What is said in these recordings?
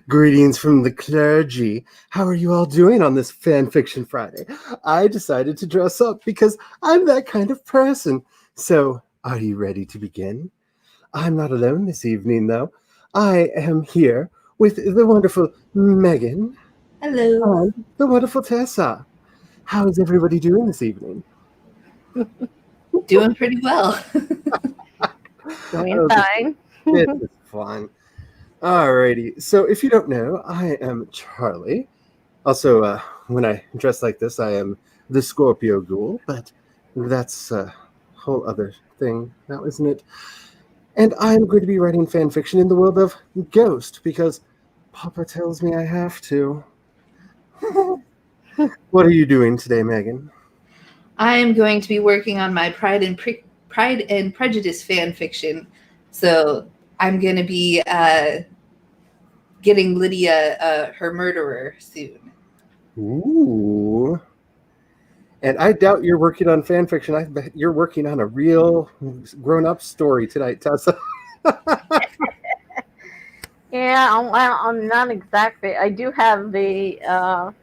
Greetings from the clergy. How are you all doing on this Fanfiction Friday? I decided to dress up because I'm that kind of person. So, are you ready to begin? I'm not alone this evening, though. I am here with the wonderful Megan Hello. and the wonderful Tessa. How is everybody doing this evening? Doing pretty well. Doing fine. It is fun. Alrighty. So, if you don't know, I am Charlie. Also, when I dress like this, I am the Scorpio Ghoul, but that's a whole other thing now, isn't it? And I'm going to be writing fan fiction in the world of Ghost, because Papa tells me I have to. What are you doing today, Megan? I am going to be working on my Pride and Prejudice fan fiction. So I'm going to be getting Lydia her murderer soon. Ooh. And I doubt you're working on fan fiction. I bet you're working on a real grown-up story tonight, Tessa. Yeah, well, I'm not exactly. I do have the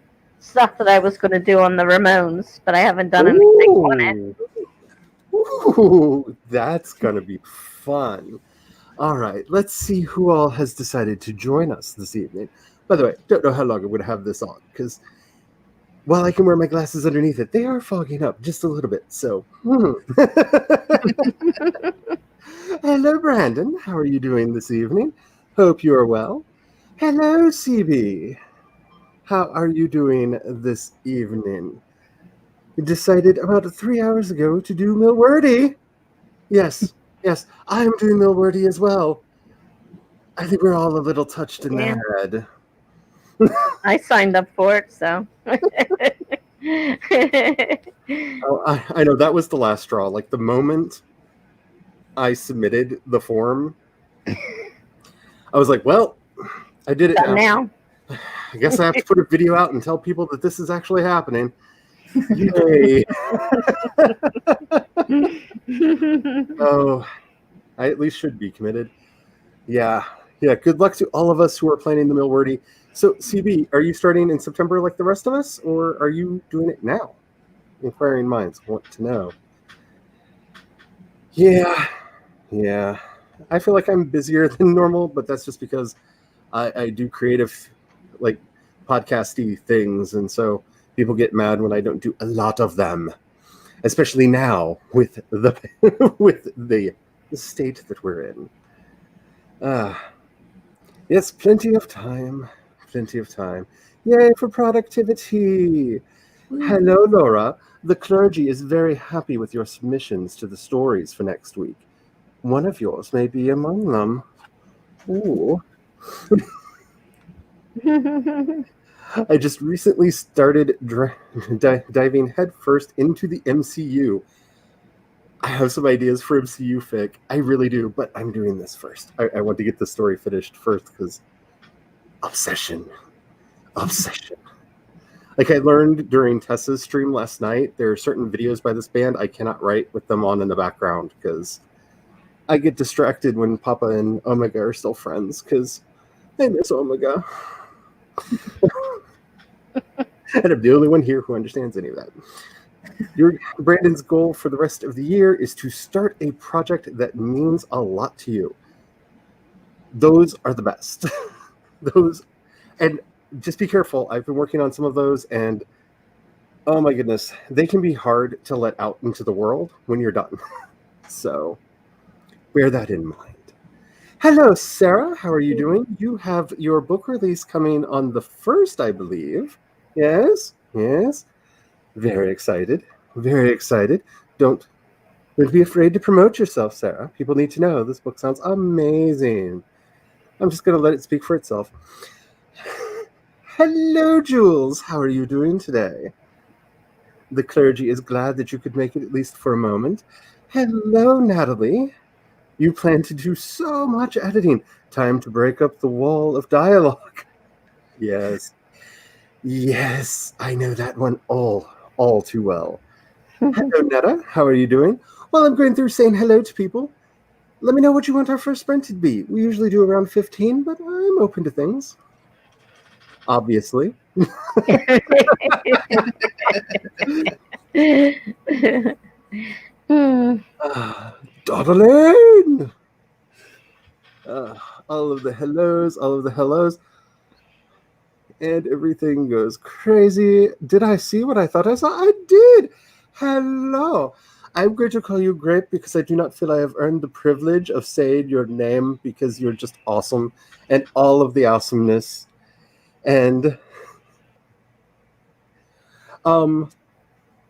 stuff that I was going to do on the Ramones, but I haven't done anything on it. Ooh, that's going to be fun. All right, let's see who all has decided to join us this evening. By the way, don't know how long I'm going to have this on, because while I can wear my glasses underneath it, they are fogging up just a little bit, so... Hello, Brandon. How are you doing this evening? Hope you are well. Hello, CB. How are you doing this evening? You decided about 3 hours ago to do Millwordy. Yes, I'm doing Millwordy as well. I think we're all a little touched in the head. I signed up for it, so. Oh, I know, that was the last straw. Like, the moment I submitted the form, I was like, well, I did it now. I guess I have to put a video out and tell people that this is actually happening. Yay. Oh, I at least should be committed. Yeah, good luck to all of us who are planning the Millwordy. So, CB, are you starting in September like the rest of us, or are you doing it now? Inquiring minds want to know. Yeah. I feel like I'm busier than normal, but that's just because I do creative, like, podcasty things, and so people get mad when I don't do a lot of them, especially now with the with the state that we're in. Yes, plenty of time. Yay for productivity. Hello, Laura. The clergy is very happy with your submissions to the stories for next week. One of yours may be among them. Ooh. I just recently started diving headfirst into the MCU. I have some ideas for MCU fic. I really do, but I'm doing this first. I want to get the story finished first because obsession. Like I learned during Tessa's stream last night, there are certain videos by this band I cannot write with them on in the background because I get distracted when Papa and Omega are still friends because I miss Omega. And I'm the only one here who understands any of that. Brandon's goal for the rest of the year is to start a project that means a lot to you. Those are the best. And just be careful. I've been working on some of those, and oh my goodness, they can be hard to let out into the world when you're done. So bear that in mind. Hello, Sarah. How are you doing? You have your book release coming on the 1st, I believe. Yes. Very excited. Don't be afraid to promote yourself, Sarah. People need to know this book sounds amazing. I'm just going to let it speak for itself. Hello, Jules. How are you doing today? The clergy is glad that you could make it at least for a moment. Hello, Natalie. You plan to do so much editing. Time to break up the wall of dialogue. Yes, I know that one all too well. Hello, Netta. How are you doing? Well, I'm going through saying hello to people. Let me know what you want our first sprint to be. We usually do around 15, but I'm open to things. Obviously. Dawdling! All of the hellos, all of the hellos. And everything goes crazy. Did I see what I thought I saw? I did! Hello! I'm going to call you Grape because I do not feel I have earned the privilege of saying your name because you're just awesome and all of the awesomeness. And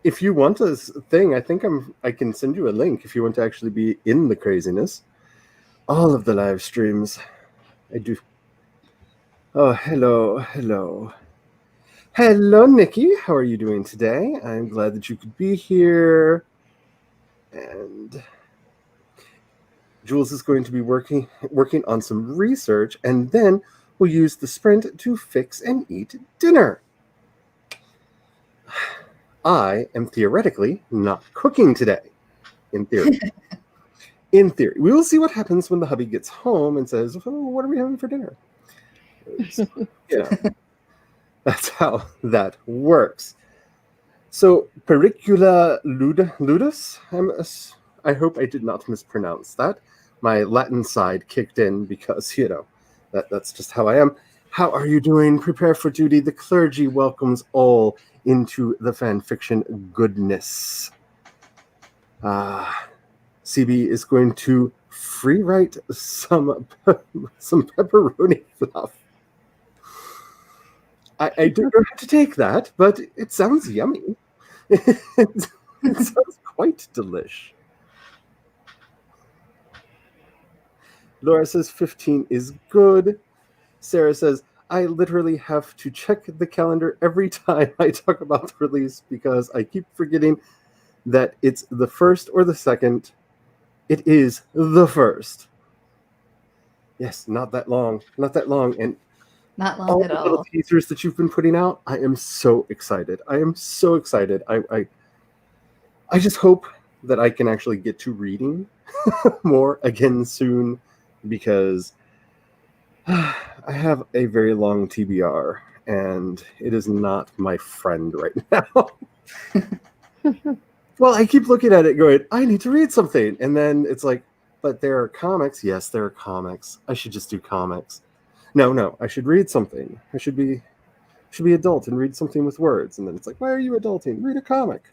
if you want a thing, I think I can send you a link if you want to actually be in the craziness. All of the live streams. I do. Oh, hello, hello. Hello, Nikki. How are you doing today? I'm glad that you could be here. And Jules is going to be working on some research, and then we'll use the sprint to fix and eat dinner. I am theoretically not cooking today, in theory. In theory. We will see what happens when the hubby gets home and says, oh, what are we having for dinner? That's how that works. So, Pericula ludus, I hope I did not mispronounce that. My Latin side kicked in because, that's just how I am. How are you doing? Prepare for duty. The clergy welcomes all into the fan fiction goodness. CB is going to free write some pepperoni fluff. I don't know how to take that, but it sounds yummy. It sounds quite delish. Laura says 15 is good. Sarah says, I literally have to check the calendar every time I talk about the release because I keep forgetting that it's the 1st or the 2nd. It is the 1st. Yes, not that long. Not that long. And Not long all at the all. little teasers that you've been putting out, I am so excited. I am so excited. I just hope that I can actually get to reading more again soon because I have a very long TBR and it is not my friend right now. Well, I keep looking at it going, I need to read something. And then it's like, but there are comics. Yes, there are comics. I should just do comics. No, I should read something. I should be adult and read something with words. And then it's like, why are you adulting? Read a comic.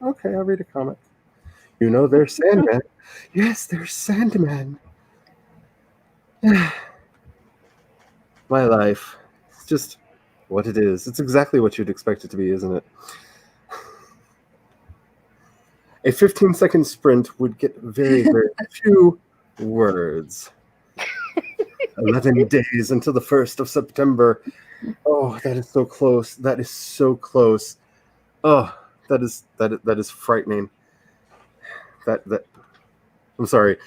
Okay, I'll read a comic. There's Sandman. Yes, there's Sandman. My life. It's just what it is. It's exactly what you'd expect it to be, isn't it? A 15-second sprint would get very, very few words. 11 days until the 1st of September. Oh, that is so close. That is so close. Oh, that is frightening. That I'm sorry.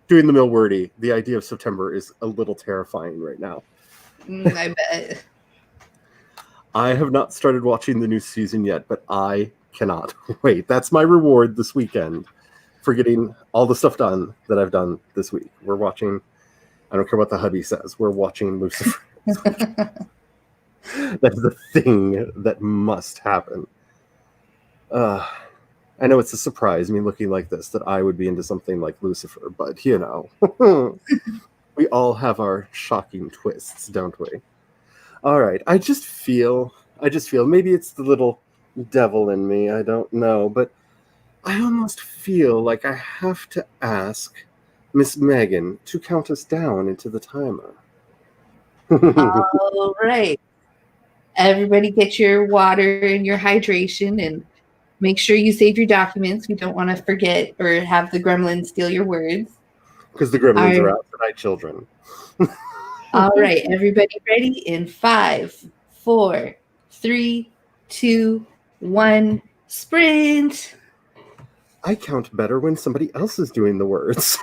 Doing the mill wordy, the idea of September is a little terrifying right now. I bet. I have not started watching the new season yet, but I cannot wait. That's my reward this weekend for getting all the stuff done that I've done this week. We're watching, I don't care what the hubby says, we're watching Lucifer. That's the thing that must happen. I know it's a surprise, me looking like this, that I would be into something like Lucifer, but we all have our shocking twists, don't we? All right, I just feel maybe it's the little devil in me, I don't know, but I almost feel like I have to ask Miss Megan to count us down into the timer. All right. Everybody get your water and your hydration and make sure you save your documents. We don't want to forget or have the gremlins steal your words. Because the gremlins are out tonight, children. All right. Everybody ready? In 5, 4, 3, 2, 1, sprint. I count better when somebody else is doing the words.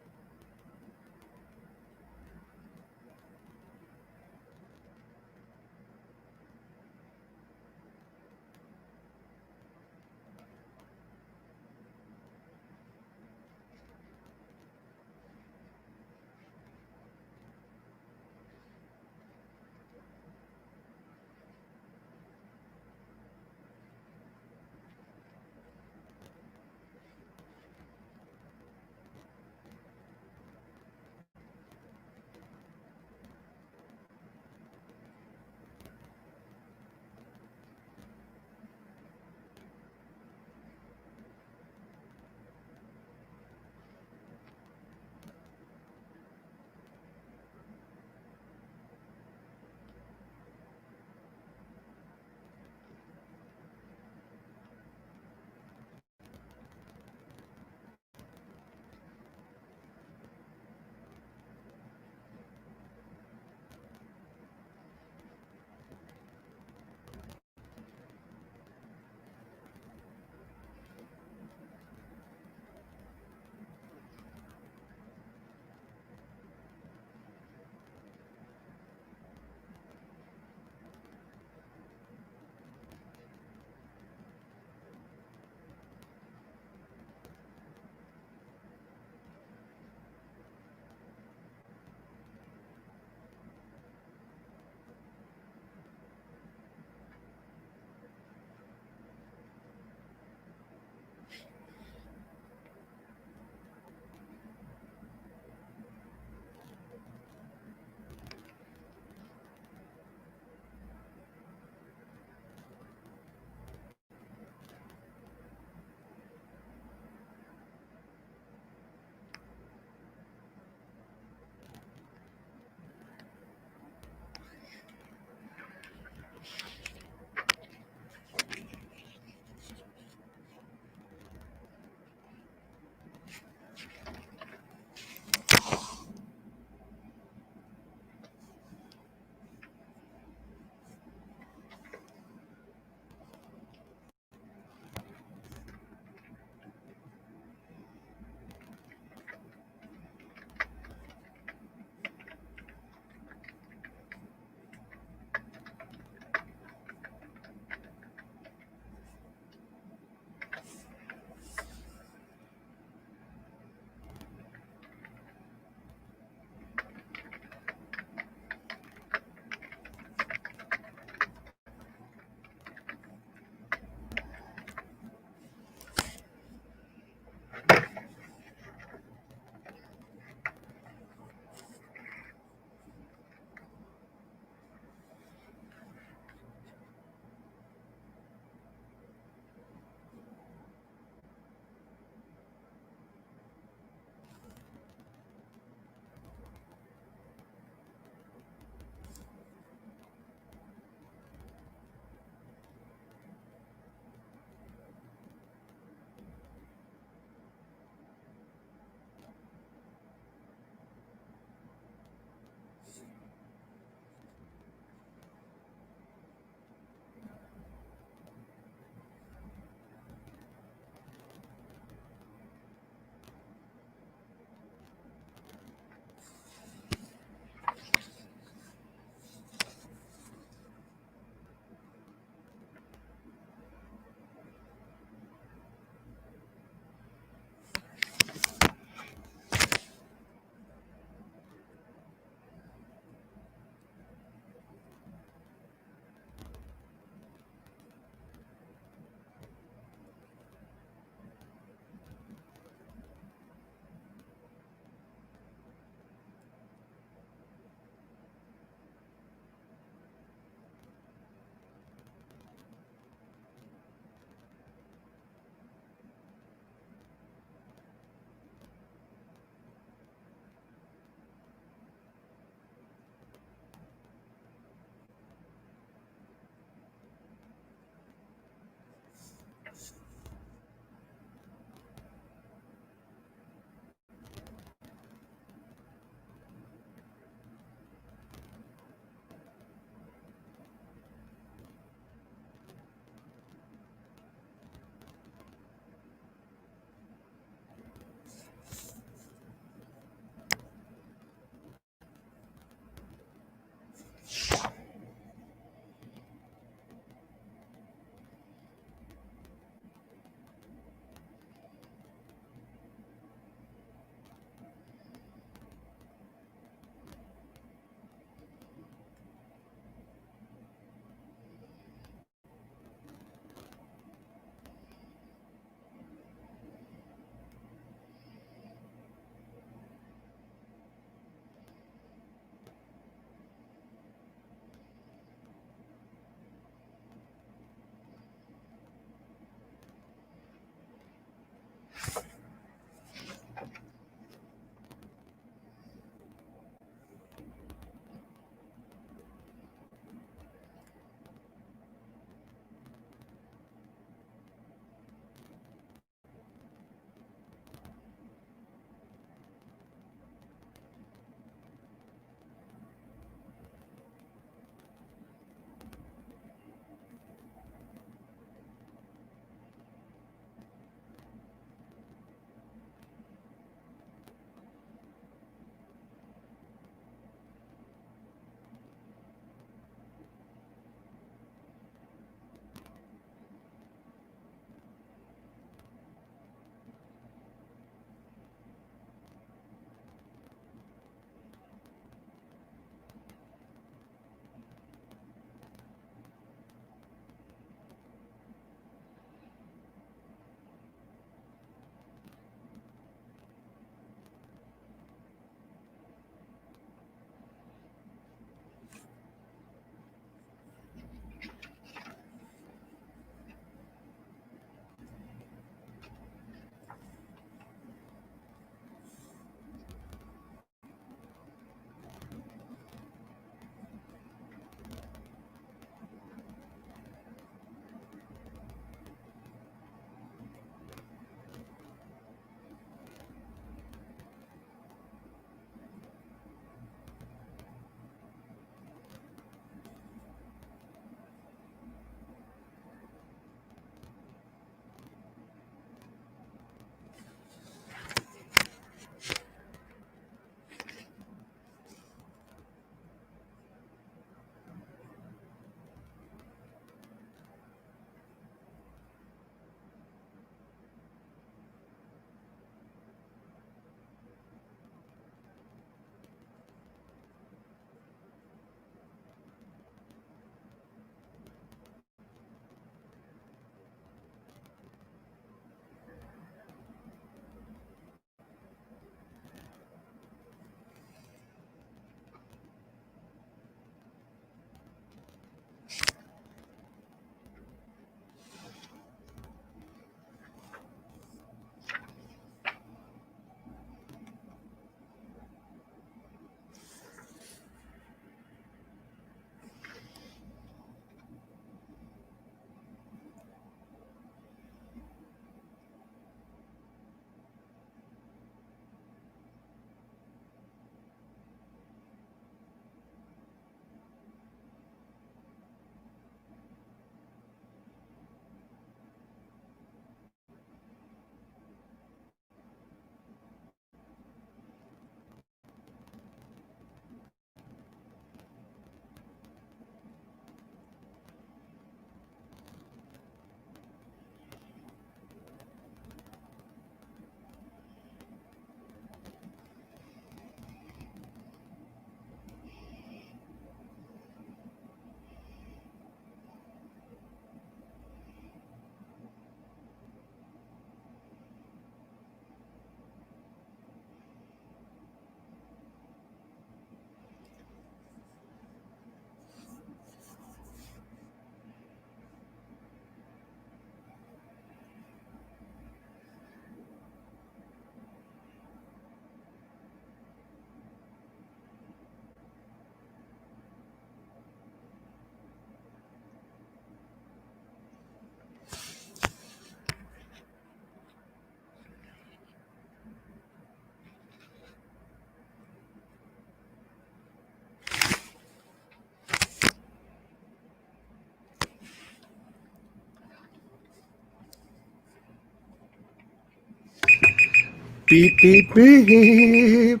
Beep, beep, beep.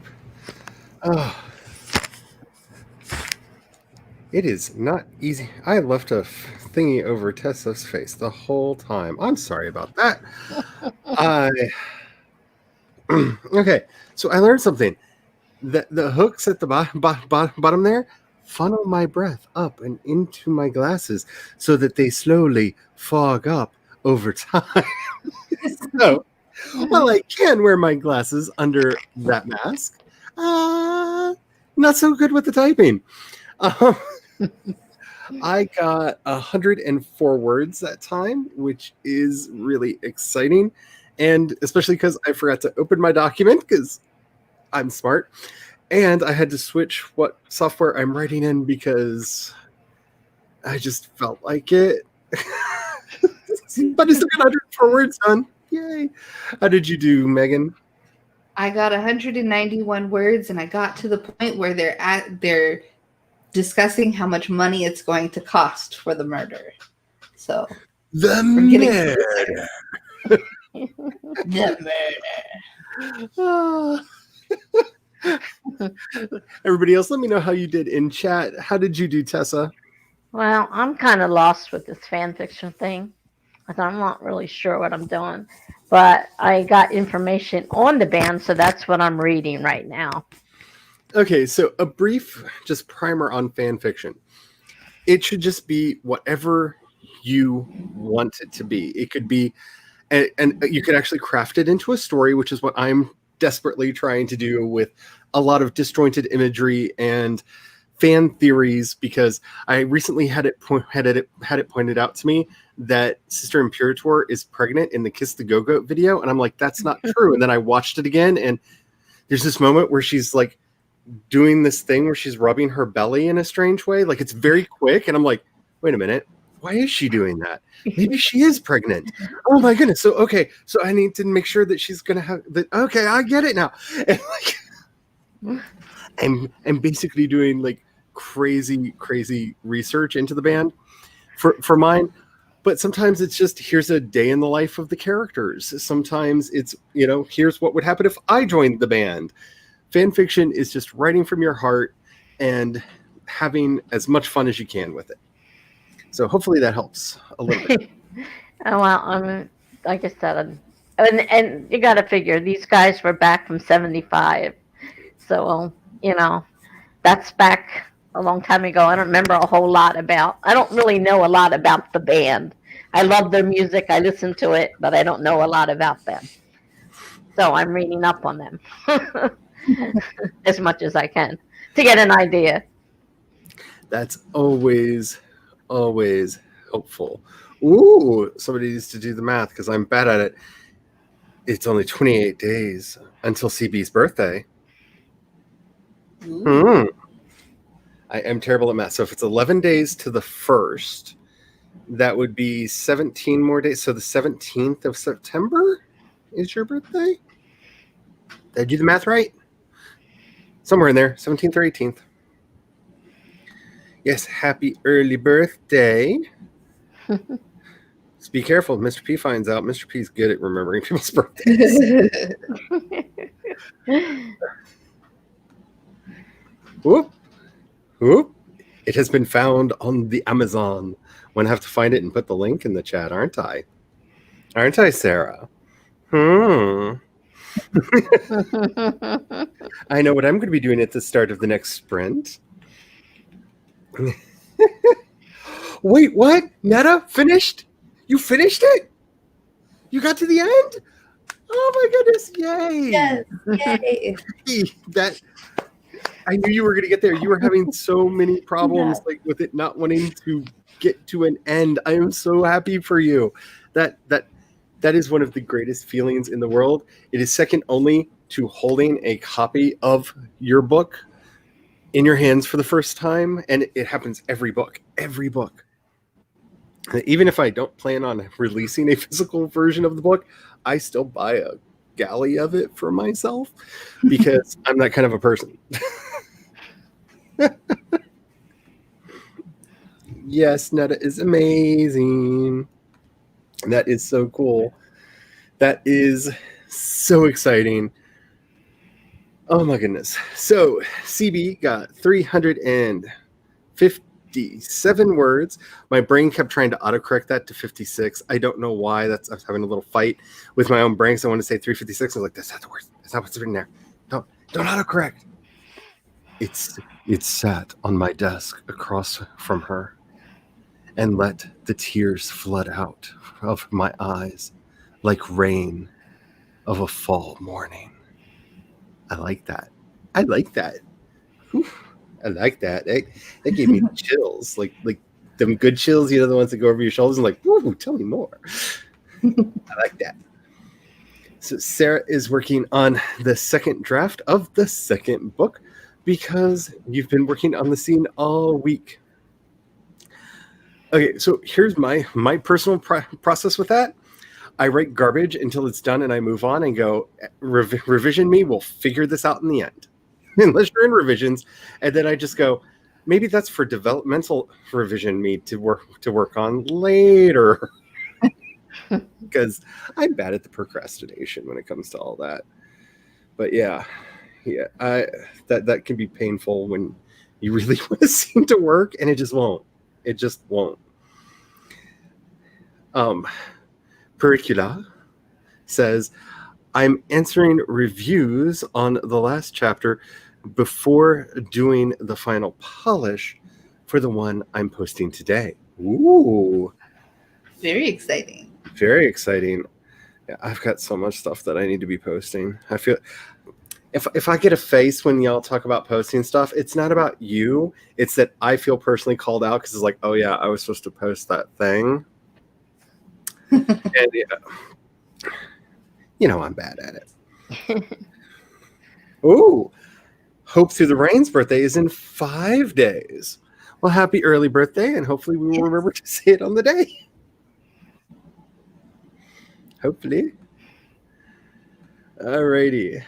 Oh, it is not easy. I left a thingy over Tessa's face the whole time. I'm sorry about that. I okay. So I learned something. The hooks at the bottom there funnel my breath up and into my glasses so that they slowly fog up over time. So, well, I can wear my glasses under that mask. Not so good with the typing. Um, I got 104 words that time, which is really exciting. And especially because I forgot to open my document because I'm smart. And I had to switch what software I'm writing in because I just felt like it. But I still got 104 words done. Yay. How did you do, Megan? I got 191 words, and I got to the point where they're discussing how much money it's going to cost for the murder. So The we're getting murder. the murder. Everybody else, let me know how you did in chat. How did you do, Tessa? Well, I'm kind of lost with this fan fiction thing. I'm not really sure what I'm doing. But I got information on the band, so that's what I'm reading right now. Okay, so a brief just primer on fan fiction. It should just be whatever you want it to be. It could be, and you could actually craft it into a story, which is what I'm desperately trying to do with a lot of disjointed imagery and fan theories, because I recently had it pointed out to me that Sister Imperator is pregnant in the Kiss the Go-Goat video, and I'm like, that's not true. And then I watched it again, and there's this moment where she's like doing this thing where she's rubbing her belly in a strange way, like it's very quick, and I'm like, wait a minute, why is she doing that? Maybe she is pregnant. Oh my goodness. So okay, so I need to make sure that she's gonna have that. Okay, I get it now. And like, I'm basically doing like crazy research into the band for mine. But sometimes it's just, here's a day in the life of the characters. Sometimes it's, here's what would happen if I joined the band. Fan fiction is just writing from your heart and having as much fun as you can with it. So hopefully that helps a little bit. Oh, well, like I said, and you got to figure these guys were back from '75, so that's back a long time ago. I don't remember a whole lot about. I don't really know a lot about the band. I love their music. I listen to it, but I don't know a lot about them. So I'm reading up on them as much as I can to get an idea. That's always helpful. Ooh, somebody needs to do the math because I'm bad at it. It's only 28 days until CB's birthday. I am terrible at math. So if it's 11 days to the 1st, that would be 17 more days. So the 17th of September is your birthday? Did I do the math right? Somewhere in there, 17th or 18th. Yes, happy early birthday. Just be careful. Mr. P finds out. Mr. P's good at remembering people's birthdays. Whoop. Whoop. It has been found on the Amazon. I'm going to have to find it and put the link in the chat, aren't I? Aren't I, Sarah? I know what I'm going to be doing at the start of the next sprint. Wait, what? Netta finished? You finished it? You got to the end? Oh my goodness! Yay! Yes, yay! That I knew you were going to get there. You were having so many problems, like with it not wanting to get to an end. I am so happy for you. That is one of the greatest feelings in the world. It is second only to holding a copy of your book in your hands for the first time, and it happens every book. Even if I don't plan on releasing a physical version of the book, I still buy a galley of it for myself because I'm that kind of a person. Yes, Netta is amazing. That is so cool. That is So exciting. Oh my goodness. So CB got 357 words. My brain kept trying to autocorrect that to 56. I don't know why. I was having a little fight with my own brain because I wanted to say 356. I was like, that's not the word. That's not what's written there. Don't autocorrect. It sat on my desk across from her and let the tears flood out of my eyes like rain of a fall morning. I like that. I like that. Whew, I like that. That gave me chills, like them good chills, the ones that go over your shoulders and like, woo, tell me more. I like that. So Sarah is working on the second draft of the second book because you've been working on the scene all week. Okay, so here's my personal process with that. I write garbage until it's done and I move on and go, revision me, we'll figure this out in the end. Unless you're in revisions. And then I just go, maybe that's for developmental revision me to work on later. Because I'm bad at the procrastination when it comes to all that. But yeah, that can be painful when you really want to seem to work and it just won't. It just won't. Pericula says, I'm answering reviews on the last chapter before doing the final polish for the one I'm posting today. Ooh. Very exciting. Very exciting. Yeah, I've got so much stuff that I need to be posting. I feel if I get a face when y'all talk about posting stuff, it's not about you. It's that I feel personally called out because it's like, oh yeah, I was supposed to post that thing. And I'm bad at it. Oh, Hope Through the Rain's birthday is in 5 days. Well, happy early birthday, and hopefully we will remember to say it on the day. Hopefully. Alrighty.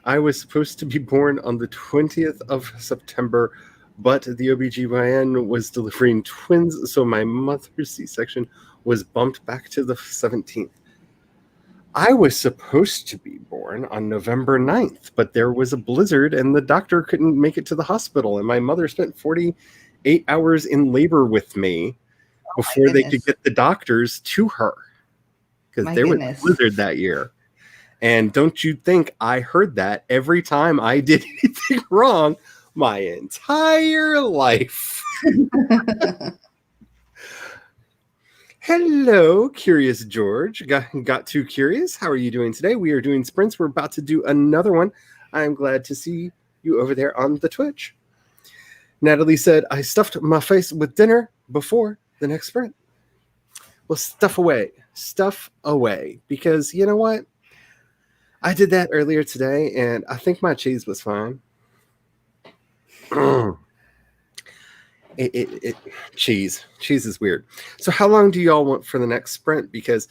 I was supposed to be born on the 20th of September, but the OBGYN was delivering twins, so my mother's C-section was bumped back to the 17th. I was supposed to be born on November 9th, but there was a blizzard and the doctor couldn't make it to the hospital, and my mother spent 48 hours in labor with me before they could get the doctors to her because there was a blizzard that year. And don't you think I heard that every time I did anything wrong my entire life? Hello, Curious George. Got too curious. How are you doing today? We are doing sprints. We're about to do another one. I'm glad to see you over there on the Twitch. Natalie said, I stuffed my face with dinner before the next sprint. Well, stuff away. Stuff away. Because you know what? I did that earlier today, and I think my cheese was fine. Cheese is weird. So how long do y'all want for the next sprint? Because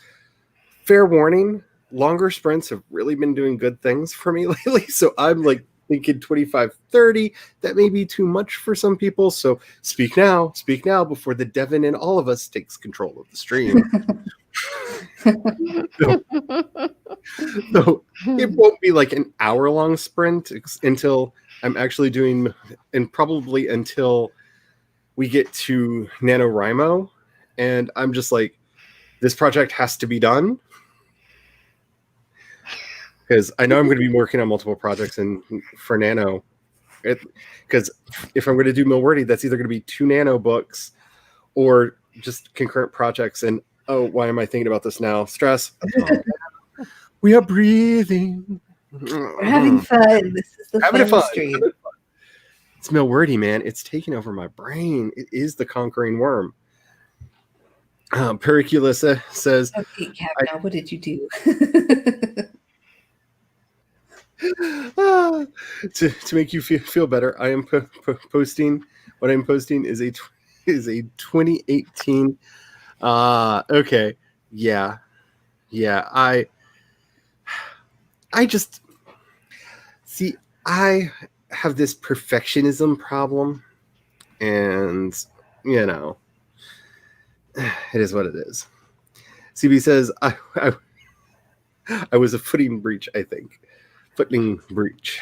fair warning, longer sprints have really been doing good things for me lately. So I'm like thinking 25, 30. That may be too much for some people. So speak now before the Devin and all of us takes control of the stream. So it won't be like an hour-long sprint until I'm actually doing, and probably until we get to NaNoWriMo, and I'm just like, this project has to be done. Because I know I'm going to be working on multiple projects for Nano. Because if I'm going to do Milwordy, that's either going to be 2 Nano books or just concurrent projects. And oh, why am I thinking about this now? Stress. We are breathing. We're having fun. This is the fun stream. It's Milwordy, man. It's taking over my brain. It is the conquering worm. Pericula says, okay, Kavanaugh, what did you do? To make you feel better, I am posting. What I'm posting is a 2018. Okay, yeah. I just see. I have this perfectionism problem, and it is what it is. CB says, I was a footing breach, I think. Footing breach.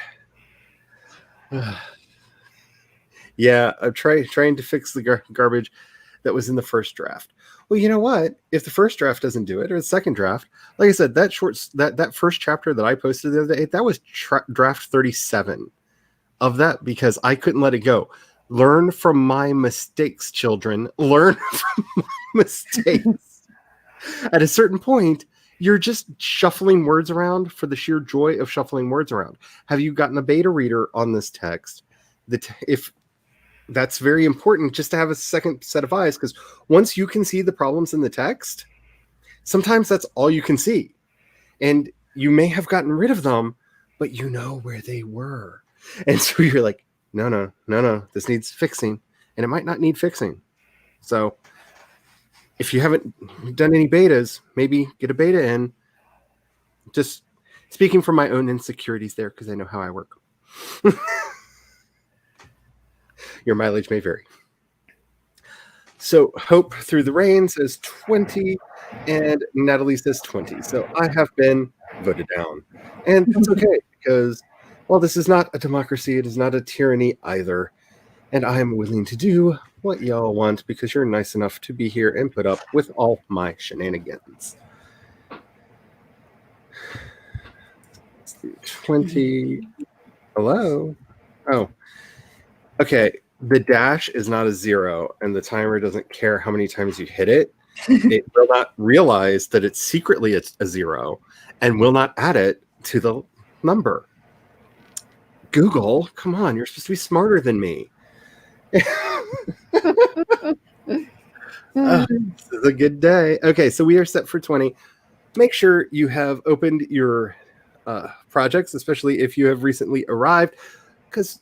Yeah, I'm trying to fix the garbage that was in the first draft. Well, you know what? If the first draft doesn't do it, or the second draft, like I said, that first chapter that I posted the other day, that was draft 37 of that because I couldn't let it go. Learn from my mistakes, children. Learn from my mistakes. At a certain point, you're just shuffling words around for the sheer joy of shuffling words around. Have you gotten a beta reader on this text? If that's very important, just to have a second set of eyes, because once you can see the problems in the text, sometimes that's all you can see. And you may have gotten rid of them, but you know where they were. And so you're like, no, this needs fixing. And it might not need fixing. So if you haven't done any betas, maybe get a beta in. Just speaking from my own insecurities there, because I know how I work. Your mileage may vary. So Hope Through the Rain says 20, and Natalie says 20. So I have been voted down. And that's okay, because, well, this is not a democracy. It is not a tyranny either. And I am willing to do what y'all want, because you're nice enough to be here and put up with all my shenanigans. 20. Hello? Oh. Okay. The dash is not a 0, and the timer doesn't care how many times you hit it. It will not realize that it's secretly a 0 and will not add it to the number. Google, come on, you're supposed to be smarter than me. This is a good day. Okay, so we are set for 20. Make sure you have opened your projects, especially if you have recently arrived, because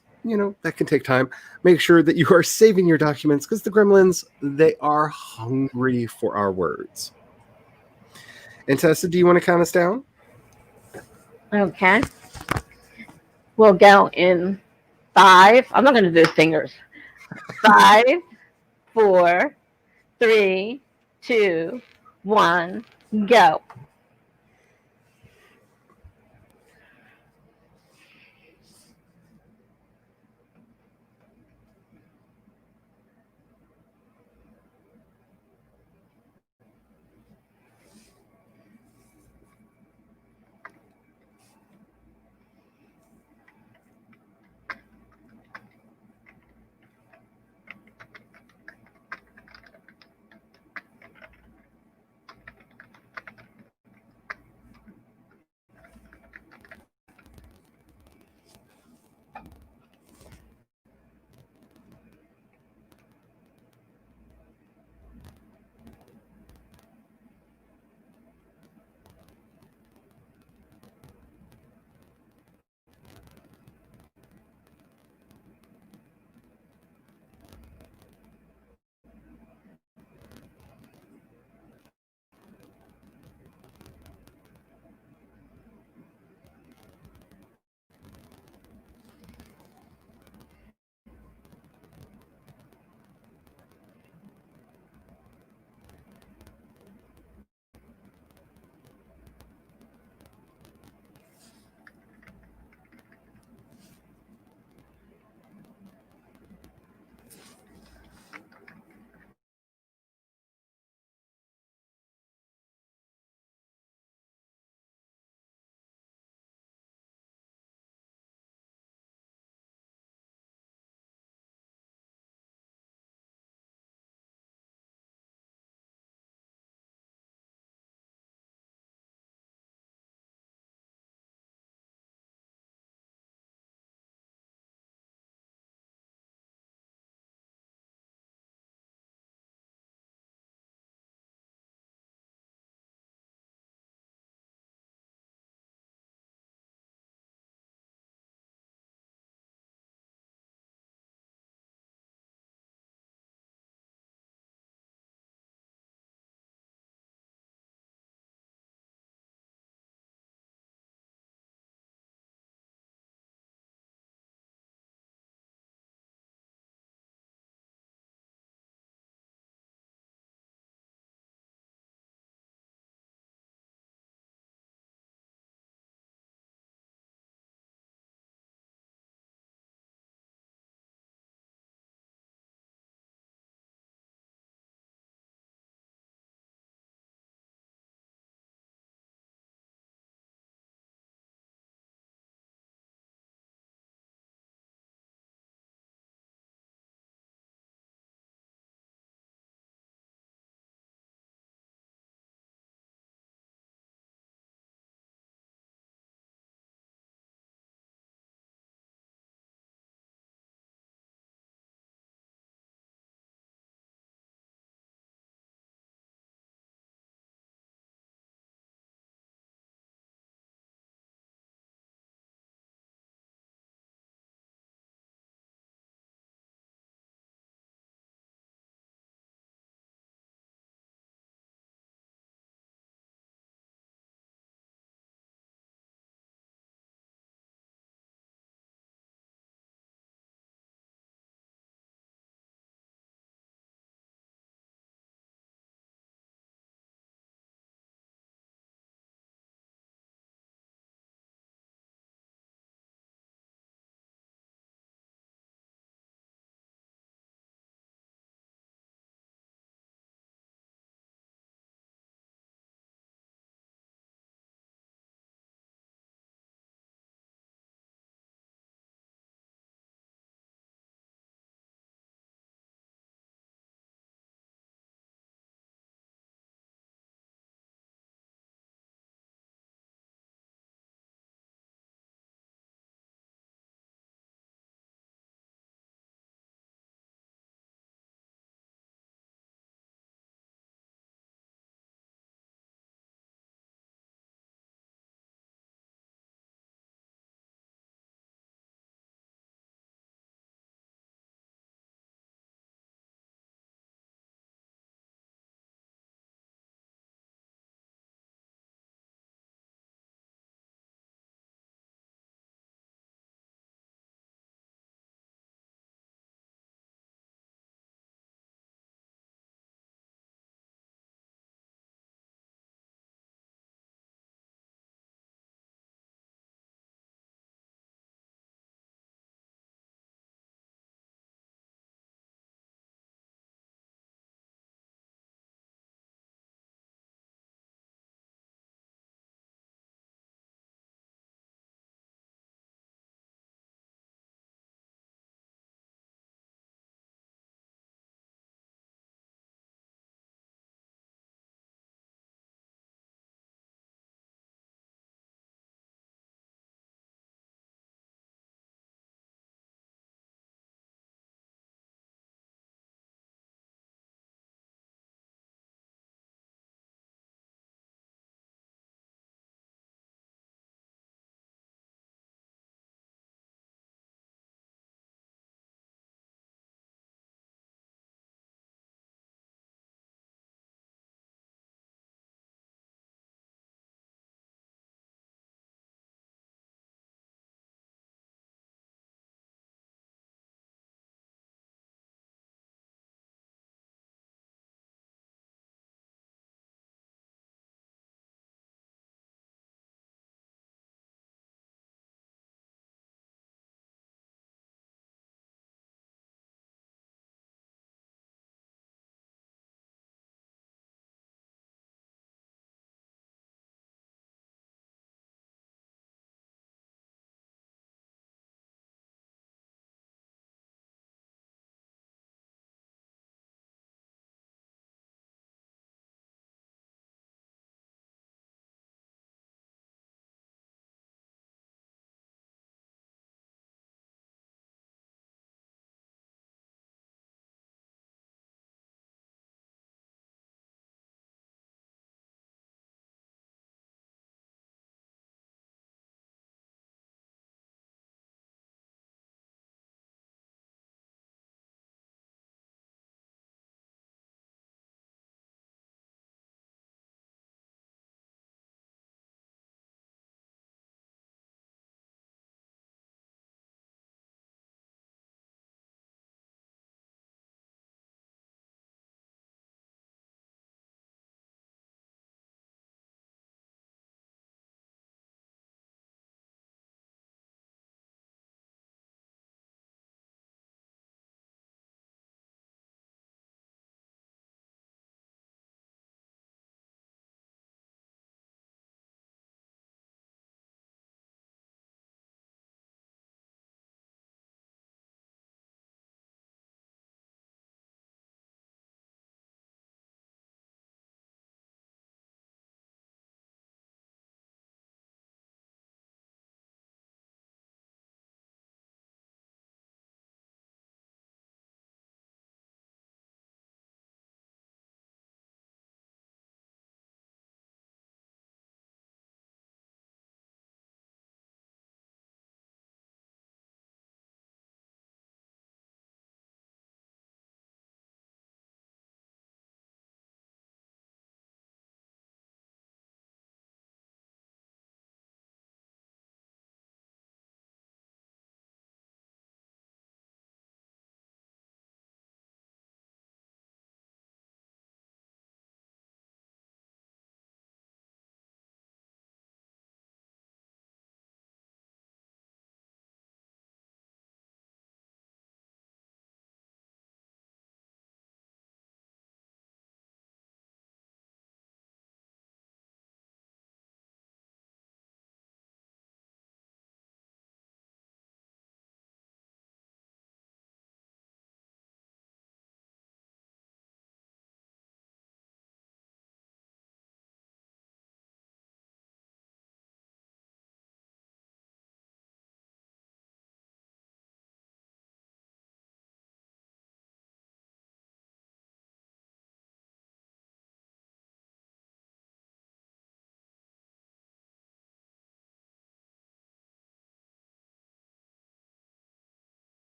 that can take time. Make sure that you are saving your documents, because the gremlins, they are hungry for our words. And Tessa, do you want to count us down? Okay. We'll go in 5. I'm not going to do fingers. 5, 4, 3, 2, 1, go.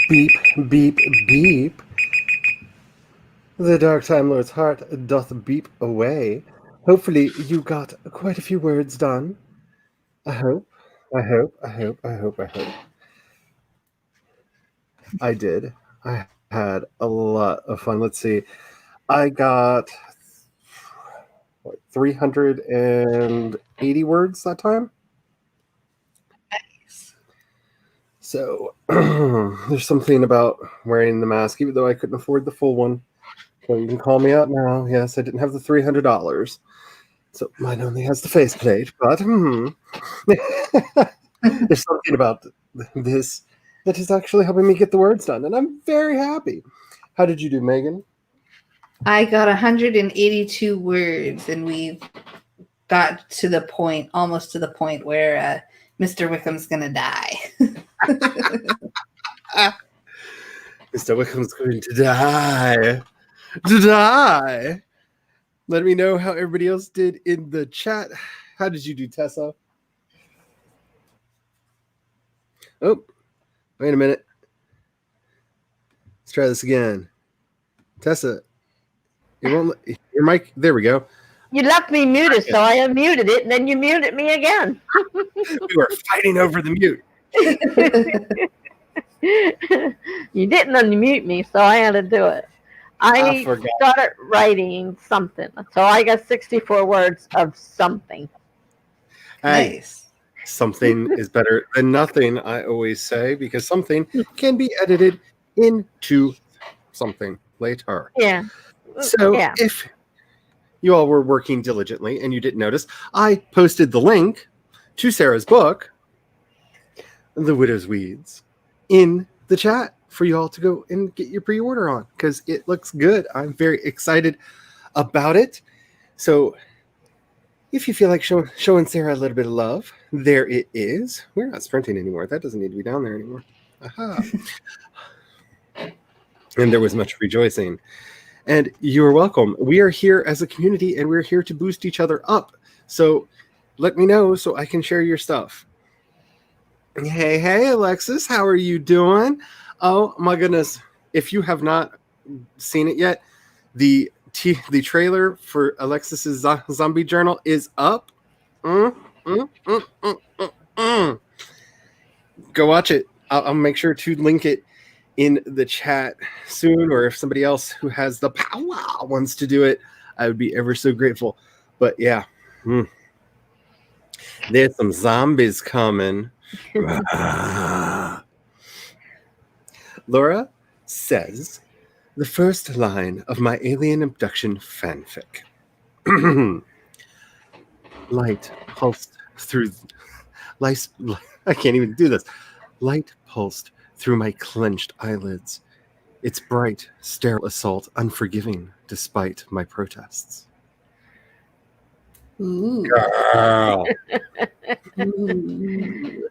Beep, beep, beep. The Dark Time Lord's heart doth beep away. Hopefully you got quite a few words done. I hope. I hope. I did. I had a lot of fun. Let's see. I got 380 words that time. So there's something about wearing the mask, even though I couldn't afford the full one. So you can call me out now. Yes, I didn't have the $300. So mine only has the faceplate, but there's something about this that is actually helping me get the words done, and I'm very happy. How did you do, Megan? I got 182 words, and we got to the point, almost to the point where Mr. Wickham's gonna die. Mr. Wickham's going to die. To die. Let me know how everybody else did in the chat. How did you do, Tessa? Oh, wait a minute. Let's try this again. Tessa, it won't let, your mic. There we go. You left me muted, so I unmuted it, and then you muted me again. We were fighting over the mute. You didn't unmute me, so I had to do it. I forgot. started writing something, so I got 64 words of something. Hey, Nice. something is better than nothing, I always say, because something can be edited into something later. Yeah. So Yeah. if you all were working diligently and you didn't notice, I posted the link to Sarah's book, The Widow's Weeds, in the chat for you all to go and get your pre-order on, because it looks good. I'm very excited about it. So if you feel like showing Sarah a little bit of love, there it is. We're not sprinting anymore. That doesn't need to be down there anymore. Aha. And there was much rejoicing. And you're welcome. We are here as a community, and we're here to boost each other up. So let me know so I can share your stuff. Hey, Alexis, how are you doing? Oh my goodness! If you have not seen it yet, the trailer for Alexis's zombie journal is up. Go watch it. I'll make sure to link it in the chat soon, or if somebody else who has the power wants to do it, I would be ever so grateful. But yeah, there's some zombies coming. Laura says, the first line of my alien abduction fanfic. Light pulsed through light. I can't even do this. Light pulsed through my clenched eyelids. Its bright, sterile assault unforgiving despite my protests. Ooh. Girl. Ooh.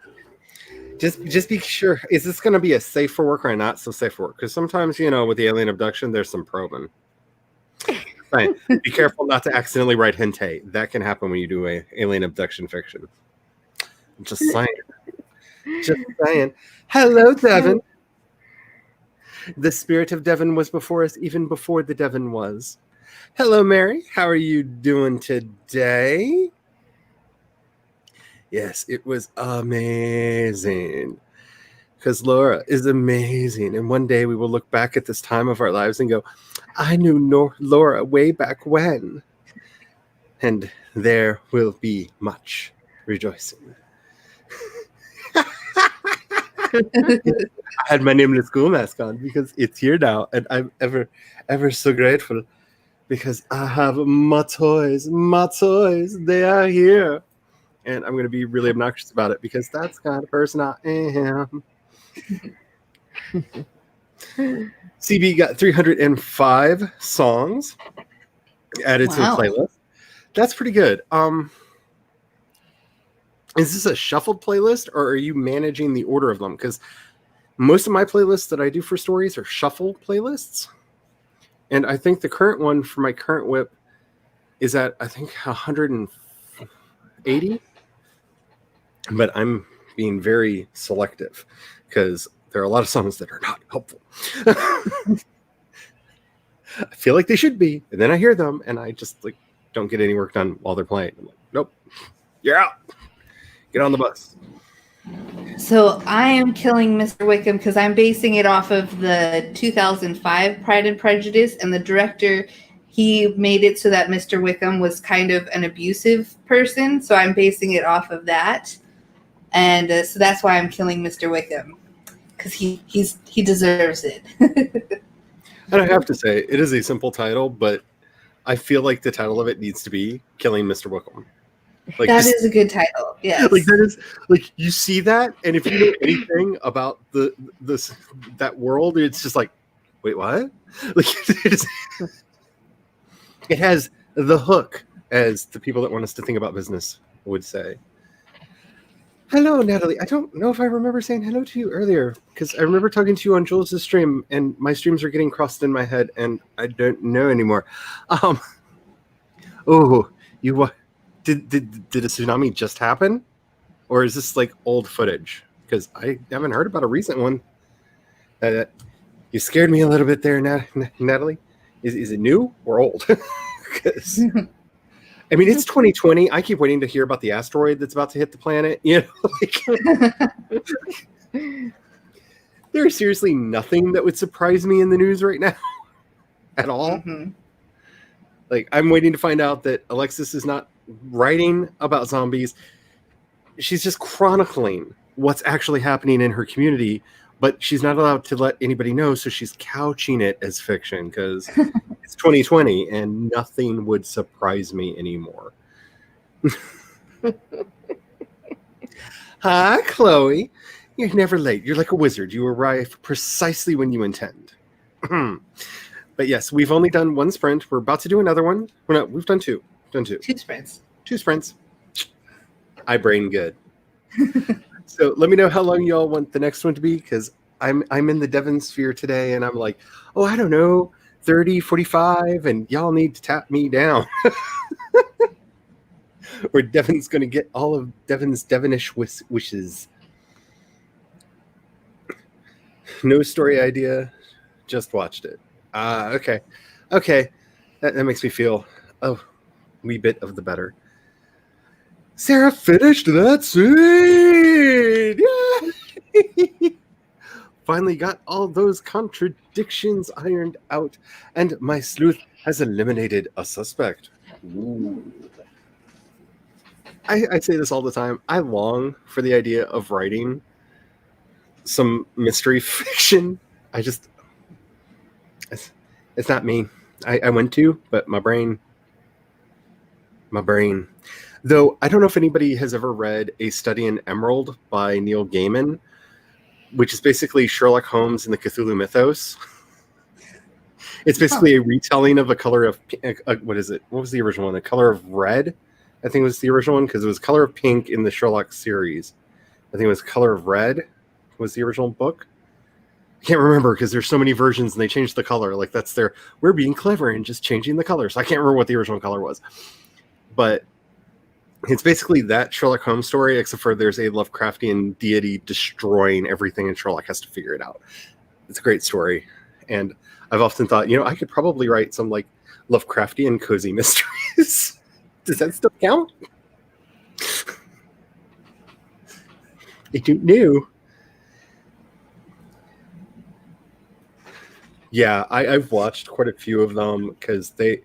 Just be sure. Is this going to be a safe for work or a not so safe for work? Because sometimes, with the alien abduction, there's some probing. Fine. Be careful not to accidentally write hentai. That can happen when you do a alien abduction fiction. Just saying. Just saying. Hello, Devin. The spirit of Devin was before us even before the Devin was. Hello, Mary. How are you doing today? Yes, it was amazing. Because Laura is amazing. And one day we will look back at this time of our lives and go, I knew Laura way back when. And there will be much rejoicing. I had my nameless school mask on because it's here now. And I'm ever so grateful because I have my toys. My toys, they are here. And I'm going to be really obnoxious about it because that's the kind of person I am. CB got 305 songs added to the playlist. That's pretty good. Is this a shuffled playlist, or are you managing the order of them? Because most of my playlists that I do for stories are shuffle playlists. And I think the current one for my current whip is at, I think, 180. But I'm being very selective because there are a lot of songs that are not helpful. I feel like they should be, and then I hear them, and I just like don't get any work done while they're playing. I'm like, nope, you're out. Get on the bus. So I am killing Mr. Wickham because I'm basing it off of the 2005 Pride and Prejudice, and the director, he made it so that Mr. Wickham was kind of an abusive person. So I'm basing it off of that, and so that's why I'm killing Mr. Wickham, because he deserves it. And I have to say, it is a simple title, but I feel like the title of it needs to be "Killing Mr. Wickham." Like That is a good title. Yes. Like that is like you see that, and if you know anything about that world, it's just like, wait, what? Like it has the hook, as the people that want us to think about business would say. Hello, Natalie. I don't know if I remember saying hello to you earlier, because I remember talking to you on Jules' stream, and my streams are getting crossed in my head, and I don't know anymore. Oh, you did a tsunami just happen, or is this like old footage? Because I haven't heard about a recent one. You scared me a little bit there, Natalie. Is it new or old? Because I mean, it's 2020. I keep waiting to hear about the asteroid that's about to hit the planet. You know, like, there is seriously nothing that would surprise me in the news right now at all. Mm-hmm. Like, I'm waiting to find out that Alexis is not writing about zombies. She's just chronicling what's actually happening in her community, but she's not allowed to let anybody know, so she's couching it as fiction because it's 2020 and nothing would surprise me anymore. Hi, Chloe. You're never late. You're like a wizard. You arrive precisely when you intend. But yes, we've only done one sprint. We're about to do another one. We've done two. Two sprints. I brain good. So let me know how long y'all want the next one to be, because I'm in the Devon sphere today, and I'm like, oh, I don't know, 30, 45, and y'all need to tap me down. Or Devon's going to get all of Devon's Devonish wishes. No story idea, just watched it. Okay. That makes me feel a wee bit of the better. Sarah finished that scene! Yay! Finally got all those contradictions ironed out, and my sleuth has eliminated a suspect. Ooh. I say this all the time. I long for the idea of writing some mystery fiction. It's not me. I went to, but my brain. Though I don't know if anybody has ever read A Study in Emerald by Neil Gaiman, which is basically Sherlock Holmes in the Cthulhu mythos. It's basically a retelling of A Color of what is it? What was the original one? A Color of Red, I think was the original one, because it was Color of Pink in the Sherlock series. I think it was Color of Red was the original book. I can't remember because there's so many versions and they changed the color. Like we're being clever and just changing the color. So I can't remember what the original color was. But it's basically that Sherlock Holmes story, except for there's a Lovecraftian deity destroying everything and Sherlock has to figure it out. It's a great story. And I've often thought, I could probably write some like Lovecraftian cozy mysteries. Does that still count? I don't know. Yeah, I've watched quite a few of them because they're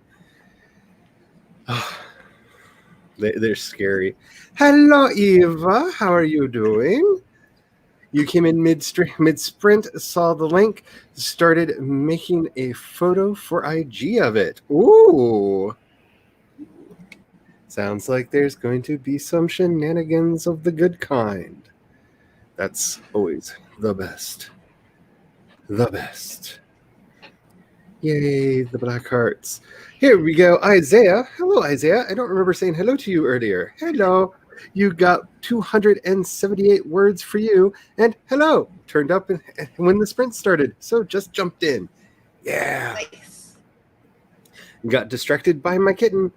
scary. Hello, Eva. How are you doing? You came in mid-sprint, saw the link, started making a photo for IG of it. Ooh. Sounds like there's going to be some shenanigans of the good kind. That's always the best. The best. Yay, the black hearts. Here we go, Isaiah. Hello, Isaiah. I don't remember saying hello to you earlier. Hello. You got 278 words for you. And hello. Turned up when the sprint started. So just jumped in. Yeah. Nice. Got distracted by my kitten.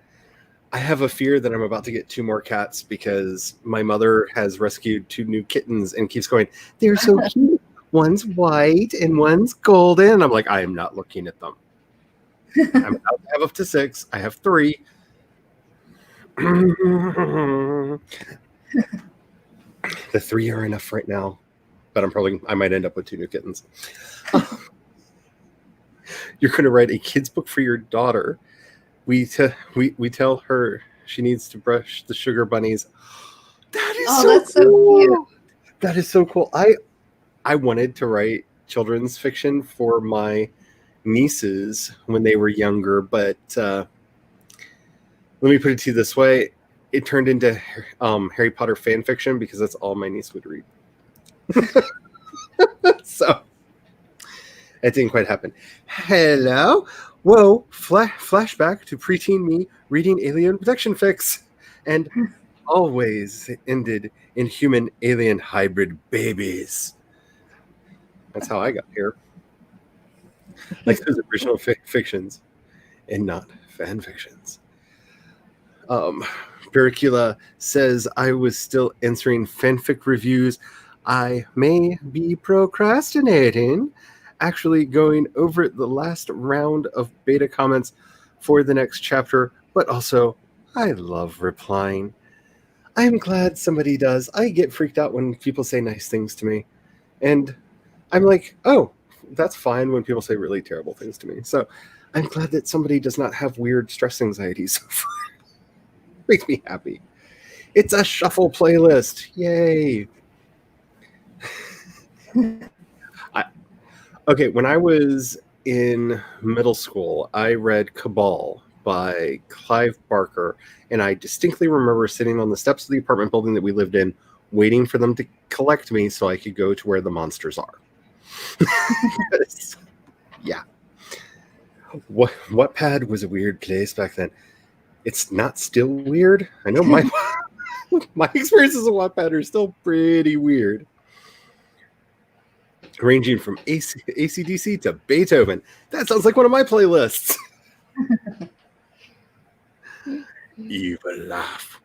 I have a fear that I'm about to get 2 more cats because my mother has rescued 2 new kittens and keeps going, they're so cute. one's white and one's golden. And I'm like, I am not looking at them. I'm allowed to have up to 6. I have 3. The 3 are enough right now, but I might end up with 2 new kittens. You're going to write a kid's book for your daughter. We tell her she needs to brush the sugar bunnies. That is that's so cute. That is so cool. I wanted to write children's fiction for my nieces when they were younger, but let me put it to you this way. It turned into Harry Potter fan fiction because that's all my niece would read. So it didn't quite happen. Hello. Whoa. Flashback to preteen me reading Alien Protection Fix. And always ended in human alien hybrid babies. That's how I got here. Like those original fictions and not fan fictions. Pericula says, I was still answering fanfic reviews. I may be procrastinating. Actually going over the last round of beta comments for the next chapter, but also I love replying. I'm glad somebody does. I get freaked out when people say nice things to me. And I'm like, oh, that's fine when people say really terrible things to me. So I'm glad that somebody does not have weird stress anxiety so far. Makes me happy. It's a shuffle playlist. Yay. Okay, when I was in middle school, I read Cabal by Clive Barker, and I distinctly remember sitting on the steps of the apartment building that we lived in, waiting for them to collect me so I could go to where the monsters are. Yeah. Wattpad was a weird place back then. It's not still weird. I know my experiences with Wattpad are still pretty weird. Ranging from AC/DC to Beethoven. That sounds like one of my playlists. Evil laugh.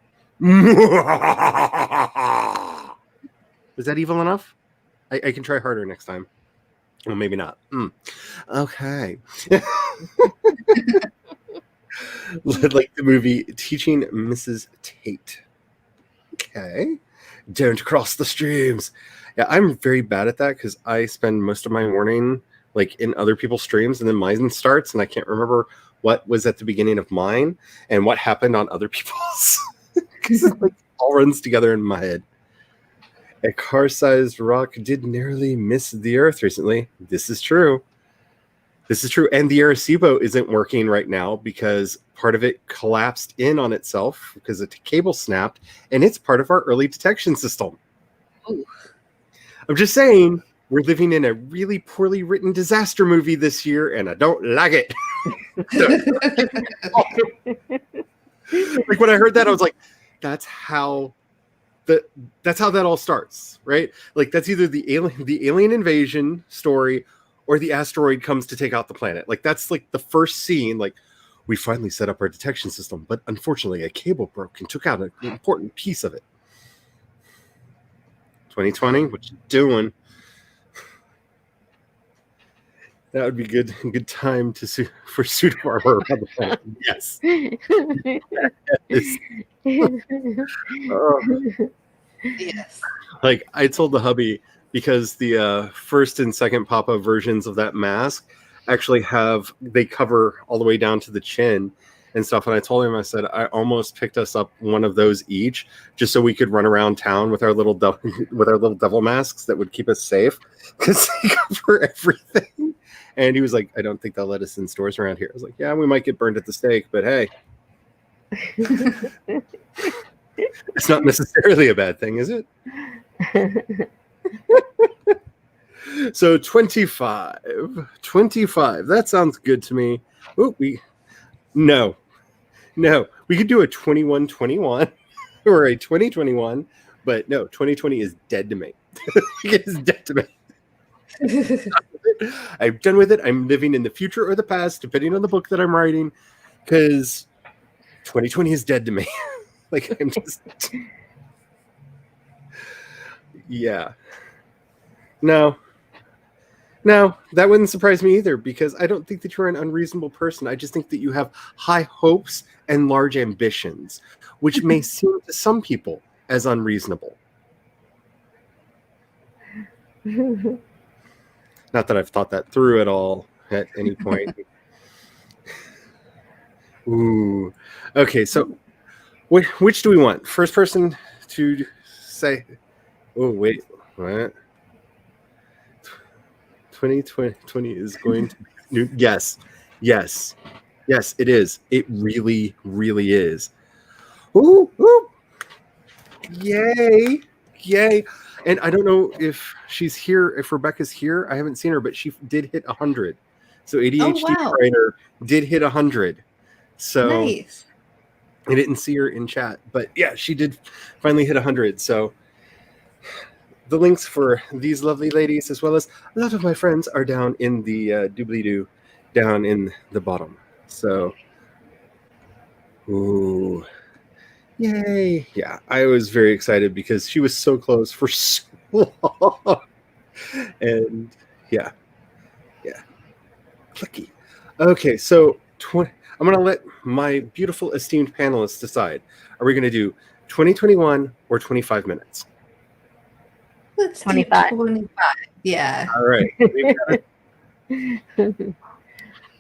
Is that evil enough? I can try harder next time. Well, maybe not. Okay. Like the movie Teaching Mrs. Tate. Okay. Don't cross the streams. Yeah, I'm very bad at that because I spend most of my morning like in other people's streams, and then mine starts, and I can't remember what was at the beginning of mine and what happened on other people's. Because it like all runs together in my head. A car-sized rock did nearly miss the Earth recently. This is true. This is true. And the Arecibo isn't working right now because part of it collapsed in on itself because the cable snapped, and it's part of our early detection system. Ooh. I'm just saying, we're living in a really poorly written disaster movie this year, and I don't like it. Like when I heard that, I was like, that's how that all starts, right? Like that's either the alien invasion story or the asteroid comes to take out the planet. Like that's like the first scene. Like we finally set up our detection system, but unfortunately a cable broke and took out an important piece of it. 2020, what you doing? That would be good time to sue for suit of armor around the planet. Yes. Yes. Like I told the hubby, because the first and second Papa versions of that mask actually they cover all the way down to the chin and stuff. And I told him, I said, I almost picked us up one of those each just so we could run around town with our little devil masks that would keep us safe because they cover everything. And he was like, I don't think they'll let us in stores around here. I was like, yeah, we might get burned at the stake, but hey. It's not necessarily a bad thing, is it? So 25. That sounds good to me. Oh, no. We could do a 21-21 or a 2021, but no, 2020 is dead to me. It is dead to me. I'm done with it. I'm living in the future or the past, depending on the book that I'm writing, because 2020 is dead to me. Like I'm just, yeah. No, No, that wouldn't surprise me either, because I don't think that you're an unreasonable person. I just think that you have high hopes and large ambitions, which may seem to some people as unreasonable. Not that I've thought that through at all at any point. Ooh. Okay, so which do we want? First person to say, oh, wait, what? 2020 is going to be new. Yes, yes, yes, it is. It really, really is. Ooh, ooh. Yay, yay. And I don't know if she's here, if Rebecca's here. I haven't seen her, but she did hit 100. So Oh ADHD wow, writer did hit 100. So nice. I didn't see her in chat, but yeah, she did finally hit 100. So the links for these lovely ladies, as well as a lot of my friends, are down in the doobly-doo, down in the bottom. So, ooh, yay. Yeah, I was very excited because she was so close for so long. And yeah, clicky. Okay, so I'm going to let my beautiful esteemed panelists decide. Are we going to do 2021 or 25 minutes? Let's 25. do 25. Yeah. All right.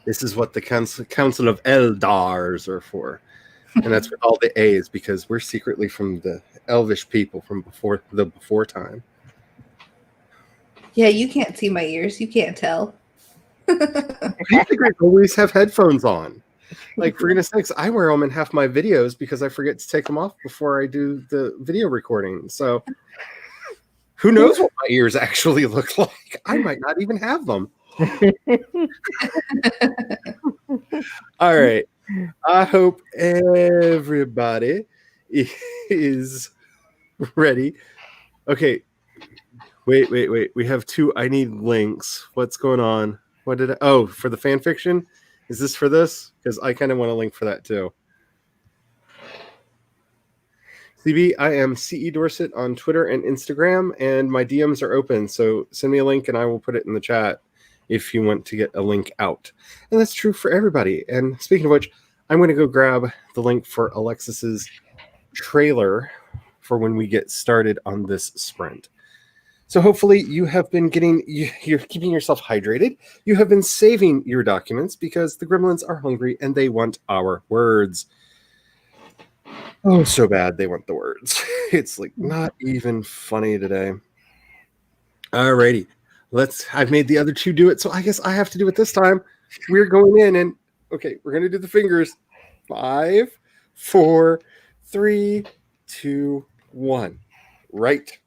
This is what the Council of Eldars are for. And that's with all the A's, because we're secretly from the Elvish people from before time. Yeah, you can't see my ears. You can't tell. I figure I always have headphones on. Like, for goodness sakes, I wear them in half my videos because I forget to take them off before I do the video recording. So who knows what my ears actually look like? I might not even have them. All right. I hope everybody is ready. Okay. Wait. We have two. I need links. What's going on? What did oh, for the fan fiction? Is this for this? Because I kind of want a link for that too. CB, I am CE Dorset on Twitter and Instagram, and my DMs are open. So send me a link and I will put it in the chat if you want to get a link out. And that's true for everybody. And speaking of which, I'm going to go grab the link for Alexis's trailer for when we get started on this sprint. So hopefully you have been you're keeping yourself hydrated. You have been saving your documents because the gremlins are hungry and they want our words. Oh, so bad they want the words. It's like not even funny today. Alrighty. I've made the other two do it, so I guess I have to do it this time. We're going in and okay, we're gonna do the fingers. 5, 4, 3, 2, 1. Right.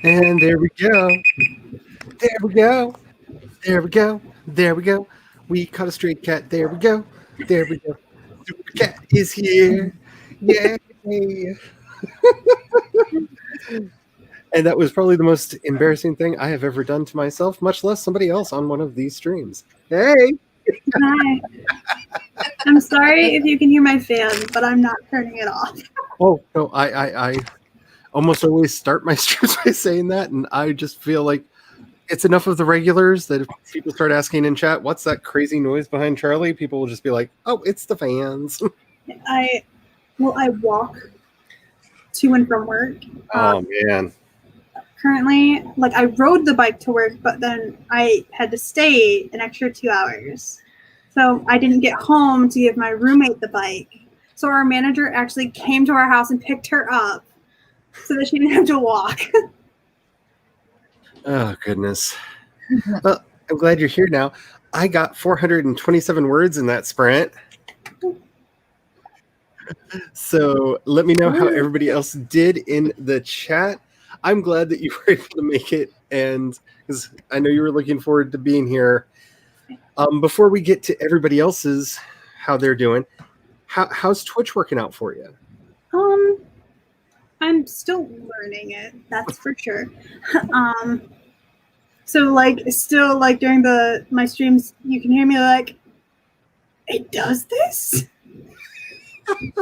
And there we go. There we go. There we go. There we go. We caught a stray cat. There we go. There we go. Super cat is here. Yay. And that was probably the most embarrassing thing I have ever done to myself, much less somebody else on one of these streams. Hey. Hi. I'm sorry if you can hear my fan, but I'm not turning it off. Oh, no, I almost always start my streams by saying that, and I just feel like it's enough of the regulars that if people start asking in chat, what's that crazy noise behind Charlie? People will just be like, oh, it's the fans. I walk to and from work. Oh, man. Currently, like I rode the bike to work, but then I had to stay an extra 2 hours. So I didn't get home to give my roommate the bike. So our manager actually came to our house and picked her up so that she didn't have to walk. Oh, goodness. Well, I'm glad you're here now. I got 427 words in that sprint. So let me know how everybody else did in the chat. I'm glad that you were able to make it, and because I know you were looking forward to being here. Before we get to everybody else's, how they're doing, how's Twitch working out for you? I'm still learning it, that's for sure. So like still like during my streams, you can hear me like, it does this? I'm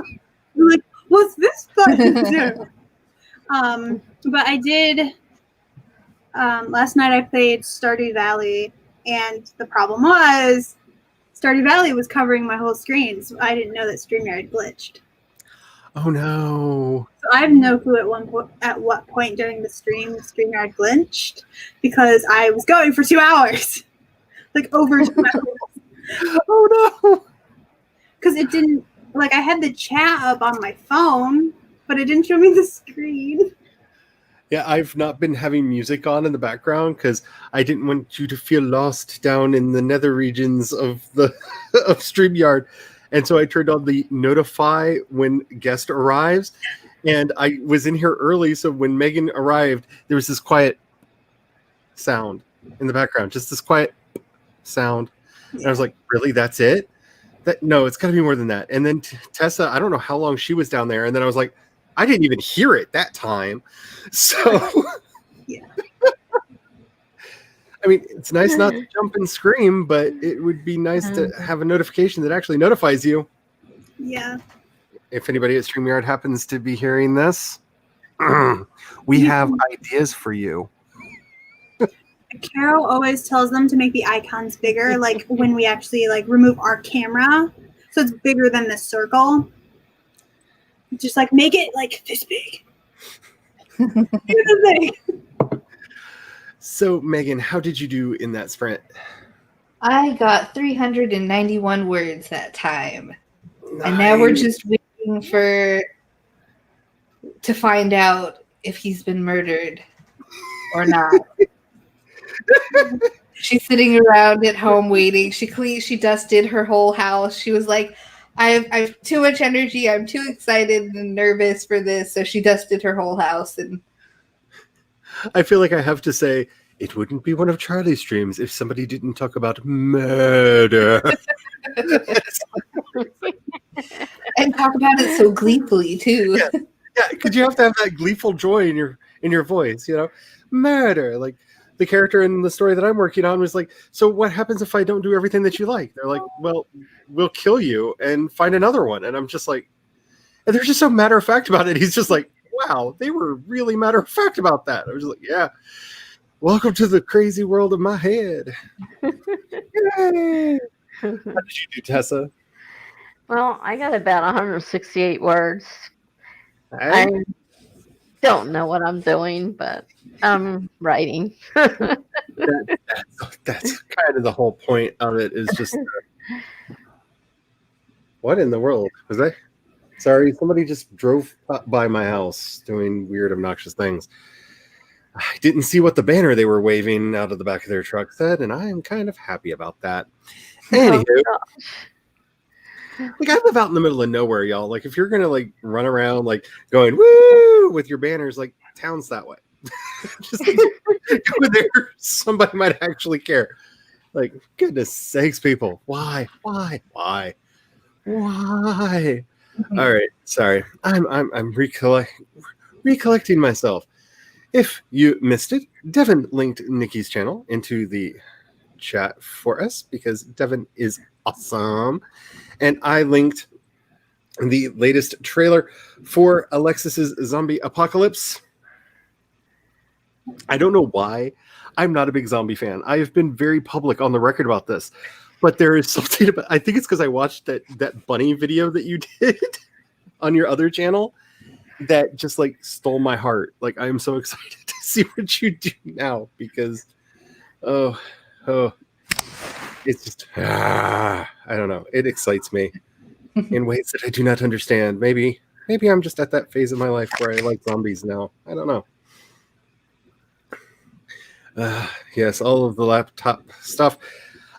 like, what's this button do? But I did last night I played Stardew Valley, and the problem was Stardew Valley was covering my whole screen, so I didn't know that StreamYard glitched. Oh no. So I have no clue at what point during the stream StreamYard glitched, because I was going for 2 hours. Like over 2 hours. Oh no. Because it didn't, like I had the chat up on my phone, but it didn't show me the screen. Yeah, I've not been having music on in the background because I didn't want you to feel lost down in the nether regions of the of StreamYard. And so I turned on the notify when guest arrives. And I was in here early, so when Megan arrived, there was this quiet sound in the background, just this quiet sound. And I was like, really, that's it? No, it's got to be more than that. And then Tessa, I don't know how long she was down there. And then I was like, I didn't even hear it that time. So, yeah. I mean, it's nice not to jump and scream, but it would be nice to have a notification that actually notifies you. Yeah. If anybody at StreamYard happens to be hearing this, we have ideas for you. Carol always tells them to make the icons bigger, like when we actually like remove our camera, so it's bigger than the circle. Just like make it like this big. So, Megan, how did you do in that sprint? I got 391 words that time. Nice. And now we're just waiting to find out if he's been murdered or not. She's sitting around at home waiting. She dusted her whole house. She was like, I have too much energy. I'm too excited and nervous for this. So she dusted her whole house. And I feel like I have to say, it wouldn't be one of Charlie's streams if somebody didn't talk about murder. and talk about it so gleefully too. Yeah, because you have to have that gleeful joy in your voice, you know? Murder. Like the character in the story that I'm working on was like, so what happens if I don't do everything that you like? They're like, well, we'll kill you and find another one. And I'm just like, and they're just so matter of fact about it. He's just like, wow, they were really matter of fact about that. I was like, yeah, welcome to the crazy world of my head. Yay! How did you do, Tessa? Well, I got about 168 words. Hey? I don't know what I'm doing, but I'm writing. That's kind of the whole point of it is just what in the world was that? Sorry, somebody just drove by my house doing weird, obnoxious things. I didn't see what the banner they were waving out of the back of their truck said, and I am kind of happy about that. Anywho, like I live out in the middle of nowhere, y'all. Like if you're gonna like run around like going woo with your banners, like town's that way. Just go there. Somebody might actually care. Like, goodness sakes, people. Why? All right. Sorry. I'm recollecting myself. If you missed it, Devin linked Nikki's channel into the chat for us because Devin is awesome. And I linked the latest trailer for Alexis's Zombie Apocalypse. I don't know why. I'm not a big zombie fan. I have been very public on the record about this. But there is something about, I think it's because I watched that bunny video that you did on your other channel that just like stole my heart. Like, I am so excited to see what you do now because oh it's just I don't know. It excites me in ways that I do not understand. Maybe I'm just at that phase of my life where I like zombies now. I don't know. Yes, all of the laptop stuff.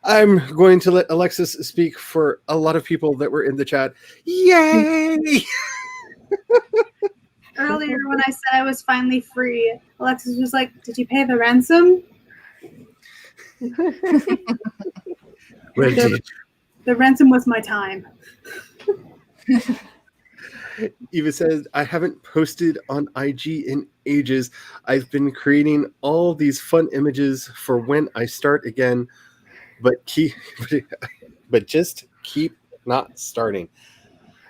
I'm going to let Alexis speak for a lot of people that were in the chat. Yay! Earlier, when I said I was finally free, Alexis was like, "Did you pay the ransom?" Well, The ransom was my time. Eva says, I haven't posted on IG in ages. I've been creating all these fun images for when I start again, but just keep not starting.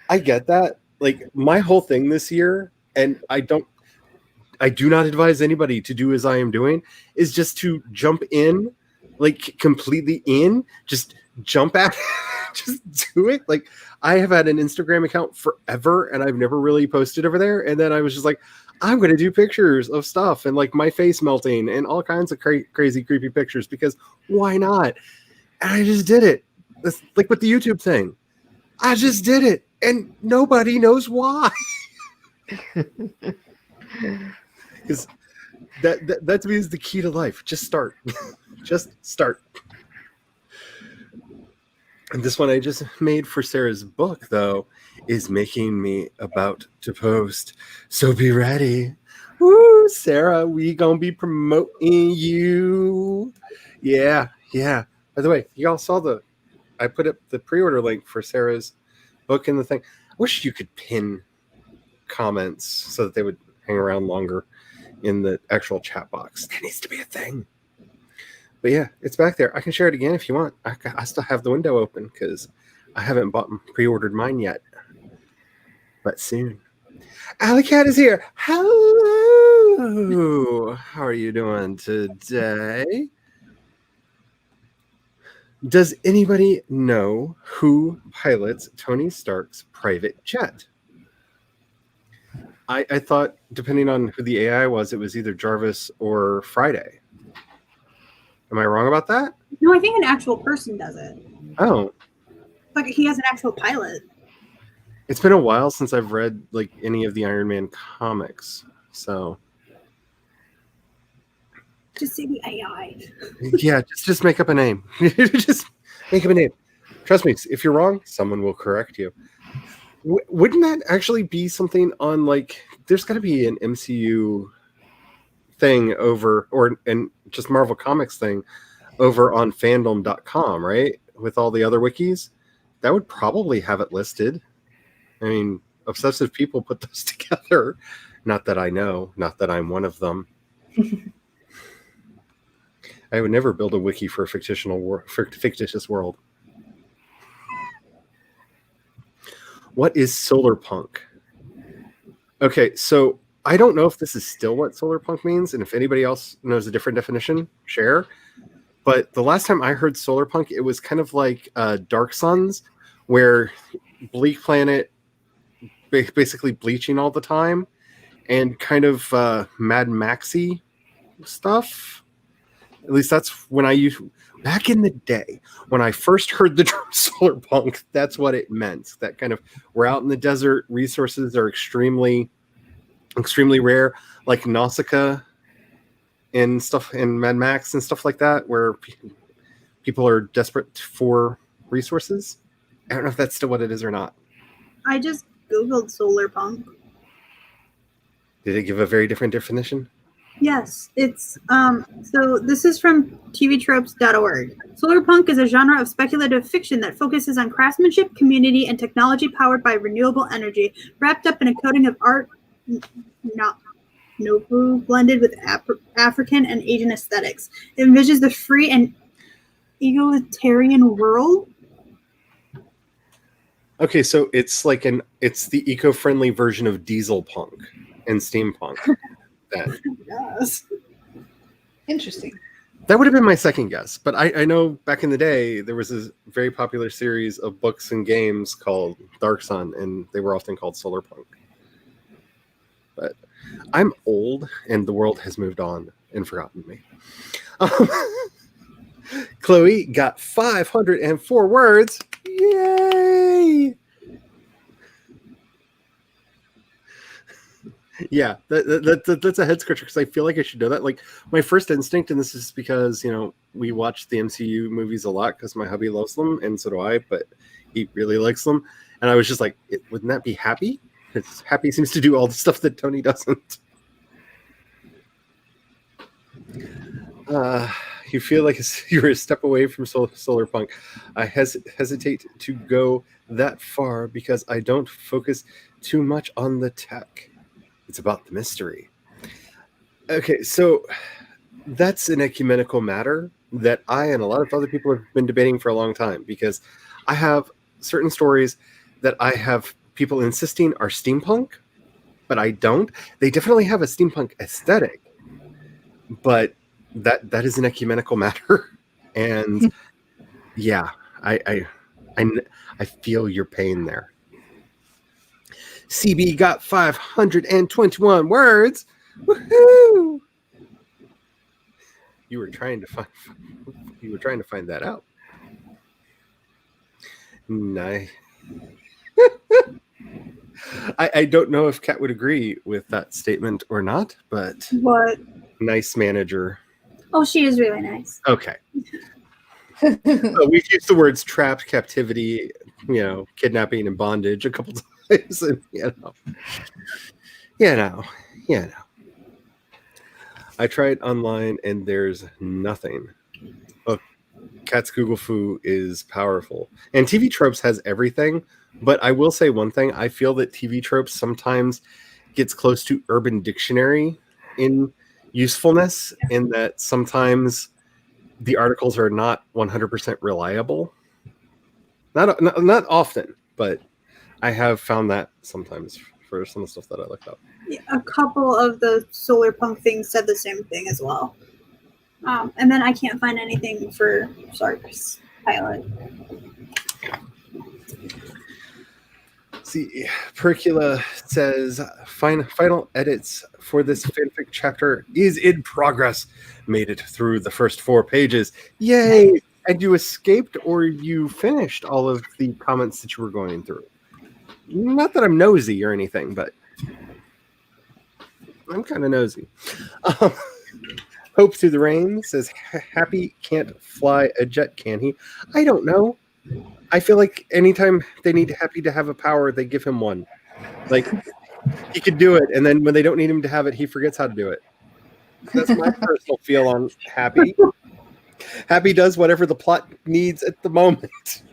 I get that. Like, my whole thing this year, and I do not advise anybody to do as I am doing, is just to jump in, like completely in, just jump at it, just do it. Like, I have had an Instagram account forever and I've never really posted over there. And then I was just like, I'm going to do pictures of stuff and like my face melting and all kinds of crazy, creepy pictures because why not? And I just did it. That's like with the YouTube thing. I just did it and nobody knows why. Because that to me is the key to life. Just start. Just start. And this one I just made for Sarah's book, though, is making me about to post. So be ready. Woo, Sarah, we gonna be promoting you. Yeah. By the way, y'all saw I put up the pre-order link for Sarah's book in the thing. I wish you could pin comments so that they would hang around longer in the actual chat box. That needs to be a thing. But yeah, it's back there. I can share it again if you want. I still have the window open because I haven't pre-ordered mine yet. But soon. Alley Cat is here. Hello. How are you doing today? Does anybody know who pilots Tony Stark's private jet? I thought, depending on who the AI was, it was either Jarvis or Friday. Am I wrong about that? No, I think an actual person does it. Oh. Like, he has an actual pilot. It's been a while since I've read like any of the Iron Man comics, so Just say the AI. yeah, just make up a name. Just make up a name. Trust me, if you're wrong, someone will correct you. Wouldn't that actually be something on like? There's got to be an MCU thing over, and just Marvel Comics thing over on fandom.com, right? With all the other wikis, that would probably have it listed. I mean, obsessive people put those together. Not that I know, not that I'm one of them. I would never build a wiki for a fictitious world. What is solar punk? Okay, so I don't know if this is still what solar punk means, and if anybody else knows a different definition, share. But the last time I heard solar punk, it was kind of like Dark Suns, where Bleak Planet basically bleaching all the time, and kind of Mad Maxy stuff. At least that's when I used back in the day when I first heard the term solar punk. That's what it meant. That kind of we're out in the desert, resources are extremely rare, like Nausicaa and stuff, and Mad Max and stuff like that, where people are desperate for resources. I don't know if that's still what it is or not. I just Googled solar punk. Did it give a very different definition? Yes, it's so this is from tvtropes.org. Solarpunk is a genre of speculative fiction that focuses on craftsmanship, community, and technology powered by renewable energy, wrapped up in a coating of art not Nobu blended with African and Asian aesthetics. It envisions the free and egalitarian world. Okay, so it's the eco-friendly version of diesel punk and steampunk. Then Yes. Interesting. that would have been my second guess, but I know back in the day there was this very popular series of books and games called Dark Sun, and they were often called solar punk. But I'm old, and the world has moved on and forgotten me. Chloe got 504 words. Yay! Yeah, that's a head scratcher because I feel like I should know that. Like, my first instinct, and this is because, we watch the MCU movies a lot because my hubby loves them, and so do I, but he really likes them. And I was just like, wouldn't that be Happy? Because Happy seems to do all the stuff that Tony doesn't. You feel like you're a step away from solar punk. I hesitate to go that far because I don't focus too much on the tech. It's about the mystery. Okay, so that's an ecumenical matter that I and a lot of other people have been debating for a long time, because I have certain stories that I have people insisting are steampunk, but I don't. They definitely have a steampunk aesthetic, but that is an ecumenical matter. And yeah, I feel your pain there. CB got 521 words. Woohoo! You were trying to find that out. Nice. I don't know if Kat would agree with that statement or not, but What? nice manager. Oh, she is really nice. Okay. We've used the words trapped, captivity, kidnapping, and bondage a couple times, and I tried online and there's nothing. Look, Kat's Google Foo is powerful, and TV Tropes has everything. But I will say one thing: I feel that TV Tropes sometimes gets close to Urban Dictionary in usefulness, in that sometimes the articles are not 100% reliable. Not often, but I have found that sometimes for some of the stuff that I looked up. Yeah, a couple of the solar punk things said the same thing as well. And then I can't find anything for Sark's pilot. See, Percula says final edits for this fanfic chapter is in progress. Made it through the first 4 pages. Yay! And you escaped, or you finished all of the comments that you were going through. Not that I'm nosy or anything, but I'm kind of nosy. Hope Through the Rain says, Happy can't fly a jet, can he? I don't know. I feel like anytime they need Happy to have a power, they give him one. Like, he could do it, and then when they don't need him to have it, he forgets how to do it. That's my personal feel on Happy. Happy does whatever the plot needs at the moment.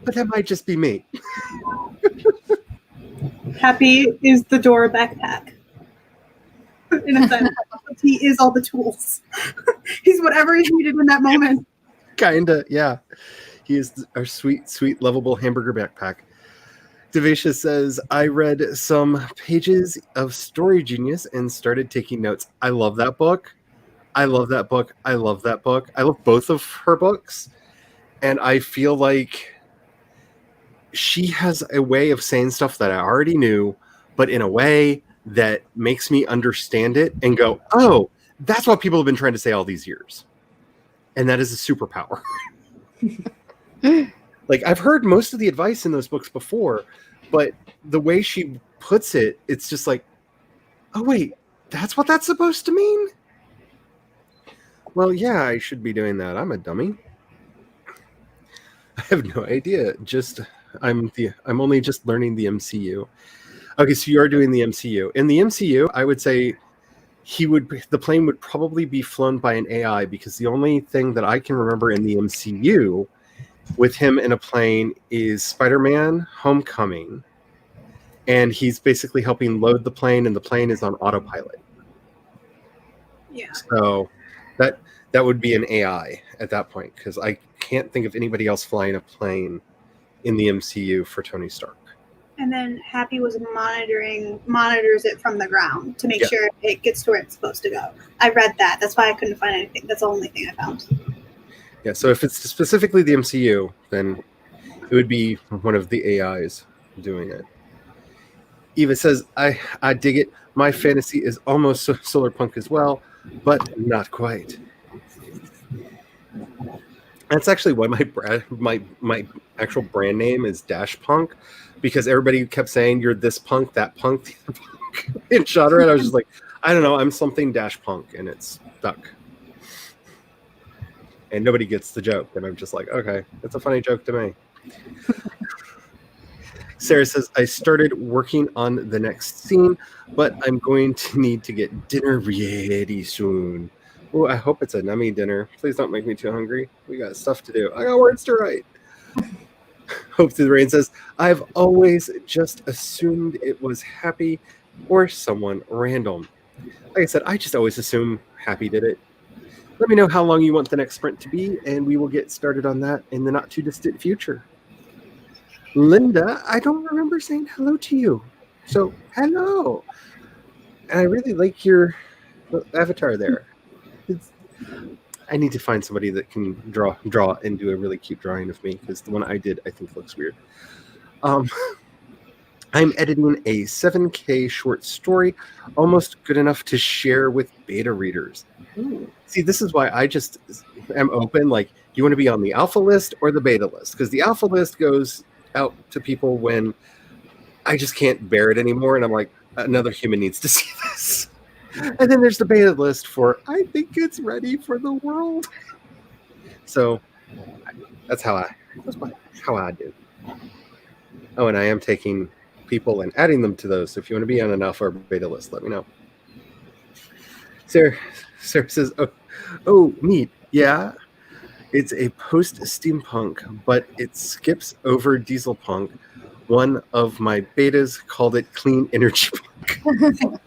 But that might just be me. Happy is the Dora backpack. In a sense, he is all the tools. He's whatever is needed in that moment. Kinda, yeah. He is our sweet, sweet, lovable hamburger backpack. Devacia says, I read some pages of Story Genius and started taking notes. I love that book. I love that book. I love that book. I love both of her books. And I feel like she has a way of saying stuff that I already knew, but in a way that makes me understand it and go, oh, that's what people have been trying to say all these years. And that is a superpower. Like, I've heard most of the advice in those books before, but the way she puts it, it's just like, oh, wait, that's what that's supposed to mean? Well, yeah, I should be doing that. I'm a dummy. I have no idea. I'm only just learning the MCU. Okay, so you are doing the MCU. In the MCU, I would say the plane would probably be flown by an AI, because the only thing that I can remember in the MCU with him in a plane is Spider-Man Homecoming, and he's basically helping load the plane, and the plane is on autopilot. Yeah. So that would be an AI at that point, because I can't think of anybody else flying a plane in the MCU for Tony Stark. And then Happy was monitors it from the ground to make sure it gets to where it's supposed to go. I read that. That's why I couldn't find anything. That's the only thing I found. Yeah, so if it's specifically the MCU, then it would be one of the AIs doing it. Eva says, I dig it. My fantasy is almost solar punk as well, but not quite. That's actually why my actual brand name is Dash Punk, because everybody kept saying you're this punk, that punk, the other punk in genre, and I was just like, I don't know, I'm something Dash Punk, and it's stuck. And nobody gets the joke, and I'm just like, okay, it's a funny joke to me. Sarah says, I started working on the next scene, but I'm going to need to get dinner ready soon. Oh, I hope it's a nummy dinner. Please don't make me too hungry. We got stuff to do. I got words to write. Hope Through the Rain says, I've always just assumed it was Happy or someone random. Like I said, I just always assume Happy did it. Let me know how long you want the next sprint to be, and we will get started on that in the not too distant future. Linda, I don't remember saying hello to you. So, hello. And I really like your avatar there. I need to find somebody that can draw and do a really cute drawing of me, because the one I did, I think, looks weird. I'm editing a 7K short story, almost good enough to share with beta readers. Ooh. See, this is why I just am open. Like, do you want to be on the alpha list or the beta list? Because the alpha list goes out to people when I just can't bear it anymore, and I'm like, another human needs to see this. And then there's the beta list for, I think it's ready for the world. So that's how I do. Oh, and I am taking people and adding them to those. So if you want to be on an alpha or beta list, let me know. Sarah says, oh, neat. Yeah, it's a post-steampunk, but it skips over diesel punk. One of my betas called it clean energy punk.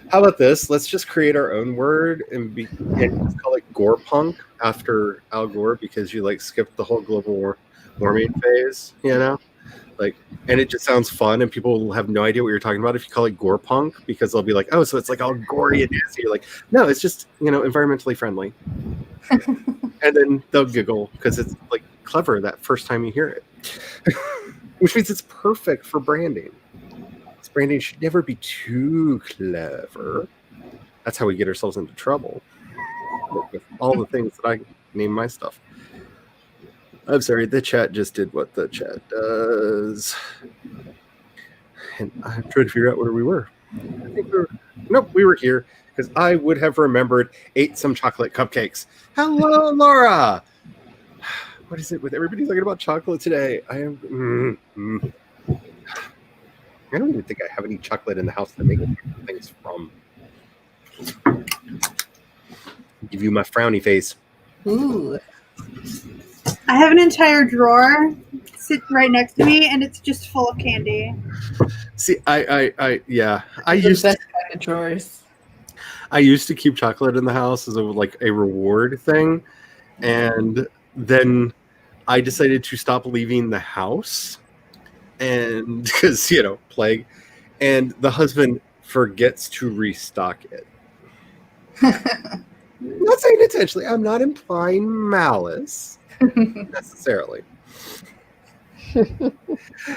How about this? Let's just create our own word and just call it gore punk after Al Gore, because you like skipped the whole global warming phase, you know? Like, and it just sounds fun, and people will have no idea what you're talking about if you call it gore punk, because they'll be like, oh, so it's like all gory and nasty. You're like, no, it's just, environmentally friendly. And then they'll giggle because it's like clever that first time you hear it. Which means it's perfect for branding. Branding should never be too clever. That's how we get ourselves into trouble. With all the things that I name my stuff. I'm sorry, the chat just did what the chat does. And I'm trying to figure out where we were. I think we were here, because I would have remembered, ate some chocolate cupcakes. Hello, Laura! What is it with everybody talking about chocolate today? I don't even think I have any chocolate in the house to make things from. Give you my frowny face. Ooh. I have an entire drawer sit right next to me, and it's just full of candy. See, I Best kind of drawers. I used to keep chocolate in the house as a reward thing, and then I decided to stop leaving the house. And because, plague, and the husband forgets to restock it. I'm not saying intentionally. I'm not implying malice necessarily.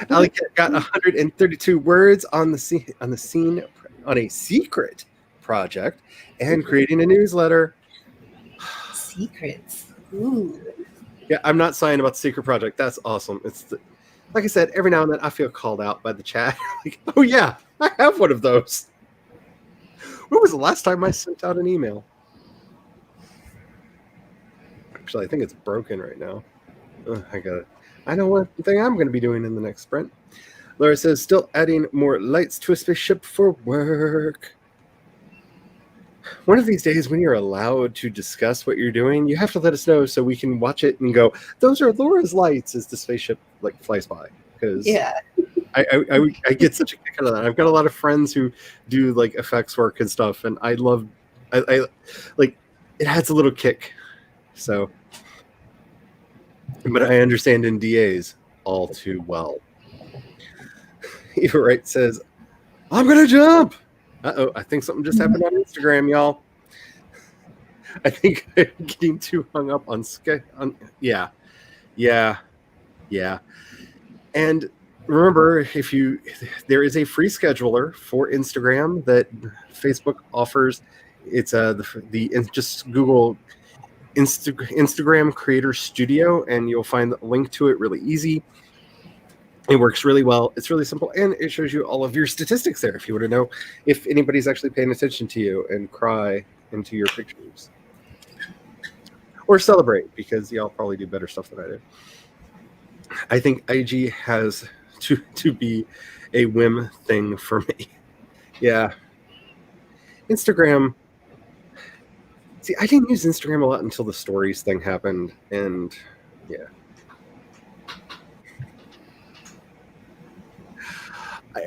Ali got 132 words on a secret project and creating a newsletter. Secrets. Ooh. Yeah, I'm not sighing about the secret project. That's awesome. Like I said, every now and then I feel called out by the chat. Like, oh yeah, I have one of those. When was the last time I sent out an email? Actually, I think it's broken right now. I know one thing I'm going to be doing in the next sprint. Laura says, still adding more lights to a spaceship for work. one of these days when you're allowed to discuss what you're doing, you have to let us know so we can watch it and go, those are Laura's lights as the spaceship like flies by. Because Yeah. I get such a kick out of that. I've got a lot of friends who do like effects work and stuff, and I like it adds a little kick. So, but I understand NDAs all too well. Eva Wright says, "I'm gonna jump." I think something just happened on Instagram, y'all. I think I'm getting too hung up on yeah. And remember, there is a free scheduler for Instagram that Facebook offers. It's just Google Instagram Creator Studio, and you'll find the link to it really easy. It works really well. It's really simple, and it shows you all of your statistics there if you want to know if anybody's actually paying attention to you and cry into your pictures. Or celebrate, because y'all probably do better stuff than I do. I think IG has to be a whim thing for me. Yeah. Instagram. See, I didn't use Instagram a lot until the stories thing happened, and yeah.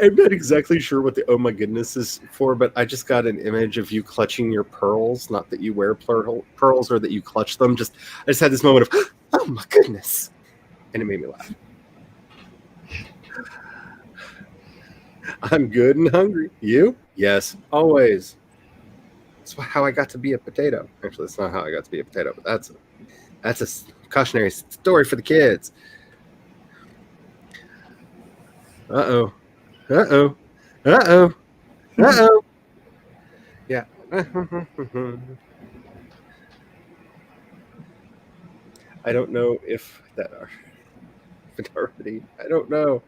I'm not exactly sure what the oh my goodness is for, but I just got an image of you clutching your pearls. Not that you wear pearls or that you clutch them. I just had this moment of, oh my goodness. And it made me laugh. I'm good and hungry. You? Yes, always. That's how I got to be a potato. Actually, that's not how I got to be a potato, but that's a cautionary story for the kids. Uh-oh. Uh-oh. Uh-oh. Uh-oh. Yeah. I don't know if that are already. I don't know.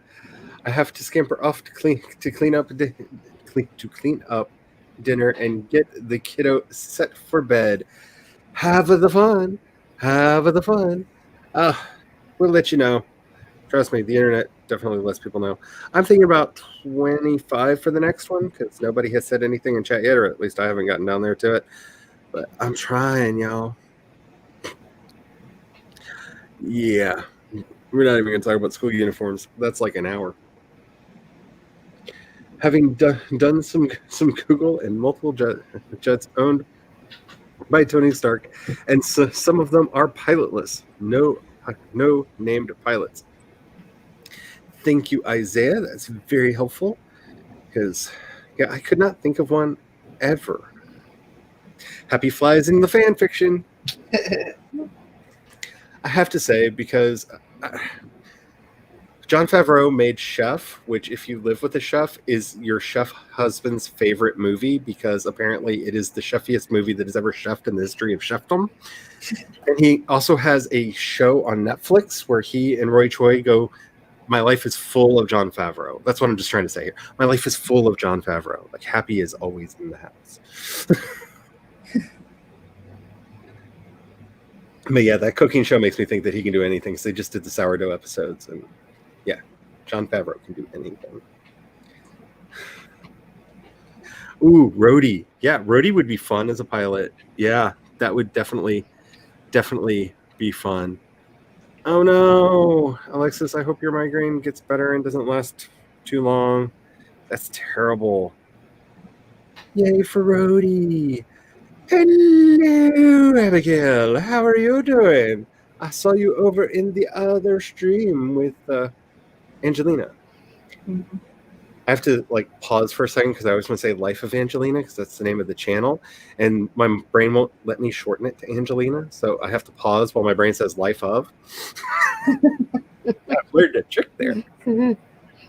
I have to scamper off to clean up dinner and get the kiddo set for bed. Have the fun. Have the fun. We'll let you know. Trust me, the internet definitely lets people know. I'm thinking about 25 for the next one because nobody has said anything in chat yet, or at least I haven't gotten down there to it. But I'm trying, y'all. Yeah. We're not even going to talk about school uniforms. That's like an hour. Having done some Google and multiple jets owned by Tony Stark, and so some of them are pilotless. No named pilots. Thank you, Isaiah. That's very helpful because I could not think of one ever. Happy flies in the fan fiction. I have to say, because Jon Favreau made Chef, which if you live with a chef is your chef husband's favorite movie because apparently it is the chefiest movie that has ever chefed in the history of chefdom. And he also has a show on Netflix where he and Roy Choi go, my life is full of Jon Favreau. That's what I'm just trying to say here. My life is full of Jon Favreau. Like, Happy is always in the house. But yeah, that cooking show makes me think that he can do anything. So they just did the sourdough episodes. And yeah, Jon Favreau can do anything. Ooh, Rhodey. Yeah, Rhodey would be fun as a pilot. Yeah, that would definitely be fun. Oh no, Alexis, I hope your migraine gets better and doesn't last too long. That's terrible. Yay for Rhodey. Hello, Abigail. How are you doing? I saw you over in the other stream with Angelina. Mm-hmm. I have to pause for a second because I always want to say Life of Angelina because that's the name of the channel, and my brain won't let me shorten it to Angelina, so I have to pause while my brain says Life of. I've learned a trick there.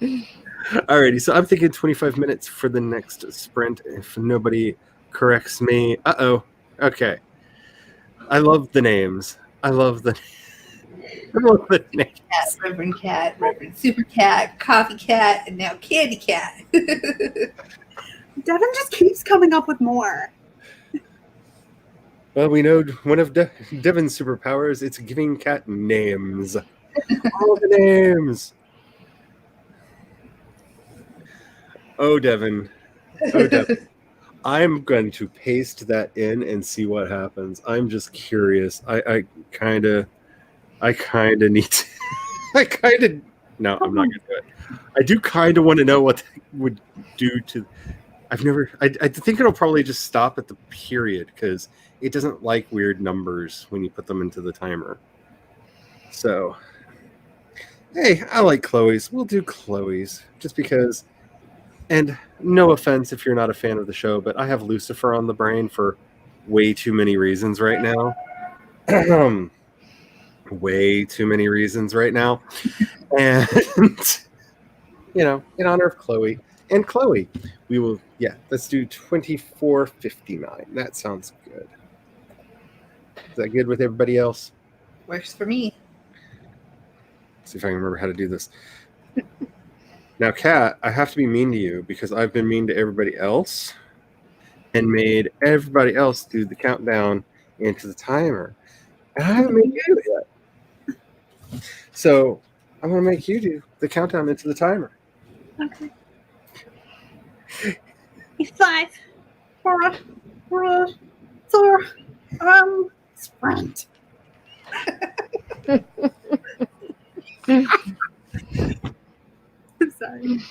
Alrighty, so I'm thinking 25 minutes for the next sprint if nobody corrects me. Okay. I love the names. I love the names. Cat, Reverend Super Cat, Coffee Cat, and now Candy Cat. Devin just keeps coming up with more. Well, we know one of Devin's superpowers. It's giving cat names. All the names. Oh, Devin. I'm going to paste that in and see what happens. I'm just curious. I kind of need to. I kind of. No, I'm not going to do it. I do kind of want to know what that would do to. I've never. I think it'll probably just stop at the period because it doesn't like weird numbers when you put them into the timer. So, hey, I like Chloe's. We'll do Chloe's just because. And no offense if you're not a fan of the show, but I have Lucifer on the brain for way too many reasons right now. Way too many reasons right now. And, in honor of Chloe and Chloe, we will, let's do 2459. That sounds good. Is that good with everybody else? Works for me. Let's see if I can remember how to do this. Now, Kat, I have to be mean to you because I've been mean to everybody else and made everybody else do the countdown into the timer. And I haven't made you do it yet. So I'm going to make you do the countdown into the timer. Okay. 5, 4, sprint. I'm sorry.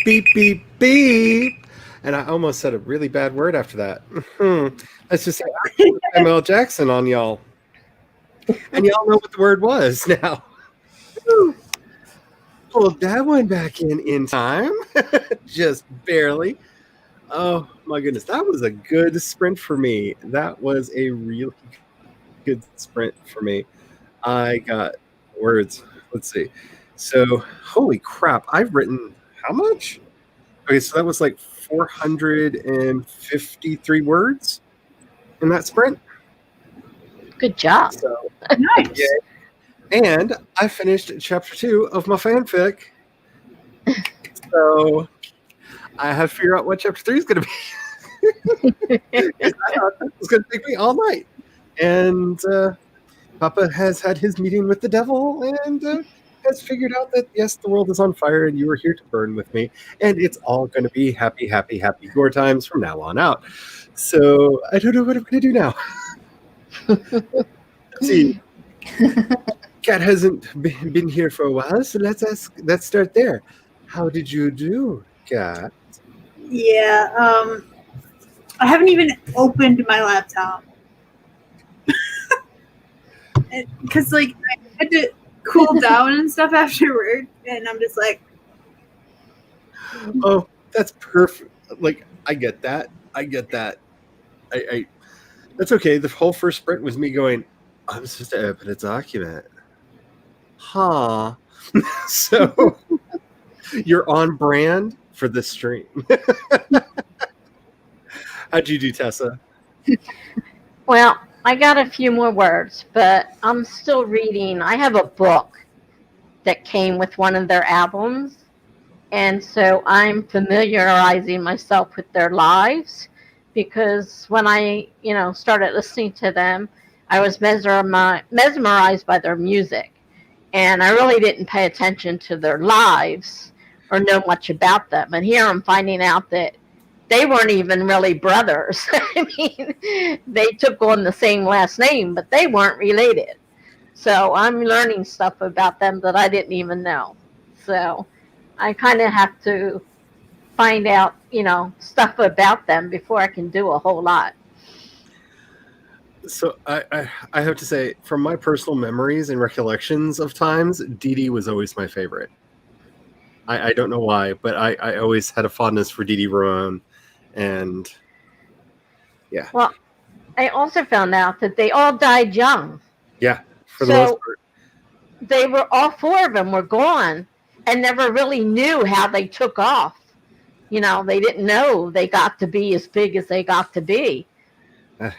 beep, beep, beep. And I almost said a really bad word after that. Let's just say Samuel Jackson on y'all. And y'all know what the word was now. Pulled that one back in time. Just barely. Oh my goodness. That was a good sprint for me. That was a really good sprint for me. I got words. Let's see. So, holy crap. I've written how much? Okay, so that was like 453 words in that sprint. Good job. So, Nice. yeah. And I finished chapter 2 of my fanfic. So I have to figure out what chapter 3 is going to be. I thought it was going to take me all night. And Papa has had his meeting with the devil and has figured out that, yes, the world is on fire and you are here to burn with me. And it's all going to be happy, happy, happy gore times from now on out. So I don't know what I'm going to do now. Let's see. Cat hasn't been here for a while, so let's start there. How did you do, Cat? Yeah, I haven't even opened my laptop. Because, like, I had to cool down and stuff after work, and I'm just like... Oh, that's perfect. Like, I get that. I that's okay. The whole first sprint was me going, I'm supposed to open a document. Huh. So you're on brand for this stream. How'd you do, Tessa? Well, I got a few more words, but I'm still reading. I have a book that came with one of their albums, and so I'm familiarizing myself with their lives, because when I, started listening to them, I was mesmerized by their music, and I really didn't pay attention to their lives or know much about them. And here I'm finding out that they weren't even really brothers. I mean, they took on the same last name, but they weren't related. So I'm learning stuff about them that I didn't even know. So I kind of have to find out, stuff about them before I can do a whole lot. So I have to say, from my personal memories and recollections of times, Dee Dee was always my favorite. I don't know why, but I always had a fondness for Dee Dee Ramone. And yeah. Well, I also found out that they all died young. Yeah, for the most part. They were, all four of them were gone and never really knew how they took off. They didn't know they got to be as big as they got to be.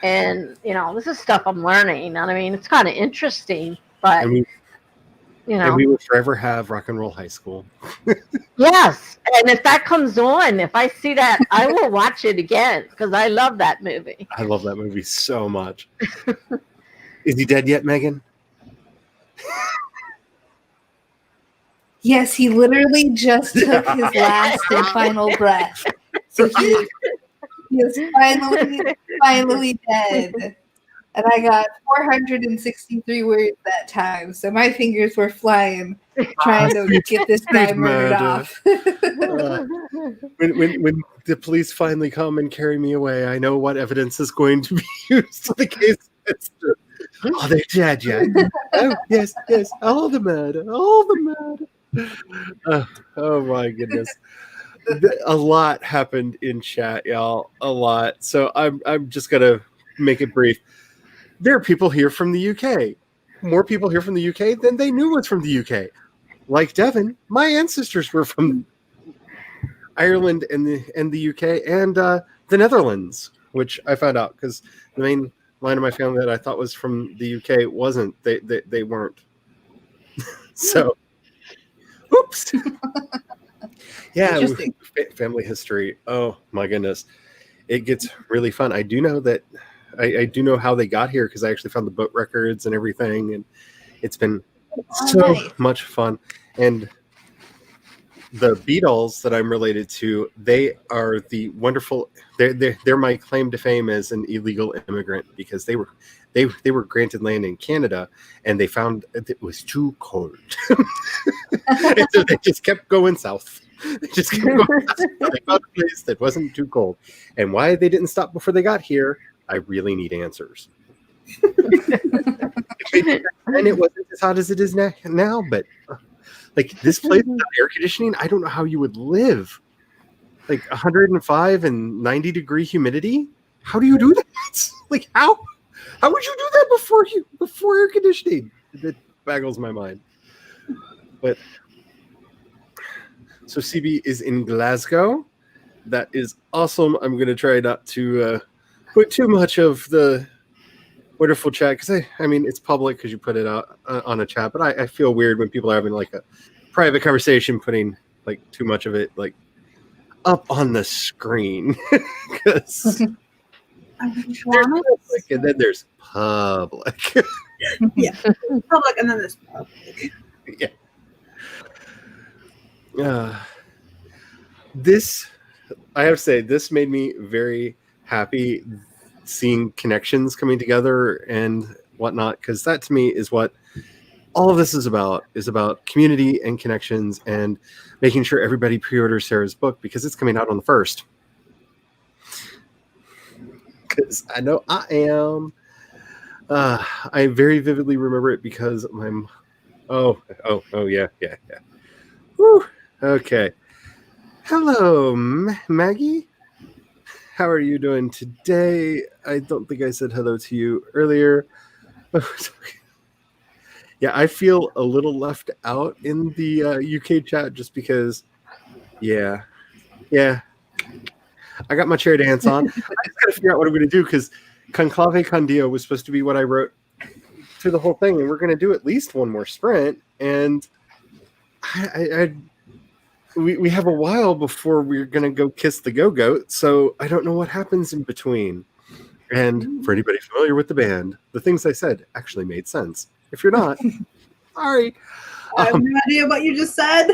And, this is stuff I'm learning. I mean, it's kind of interesting, but, and we will forever have Rock and Roll High School. Yes. And if that comes on, if I see that, I will watch it again, because I love that movie. I love that movie so much. Is he dead yet, Megan? Yes, he literally just took his last and final breath. So he is finally dead. And I got 463 words that time. So my fingers were flying trying to get this guy murdered off. When the police finally come and carry me away, I know what evidence is going to be used in the case. Are they dead yet? Oh, yes. All the murder. Oh my goodness. A lot happened in chat, y'all. A lot. So I'm just gonna make it brief. There are people here from the UK. More people here from the UK than they knew was from the UK. Like Devin, my ancestors were from Ireland and the UK and the Netherlands, which I found out because the main line of my family that I thought was from the UK wasn't. They weren't. So, oops. Yeah, family history. Oh my goodness, it gets really fun. I do know that. I do know how they got here because I actually found the boat records and everything, and it's been so much fun. And the Beatles that I'm related to, they are the wonderful. They're my claim to fame as an illegal immigrant because they were granted land in Canada and they found it was too cold, and so they just kept going south. They just kept going. They found a place that wasn't too cold. And why they didn't stop before they got here, I really need answers. And it wasn't as hot as it is now, but like this place without air conditioning, I don't know how you would live. Like 105 and 90-degree humidity. How do you do that? Like how would you do that before air conditioning? It boggles my mind. But so CB is in Glasgow. That is awesome. I'm going to try not to put too much of the wonderful chat because I mean it's public because you put it out on a chat, but I feel weird when people are having like a private conversation putting like too much of it like up on the screen because there's public and then there's public. Yeah, public and then there's public. Yeah. This, I have to say, this made me very happy seeing connections coming together and whatnot, because that to me is what all of this is about community and connections and making sure everybody pre-orders Sarah's book because it's coming out on the 1st. Because I know I am. I very vividly remember it because my yeah. Whew. Okay. Hello, Maggie. How are you doing today? I don't think I said hello to you earlier. Yeah, I feel a little left out in the UK chat just because, yeah. I got my chair dance on. I just got to figure out what I'm going to do because Conclave Con Dio was supposed to be what I wrote through the whole thing, and we're going to do at least one more sprint. And we have a while before we're going to go kiss the Go-Goat, so I don't know what happens in between. And for anybody familiar with the band, the things I said actually made sense. If you're not, sorry. I have no idea what you just said.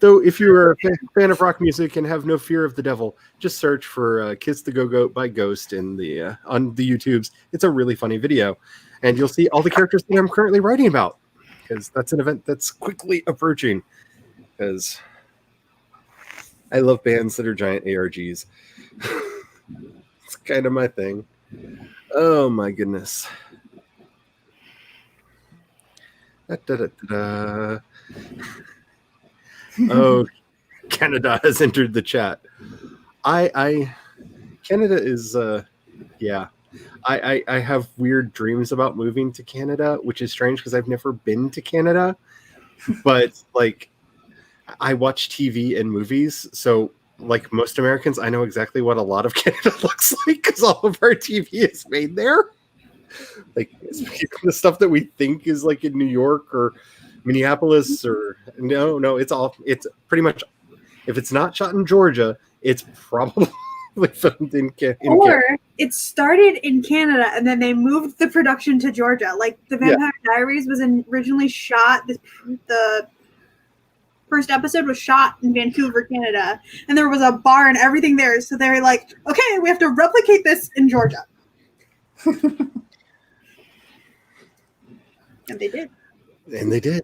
Though, if you're a fan of rock music and have no fear of the devil, just search for "Kiss the Go-Goat" by Ghost in the on the YouTubes. It's a really funny video, and you'll see all the characters that I'm currently writing about, because that's an event that's quickly approaching. Because I love bands that are giant ARGs. It's kind of my thing. Oh my goodness. Da-da-da-da-da. Oh, Canada has entered the chat. Canada is yeah. I have weird dreams about moving to Canada, which is strange because I've never been to Canada. But like I watch TV and movies, so like most Americans, I know exactly what a lot of Canada looks like because all of our TV is made there. Like the stuff that we think is like in New York or Minneapolis or no, it's pretty much, if it's not shot in Georgia, it's probably filmed in Canada. Or it started in Canada and then they moved the production to Georgia. Like the Vampire Diaries was originally shot. The first episode was shot in Vancouver, Canada, and there was a bar and everything there. So they're like, okay, we have to replicate this in Georgia. And they did.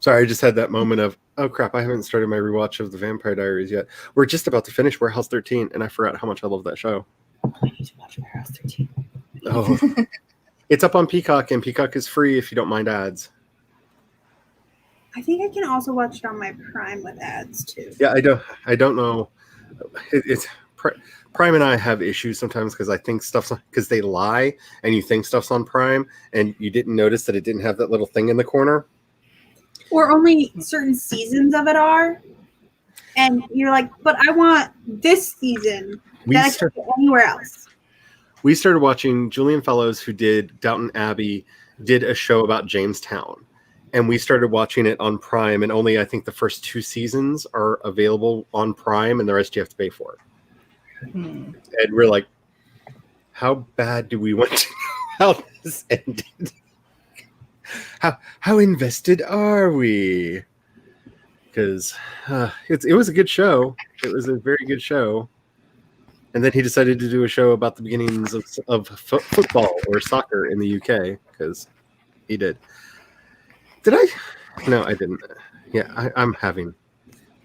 Sorry, I just had that moment of, oh crap, I haven't started my rewatch of the Vampire Diaries yet. We're just about to finish Warehouse 13, and I forgot how much I love that show. I need to watch Warehouse 13. Oh, it's up on Peacock, and Peacock is free if you don't mind ads. I think I can also watch it on my Prime with ads too. Yeah, I don't know. It's Prime and I have issues sometimes because I think stuff's because they lie and you think stuff's on Prime and you didn't notice that it didn't have that little thing in the corner. Or only certain seasons of it are. And you're like, but I want this season that I can't get anywhere else. We started watching Julian Fellows, who did Downton Abbey, did a show about Jamestown. And we started watching it on Prime, and only I think the first 2 seasons are available on Prime, and the rest you have to pay for. And we're like, how bad do we want to know how this ended? How invested are we? Because it was a good show. It was a very good show. And then he decided to do a show about the beginnings of football or soccer in the UK, because he did. Did I? No, I didn't. Yeah, I'm having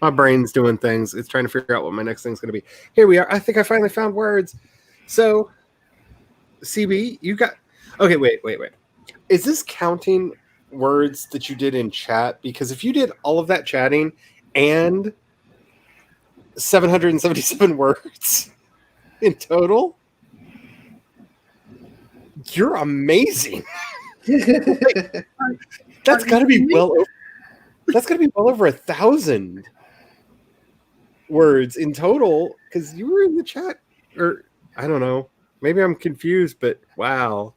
My brain's doing things. It's trying to figure out what my next thing's going to be. Here we are. I think I finally found words. So, CB, you got... Okay, wait. Is this counting words that you did in chat? Because if you did all of that chatting and 777 words in total, you're amazing. That's got to be well over 1,000 words in total, because you were in the chat, or I don't know, maybe I'm confused, but wow.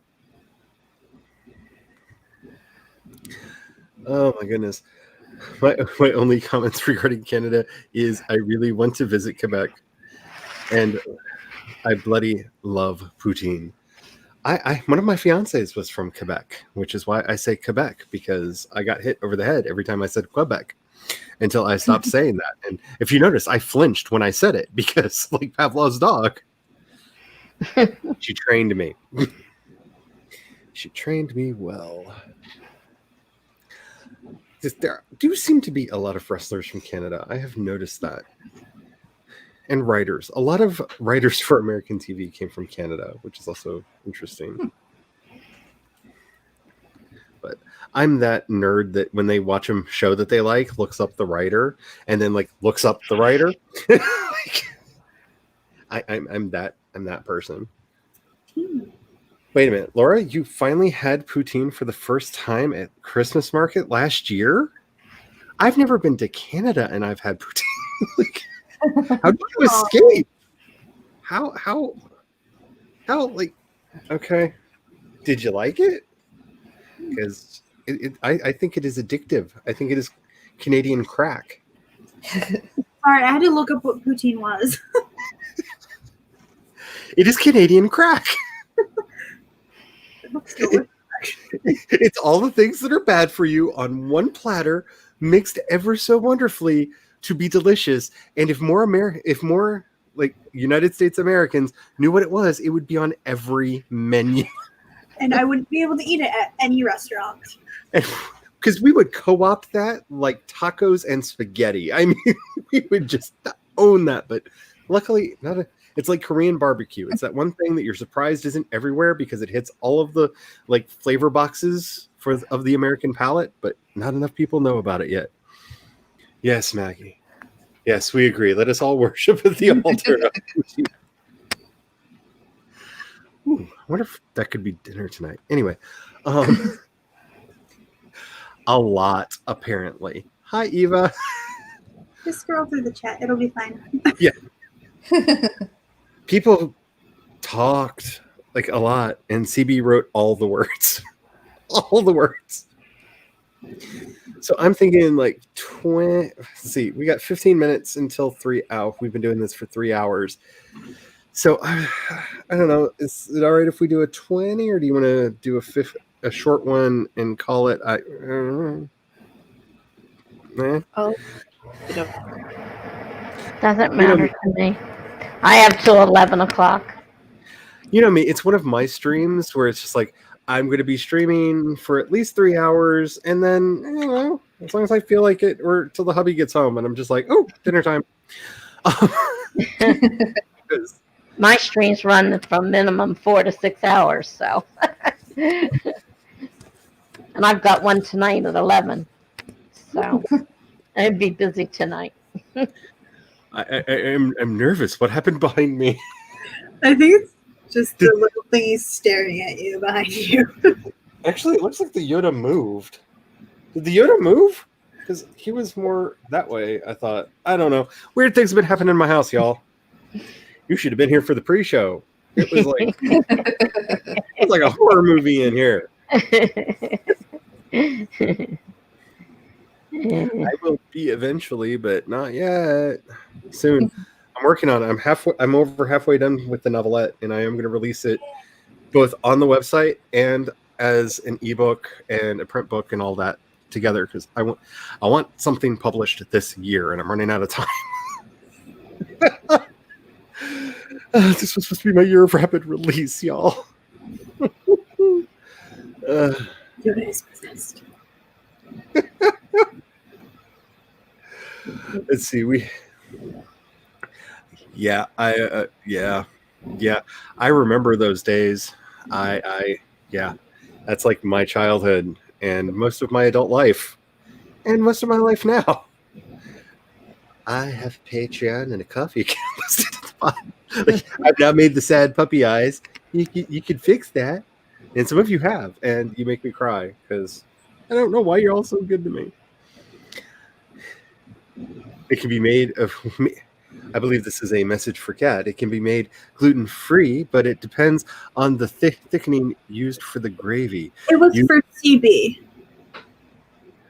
Oh my goodness. My only comments regarding Canada is I really want to visit Quebec, and I bloody love poutine. I one of my fiancés was from Quebec, which is why I say Quebec, because I got hit over the head every time I said Quebec until I stopped saying that. And if you notice, I flinched when I said it because, like Pavlov's dog, she trained me. She trained me well. There do seem to be a lot of wrestlers from Canada. I have noticed that. And writers. A lot of writers for American TV came from Canada, which is also interesting. But I'm that nerd that when they watch a show that they like, looks up the writer, and then like looks up the writer. I'm that person. Wait a minute, Laura, you finally had poutine for the first time at Christmas market last year? I've never been to Canada and I've had poutine. How did you escape? How like, okay. Did you like it? Because I think it is addictive. I think it is Canadian crack. Sorry, I had to look up what poutine was. It is Canadian crack. It's all the things that are bad for you on one platter, mixed ever so wonderfully to be delicious. And if more like United States Americans knew what it was, it would be on every menu. And I wouldn't be able to eat it at any restaurant. Because we would co-opt that like tacos and spaghetti. I mean, we would just own that. But luckily, it's like Korean barbecue. It's that one thing that you're surprised isn't everywhere because it hits all of the like flavor boxes of the American palate, but not enough people know about it yet. Yes, Maggie. Yes, we agree. Let us all worship at the altar. Ooh, I wonder if that could be dinner tonight. Anyway, a lot apparently. Hi, Eva. Just scroll through the chat. It'll be fine. Yeah. People talked like a lot, and CB wrote all the words. All the words. So I'm thinking like let's see, we got 15 minutes until 3 hours. We've been doing this for 3 hours. So I don't know. Is it all right if we do a 20, or do you want to do a short one and call it? I don't know. Oh, Doesn't matter to me. I have till 11 o'clock. You know me, it's one of my streams where it's just like, I'm going to be streaming for at least 3 hours, and then, you know, as long as I feel like it, or till the hubby gets home, and I'm just like, oh, dinner time. My streams run from minimum 4 to 6 hours, so. And I've got one tonight at 11, so I'd be busy tonight. I'm nervous. What happened behind me? I think it's just the little thingies staring at you behind you. Actually, it looks like the Yoda moved. Did the Yoda move? Because he was more that way, I thought. I don't know. Weird things have been happening in my house, y'all. You should have been here for the pre-show. It was like a horror movie in here. I will be eventually, but not yet. Soon. I'm working on it. I'm over halfway done with the novelette, and I am going to release it both on the website and as an ebook and a print book and all that together, because I want something published this year, and I'm running out of time. This was supposed to be my year of rapid release, y'all. Yoda is possessed. Let's see. Yeah, yeah. I remember those days. Yeah, that's like my childhood and most of my adult life and most of my life now. I have Patreon and a coffee account listed at the bottom. Like, I've now made the sad puppy eyes. You could fix that, and some of you have, and you make me cry because I don't know why you're all so good to me. It can be made of. I believe this is a message for Cat. It can be made gluten-free, but it depends on the thickening used for the gravy. It was for CB.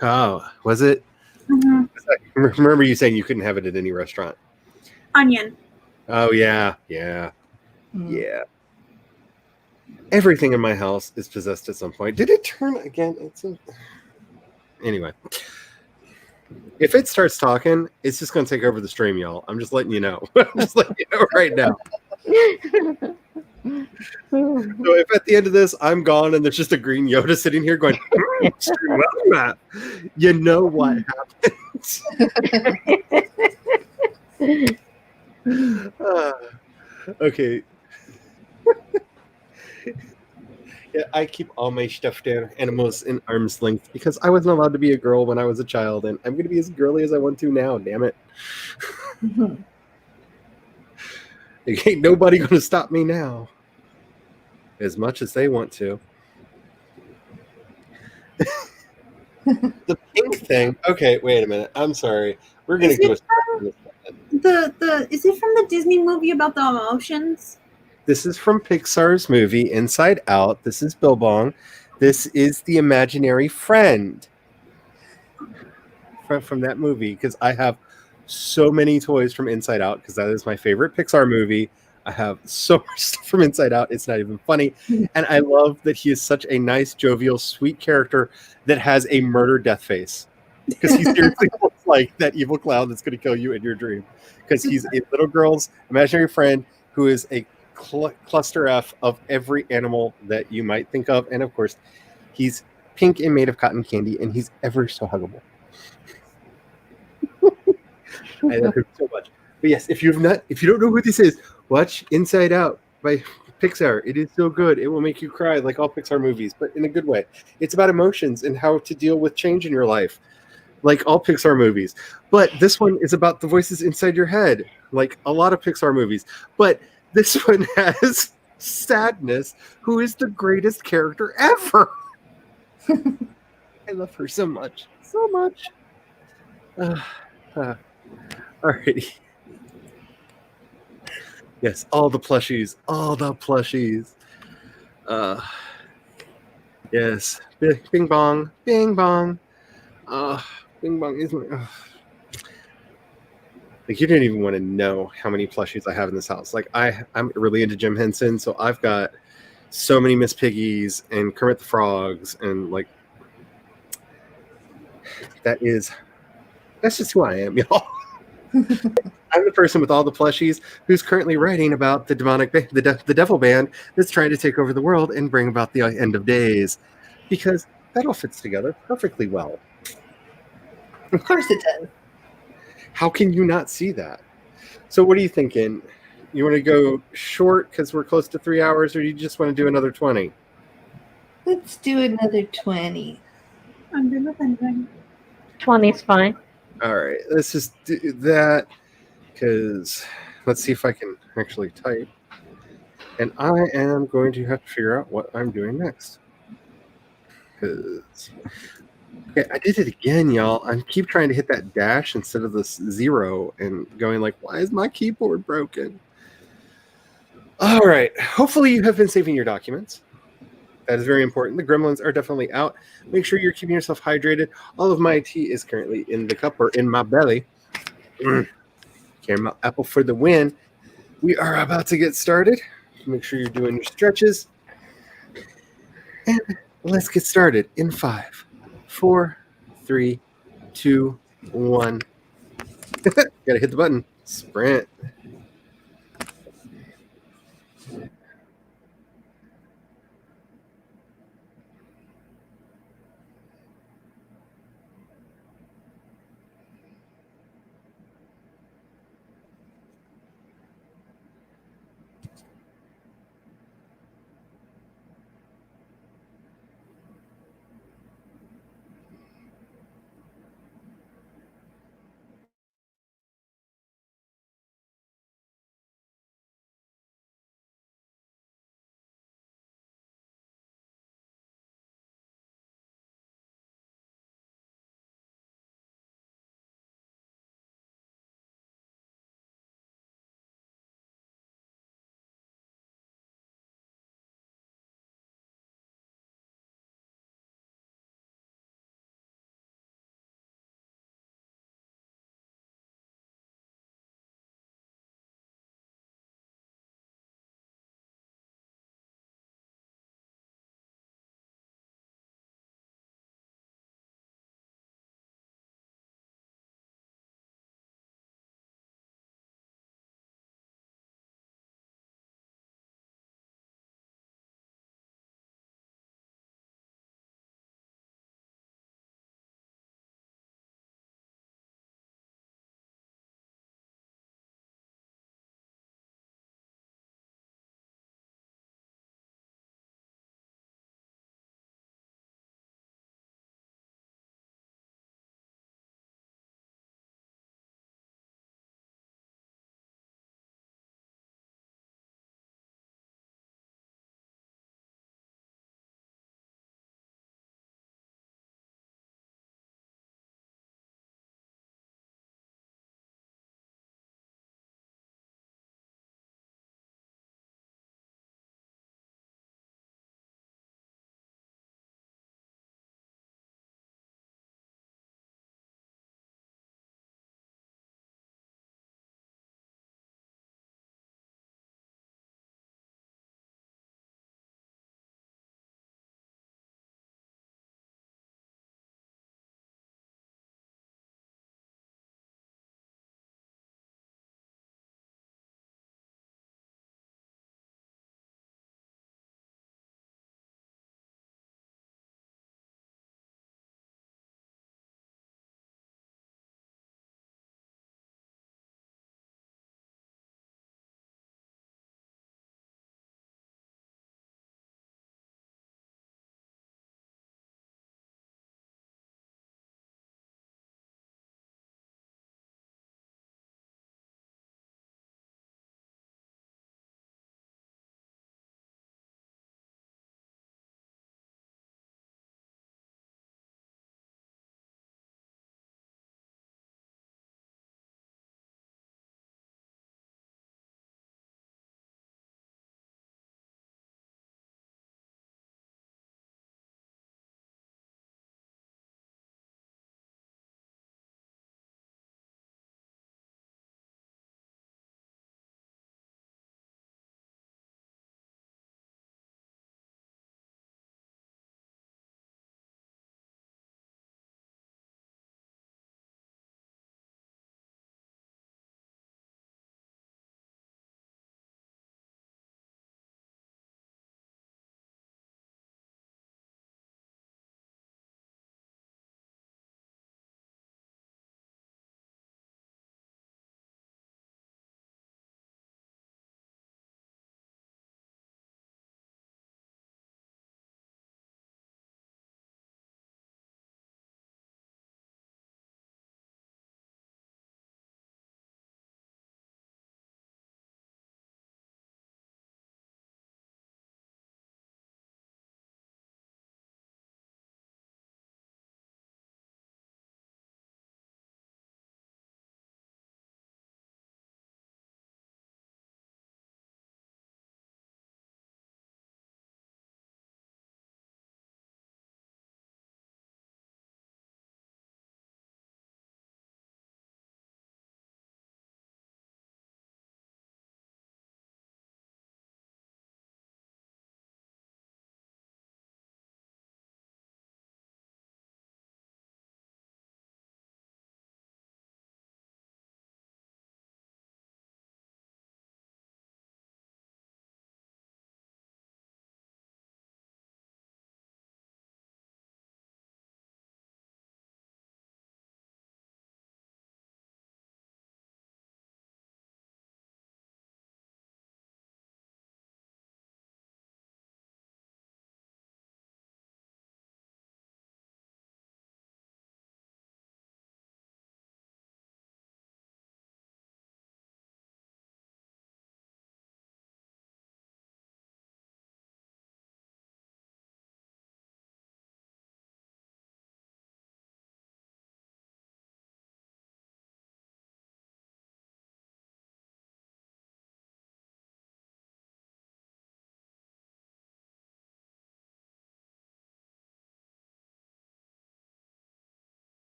Oh, was it? Mhm. Remember you saying you couldn't have it at any restaurant? Onion. Oh, yeah. Mm. Everything in my house is possessed at some point. Did it turn again? Anyway. If it starts talking, it's just going to take over the stream, y'all. I'm just letting you know. I'm just letting you know right now. So if at the end of this I'm gone and there's just a green Yoda sitting here going, stream well, Matt, you know what happens. Okay. Yeah, I keep all my stuffed animals in arm's length because I wasn't allowed to be a girl when I was a child, and I'm going to be as girly as I want to now. Damn it! Ain't nobody going to stop me now, as much as they want to. The pink thing. Okay, wait a minute. I'm sorry. We're going to go. Is it from the Disney movie about the emotions? This is from Pixar's movie Inside Out. This is Billabong. This is the imaginary friend from that movie because I have so many toys from Inside Out because that is my favorite Pixar movie. I have so much stuff from Inside Out. It's not even funny. And I love that he is such a nice, jovial, sweet character that has a murder death face. Because he seriously looks like that evil clown that's going to kill you in your dream. Because he's a little girl's imaginary friend who is a cluster F of every animal that you might think of. And of course, he's pink and made of cotton candy, and he's ever so huggable. I love him so much. But yes, if you don't know who this is, watch Inside Out by Pixar. It is so good. It will make you cry like all Pixar movies, but in a good way. It's about emotions and how to deal with change in your life, like all Pixar movies. But this one is about the voices inside your head, like a lot of Pixar movies. But this one has Sadness, who is the greatest character ever. I love her so much. So much. Alrighty. Yes, all the plushies. All the plushies. Yes. Bing bong. Bing bong. Bing bong is my. Like, you didn't even want to know how many plushies I have in this house. Like, I'm really into Jim Henson, so I've got so many Miss Piggies and Kermit the Frogs, and like, that's just who I am, y'all. I'm the person with all the plushies who's currently writing about the the devil band that's trying to take over the world and bring about the end of days, because that all fits together perfectly well. Of course it does. How can you not see that? So what are you thinking? You want to go short because we're close to 3 hours, or you just want to do another 20? Let's do another 20. I'm good with anything. 20 is fine. All right, let's just do that because let's see if I can actually type. And I am going to have to figure out what I'm doing next. Because I did it again, y'all. I keep trying to hit that dash instead of this 0 and going like, why is my keyboard broken? All right. Hopefully you have been saving your documents. That is very important. The gremlins are definitely out. Make sure you're keeping yourself hydrated. All of my tea is currently in the cup or in my belly. Caramel apple for the win. We are about to get started. Make sure you're doing your stretches. And let's get started in 5, 4, 3, 2, 1. Gotta hit the button. Sprint.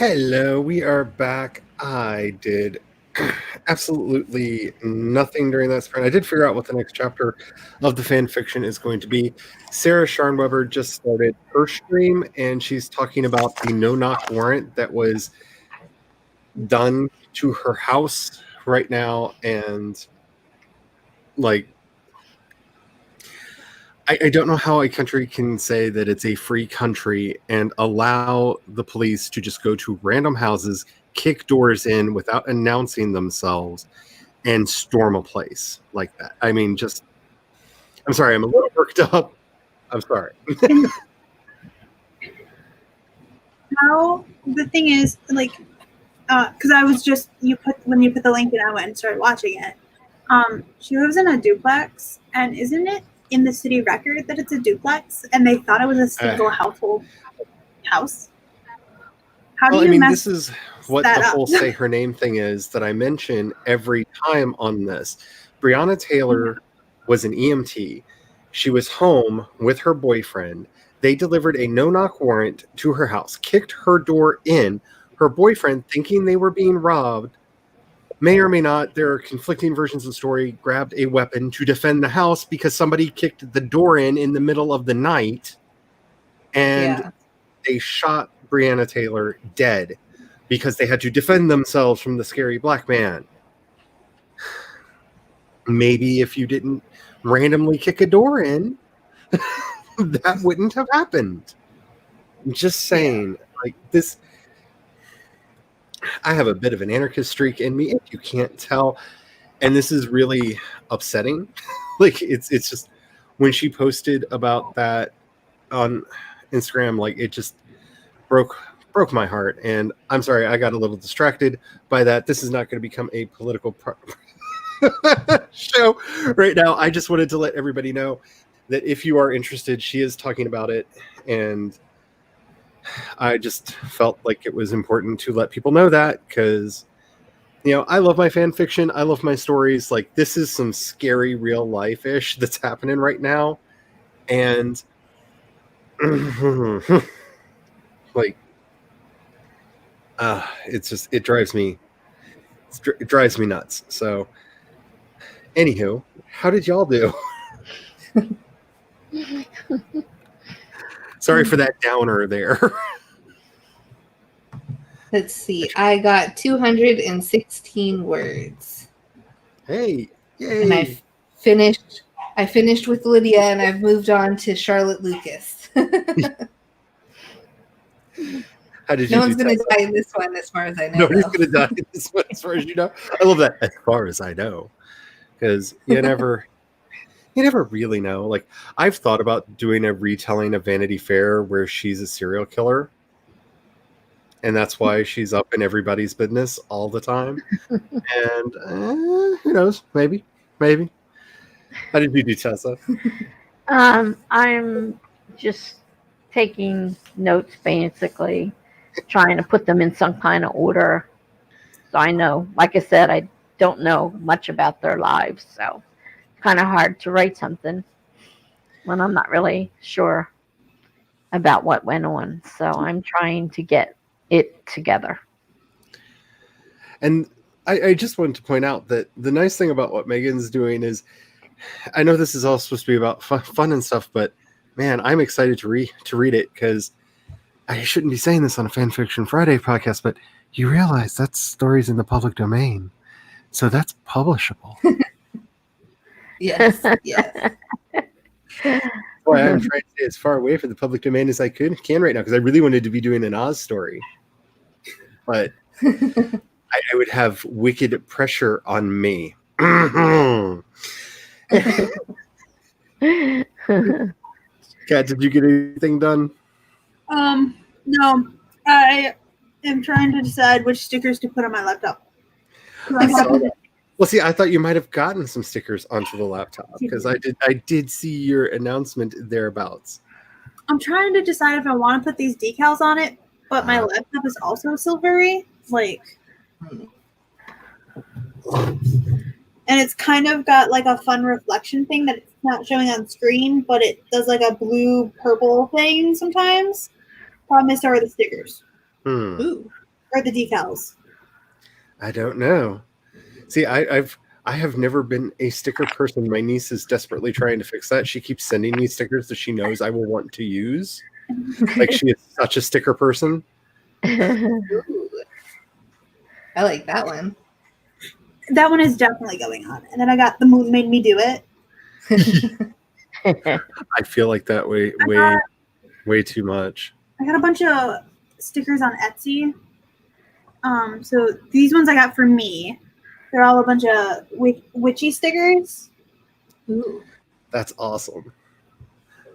Hello, we are back. I did absolutely nothing during that sprint. I did figure out what the next chapter of the fan fiction is going to be. Sarah Scharnweber just started her stream, and she's talking about the no-knock warrant that was done to her house right now. And, like, I don't know how a country can say that it's a free country and allow the police to just go to random houses, kick doors in without announcing themselves, and storm a place like that. I mean, just, I'm sorry, I'm a little worked up. I'm sorry. How the thing is, like, because I was just when you put the link in, I went and started watching it. She lives in a duplex, and isn't it in the city record that it's a duplex? And they thought it was a single household house. How do Well, you I mean, mess this is what that the up? whole say her name thing is that I mention every time on this. Breonna Taylor was an EMT. She was home with her boyfriend. They delivered a no-knock warrant to her house, kicked her door in. Her boyfriend, thinking they were being robbed, may or may not, there are conflicting versions of the story, grabbed a weapon to defend the house because somebody kicked the door in the middle of the night, and they shot Breonna Taylor dead because they had to defend themselves from the scary black man. Maybe if you didn't randomly kick a door in, that wouldn't have happened. I'm just saying, like, this, I have a bit of an anarchist streak in me, if you can't tell, and this is really upsetting. Like, it's just, when she posted about that on Instagram, like, it just broke my heart. And I'm sorry, I got a little distracted by that. This is not going to become a political show right now. I just wanted to let everybody know that if you are interested, she is talking about it, and I just felt like it was important to let people know that, because, you know, I love my fan fiction, I love my stories. Like, this is some scary real life ish that's happening right now, and like, it's just, it drives me nuts. So, anywho, how did y'all do? Sorry for that downer there. Let's see. I got 216 words. Hey, yay! And I finished with Lydia, and I've moved on to Charlotte Lucas. How did No you one's do, going to Tessa? die in this one, as far as I know. Nobody's though. going to die in this one, as far as you know. I love that, as far as I know, because you never really know. Like, I've thought about doing a retelling of Vanity Fair where she's a serial killer, and that's why she's up in everybody's business all the time. And who knows? Maybe. How did you do, Tessa? I'm just taking notes, basically, trying to put them in some kind of order. So I know, like I said, I don't know much about their lives, so it's kind of hard to write something when I'm not really sure about what went on. So I'm trying to get it together. And I just wanted to point out that the nice thing about what Megan's doing is, I know this is all supposed to be about fun and stuff, but man, I'm excited to read it, because I shouldn't be saying this on a Fanfiction Friday podcast, but you realize that story's in the public domain, so that's publishable. Yes. That's why I'm trying to stay as far away from the public domain as I can right now, because I really wanted to be doing an Oz story, but I would have wicked pressure on me. Kat, did you get anything done? No. I am trying to decide which stickers to put on my laptop. Well, see, I thought you might have gotten some stickers onto the laptop, because I did see your announcement thereabouts. I'm trying to decide if I want to put these decals on it, but my laptop is also silvery, like, and it's kind of got like a fun reflection thing that it's not showing on screen, but it does like a blue purple thing sometimes. Problem is, so are the stickers. Ooh. Or the decals? I don't know. See, I have never been a sticker person. My niece is desperately trying to fix that. She keeps sending me stickers that she knows I will want to use. Like, she is such a sticker person. Ooh. I like that one. That one is definitely going on. And then I got The Moon Made Me Do It. I feel like that way too much. I got a bunch of stickers on Etsy. So these ones I got for me. They're all a bunch of witchy stickers. Ooh. That's awesome.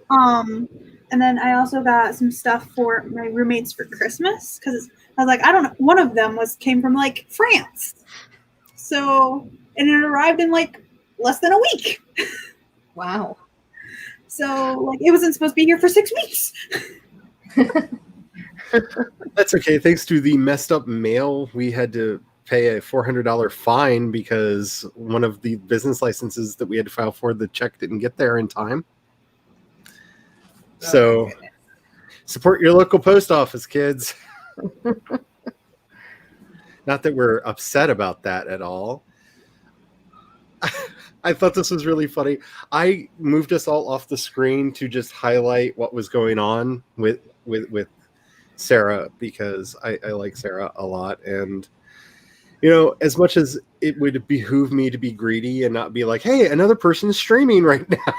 And then I also got some stuff for my roommates for Christmas because I was like, I don't know. One of them came from like France. So, and it arrived in like less than a week. Wow. So, like, it wasn't supposed to be here for 6 weeks. That's okay. Thanks to the messed up mail, we had to pay a $400 fine because one of the business licenses that we had to file for, the check didn't get there in time. So, support your local post office, kids. Not that we're upset about that at all. I thought this was really funny. I moved us all off the screen to just highlight what was going on with Sarah, because I like Sarah a lot. And, you know, as much as it would behoove me to be greedy and not be like, hey, another person is streaming right now,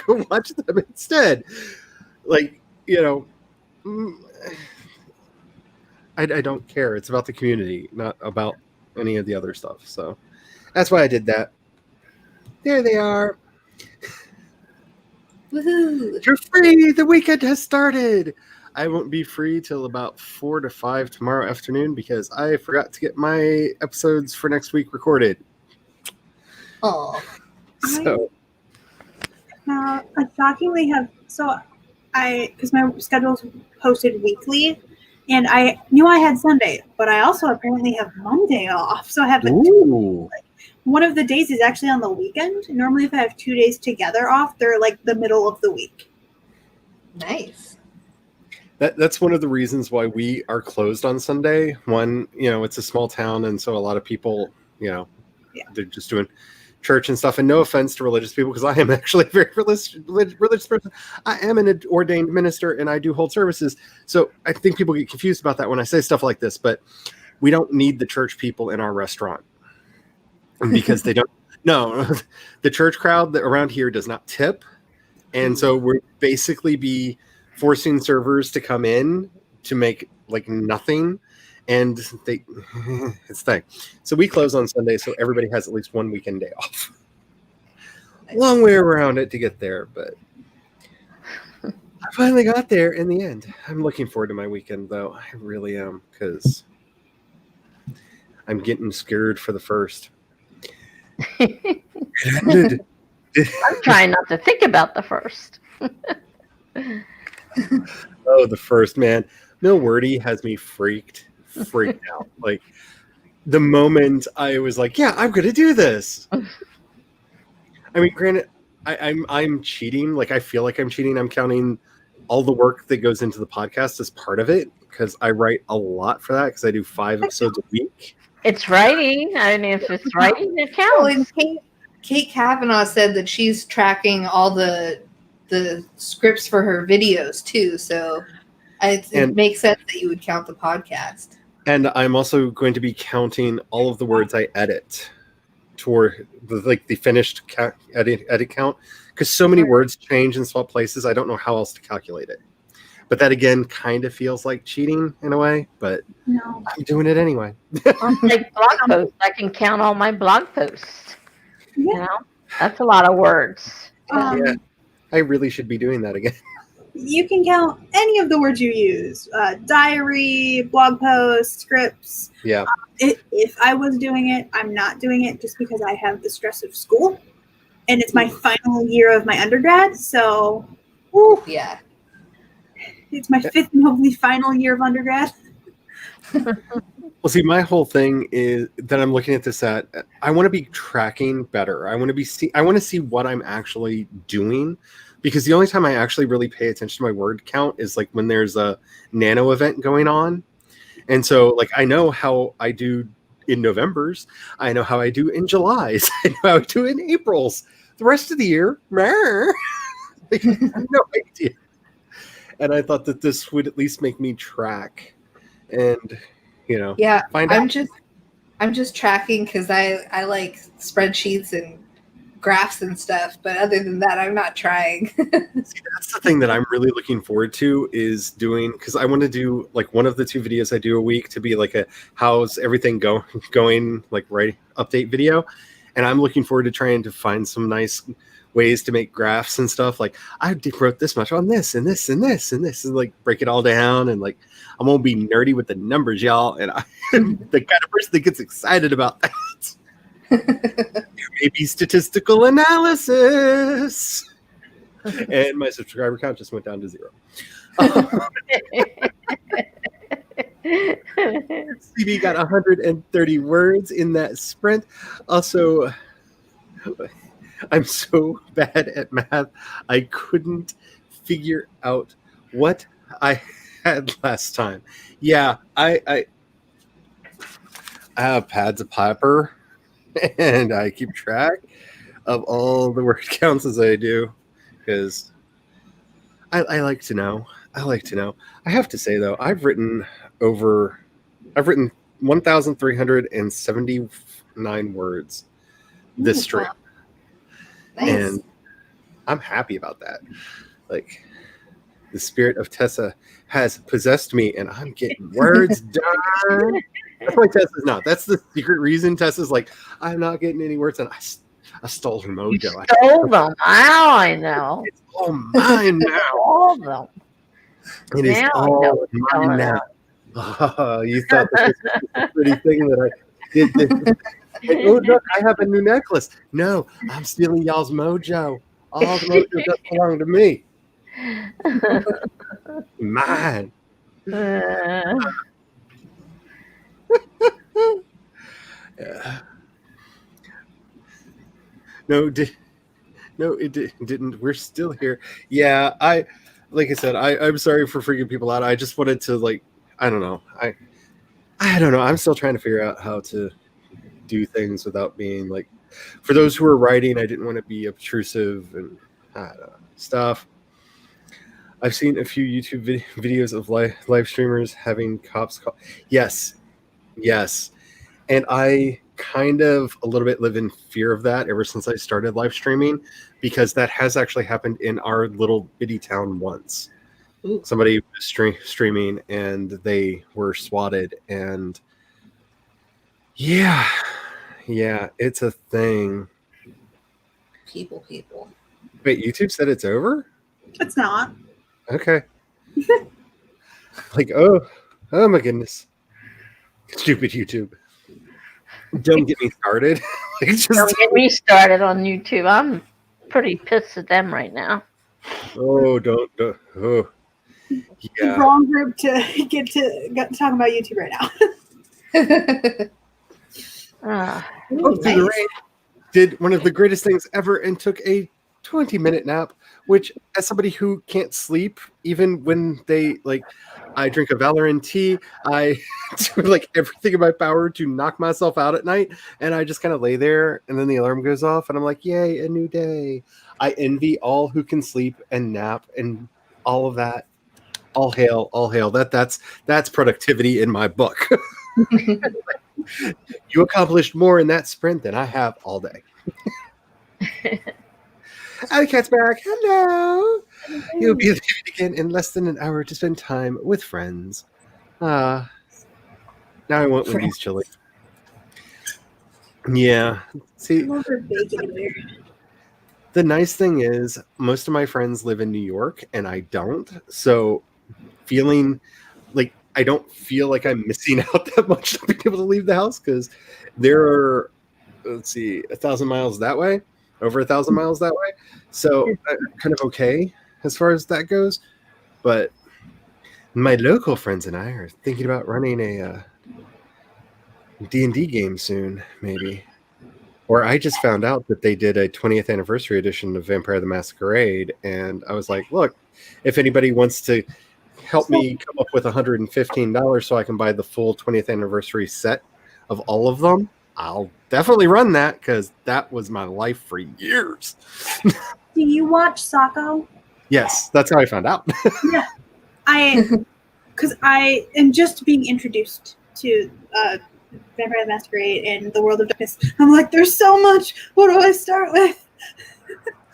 go watch them instead. Like, you know, I don't care. It's about the community, not about any of the other stuff. So that's why I did that. There they are. Woohoo! You're free. The weekend has started. I won't be free till about 4 to 5 tomorrow afternoon because I forgot to get my episodes for next week recorded. Oh. So I shockingly have because my schedule's posted weekly, and I knew I had Sunday, but I also apparently have Monday off. So I have ooh. one of the days is actually on the weekend. Normally, if I have 2 days together off, they're like the middle of the week. Nice. That's one of the reasons why we are closed on Sunday. One, you know, it's a small town, and so a lot of people, you know, they're just doing church and stuff. And no offense to religious people, because I am actually a very religious person. I am an ordained minister, and I do hold services. So I think people get confused about that when I say stuff like this. But we don't need the church people in our restaurant because they don't. No, the church crowd that around here does not tip, and so we're basically be forcing servers to come in to make like nothing, and they it's thing. So we close on Sunday, so everybody has at least one weekend day off. Nice. Long way around it to get there, but I finally got there in the end. I'm looking forward to my weekend, though. I really am, because I'm getting scared for the first. It ended. I'm trying not to think about the first. Oh, the first, man. Millwordy has me freaked out. Like, the moment I was like, yeah, I'm gonna do this. I mean, granted, I'm cheating. Like, I feel like I'm cheating. I'm counting all the work that goes into the podcast as part of it, because I write a lot for that, because I do 5 episodes a week. It's writing. I mean, if it's writing, it Well, counts. and Kate Kavanaugh said that she's tracking all the scripts for her videos too, so it makes sense that you would count the podcast. And I'm also going to be counting all of the words I edit toward the finished edit count, because so many words change and swap places. I don't know how else to calculate it. But that again kind of feels like cheating in a way. But No. I'm doing it anyway. On like blog posts, I can count all my blog posts. Yeah. You know, that's a lot of words. Yeah, I really should be doing that again. You can count any of the words you use: diary, blog posts, scripts. Yeah. If I was doing it, I'm not doing it just because I have the stress of school, and it's my final year of my undergrad. So, Yeah. it's my 5th and hopefully final year of undergrad. Well, see, my whole thing is that I'm looking at this at. I want to be tracking better. I want to see what I'm actually doing, because the only time I actually really pay attention to my word count is like when there's a nano event going on, And so, like, I know how I do in November's. I know how I do in July's. I know how I do in April's. The rest of the year, like, I have no idea. And I thought that this would at least make me track and, Yeah, find I'm out. just tracking because I like spreadsheets and graphs and stuff, but other than that, I'm not trying. See, that's the thing that I'm really looking forward to is doing, because I want to do like one of the 2 videos I do a week to be like a how's everything going like right update video. And I'm looking forward to trying to find some nice ways to make graphs and stuff. Like I wrote this much on this and this and this and this, and like break it all down. And like I'm gonna be nerdy with the numbers, y'all. And I'm the kind of person that gets excited about that. Maybe statistical analysis. And my subscriber count just went down to 0. CB got 130 words in that sprint. Also, I'm so bad at math, I couldn't figure out what I had last time. Yeah, I have pads of paper, and I keep track of all the word counts as I do, because I like to know. I like to know. I have to say though, I've written 1,379 words this stream, Nice. and I'm happy about that. Like the spirit of Tessa has possessed me, and I'm getting words done. That's why Tessa's not. That's the secret reason Tessa's like, I'm not getting any words done. I stole her mojo. You stole them. Now I know. It's all mine now. All of them. It is Now I know all what's mine going now. on. Oh, you thought that this was a pretty thing that I did this. And, oh, look, I have a new necklace. No, I'm stealing y'all's mojo. All the mojo doesn't belong to me. Mine. Yeah. No, it didn't. We're still here. Yeah, like I said, I'm sorry for freaking people out. I just wanted to, like, I don't know. I don't know. I'm still trying to figure out how to do things without being like, for those who are writing, I didn't want to be obtrusive and I don't know, stuff. I've seen a few YouTube videos of live streamers having cops call. Yes. And I kind of a little bit live in fear of that ever since I started live streaming, because that has actually happened in our little bitty town once. Ooh. Somebody was streaming and they were swatted, and yeah, it's a thing. People. Wait, YouTube said it's over? It's not. Okay. Like, oh my goodness. Stupid YouTube. Don't get me started. Don't get me started on YouTube. I'm pretty pissed at them right now. Oh, don't. Oh, yeah. Wrong group to get talk about YouTube right now. Through the rain, did one of the greatest things ever and took a 20-minute nap, which, as somebody who can't sleep, even when they I drink a Valorant tea, I do like everything in my power to knock myself out at night, and I just kind of lay there, and then the alarm goes off, and I'm like, yay, a new day. I envy all who can sleep and nap and all of that. All hail. That's productivity in my book. You accomplished more in that sprint than I have all day. Alley Cat's back. Hello. You'll be leaving again in less than an hour to spend time with friends. Now I want Wendy's chili. Yeah. See, the nice thing is most of my friends live in New York and I don't. So feeling like I don't feel like I'm missing out that much to be able to leave the house, because there are, 1,000 miles that way, over 1,000 miles that way. So I'm kind of okay as far as that goes. But my local friends and I are thinking about running a D&D game soon, maybe. Or I just found out that they did a 20th anniversary edition of Vampire the Masquerade, and I was like, look, if anybody wants to help me come up with $115 so I can buy the full 20th anniversary set of all of them, I'll definitely run that because that was my life for years. Do you watch Sako? Yes, that's how I found out. Yeah, because I am just being introduced to Vampire the Masquerade and the World of Darkness. I'm like, there's so much. What do I start with?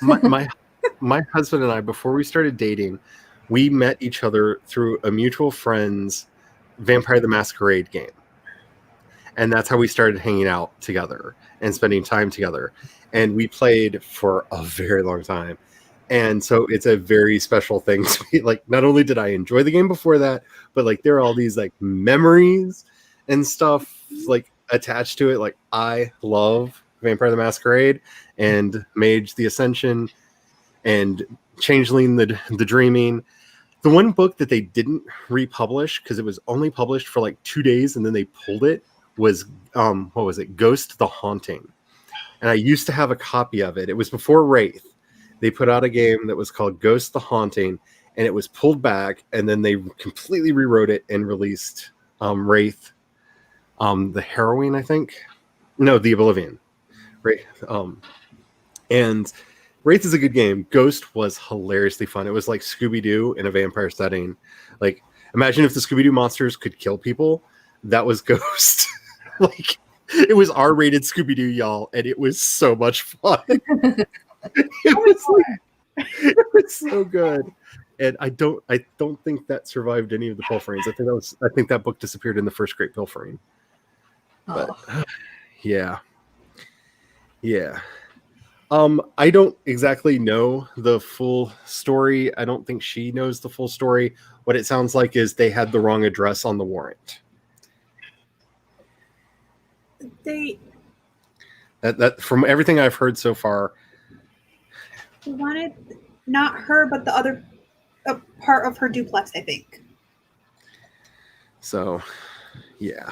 My husband and I, before we started dating, we met each other through a mutual friend's Vampire the Masquerade game. And that's how we started hanging out together and spending time together. And we played for a very long time. And so it's a very special thing to me. Like, not only did I enjoy the game before that, but like there are all these like memories and stuff like attached to it. Like, I love Vampire the Masquerade and Mage the Ascension and Changeling the Dreaming. The one book that they didn't republish because it was only published for like 2 days and then they pulled it was what was it? Ghost the Haunting. And I used to have a copy of it. It was before Wraith. They put out a game that was called Ghost the Haunting, and it was pulled back, and then they completely rewrote it and released Wraith, the Harrowing, I think. No, the Oblivion. Wraith, and Wraith is a good game. Ghost was hilariously fun. It was like Scooby-Doo in a vampire setting. Like, imagine if the Scooby-Doo monsters could kill people. That was Ghost. Like, it was R-rated Scooby-Doo, y'all, and it was so much fun. It was so good. And I don't think that survived any of the pilferings. I think that book disappeared in the first Great Pilfering. But yeah. I don't exactly know the full story. I don't think she knows the full story. What it sounds like is they had the wrong address on the warrant. That from everything I've heard so far, They wanted not her, but the other part of her duplex, I think. So, yeah.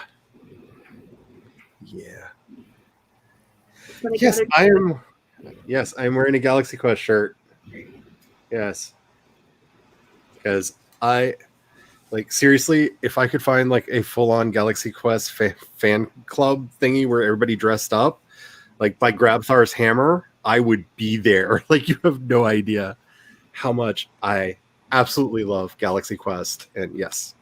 Yes, I am. Yes, I'm wearing a Galaxy Quest shirt. Yes, because I like seriously, if I could find like a full-on Galaxy Quest fan club thingy where everybody dressed up, like by Grabthar's hammer, I would be there. Like, you have no idea how much I absolutely love Galaxy Quest. And yes.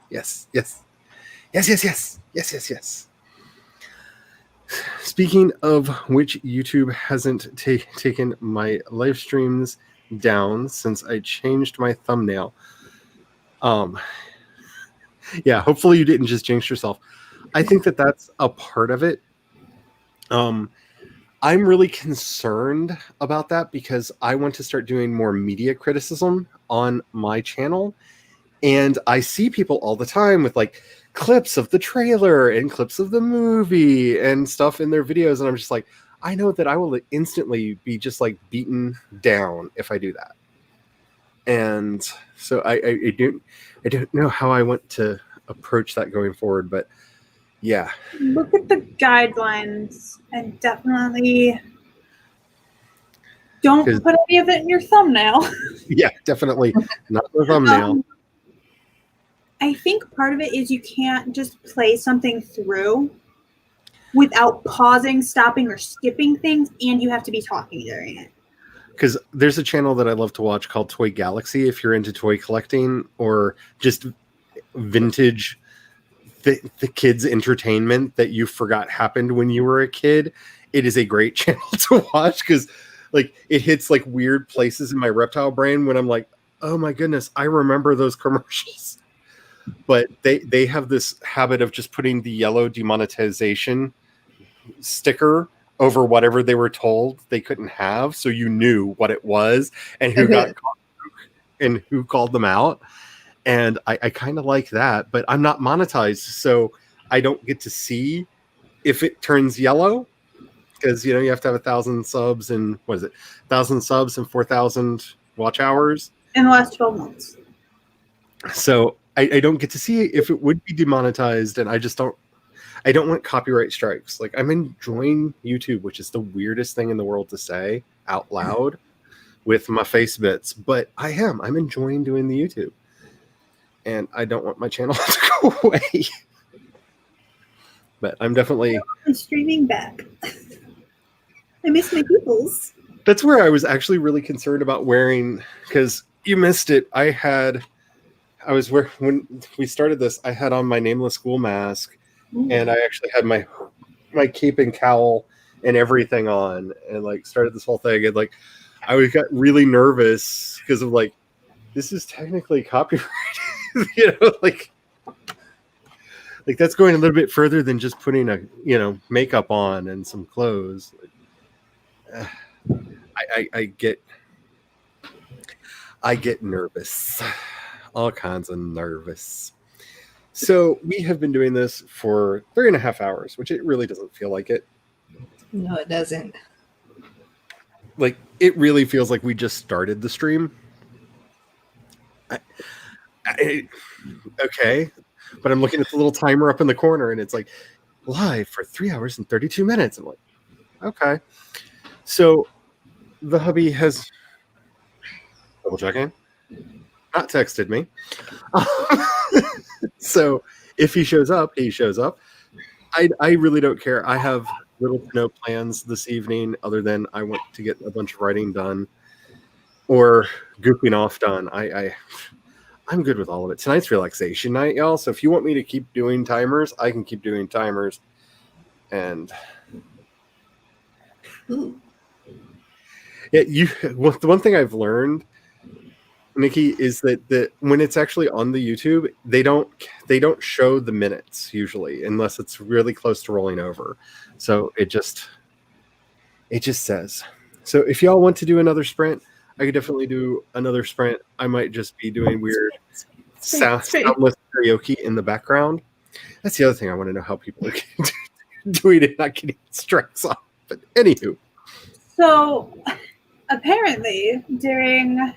Speaking of which, YouTube hasn't taken my live streams down since I changed my thumbnail. Yeah, hopefully you didn't just jinx yourself. I think that that's a part of it. I'm really concerned about that because I want to start doing more media criticism on my channel. And I see people all the time with like clips of the trailer and clips of the movie and stuff in their videos. And I'm just like, I know that I will instantly be just like beaten down if I do that. And so I don't know how I want to approach that going forward, but yeah. Look at the guidelines and definitely don't put any of it in your thumbnail. Yeah, definitely not the thumbnail. I think part of it is you can't just play something through without pausing, stopping, or skipping things, and you have to be talking during it. Because there's a channel that I love to watch called Toy Galaxy if you're into toy collecting or just vintage the kids' entertainment that you forgot happened when you were a kid. It is a great channel to watch because like it hits like weird places in my reptile brain when I'm like, oh my goodness, I remember those commercials. But they have this habit of just putting the yellow demonetization sticker over whatever they were told they couldn't have, so you knew what it was and who got caught and who called them out. And I kind of like that, but I'm not monetized, so I don't get to see if it turns yellow because you have to have 1,000 subs and 1,000 subs and 4,000 watch hours in the last 12 months. So I don't get to see if it would be demonetized, and I don't want copyright strikes. Like, I'm enjoying YouTube, which is the weirdest thing in the world to say out loud with my face bits, but I'm enjoying doing the YouTube. and I don't want my channel to go away. But I'm definitely... I'm streaming back. I miss my peoples. That's where I was actually really concerned about wearing, because you missed it. When we started this, I had on my Nameless School mask, and I actually had my cape and cowl and everything on, and like started this whole thing, and like I got really nervous because of like, this is technically copyrighted, like that's going a little bit further than just putting a makeup on and some clothes. I get nervous, all kinds of nervous. So we have been doing this for 3.5 hours, which it really doesn't feel like it. No, it doesn't. Like, it really feels like we just started the stream. Okay, but I'm looking at the little timer up in the corner, and it's like live for 3 hours and 32 minutes. I'm like, okay. So the hubby has double checking, not texted me. So if he shows up, he shows up. I really don't care. I have little to no plans this evening other than I want to get a bunch of writing done or goofing off done. I'm good with all of it. Tonight's relaxation night, y'all. So if you want me to keep doing timers, I can keep doing timers. And yeah, the one thing I've learned, Nikki, is that when it's actually on the YouTube, they don't show the minutes usually unless it's really close to rolling over. So it just says. So if y'all want to do another sprint, I could definitely do another sprint. I might just be doing weird soundless karaoke in the background. That's the other thing I want to know, how people are doing it, not getting strikes off. But anywho. So apparently during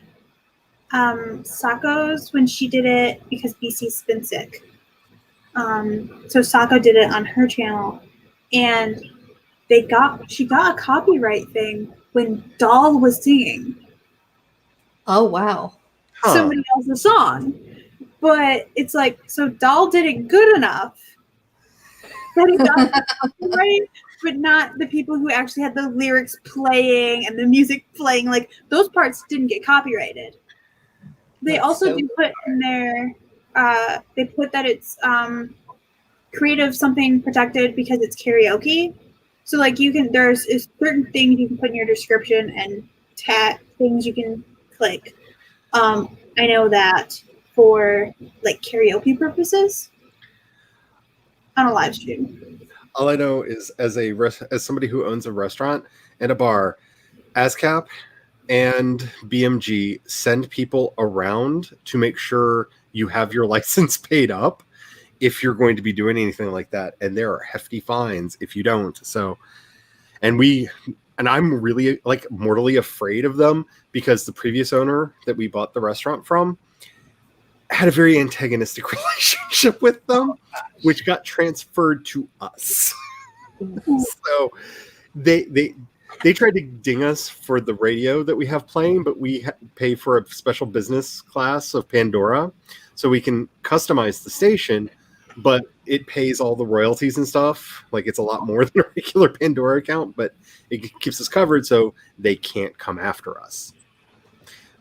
Sako's, when she did it, because BC's been sick. So Sako did it on her channel, and she got a copyright thing when Doll was singing. Oh wow. Somebody else's song. But it's like, so Doll did it good enough that it got copyright, but not the people who actually had the lyrics playing and the music playing. Like, those parts didn't get copyrighted. They That's also so do put in there, they put that it's creative something protected because it's karaoke. So like there's certain things you can put in your description and tag things you can click. I know that for like karaoke purposes on a live stream. All I know is as somebody who owns a restaurant and a bar, ASCAP and BMG send people around to make sure you have your license paid up if you're going to be doing anything like that. And there are hefty fines if you don't. So, and I'm really like mortally afraid of them because the previous owner that we bought the restaurant from had a very antagonistic relationship with them, which got transferred to us. So they tried to ding us for the radio that we have playing, but we pay for a special business class of Pandora so we can customize the station, but it pays all the royalties and stuff. Like, it's a lot more than a regular Pandora account, but it keeps us covered so they can't come after us.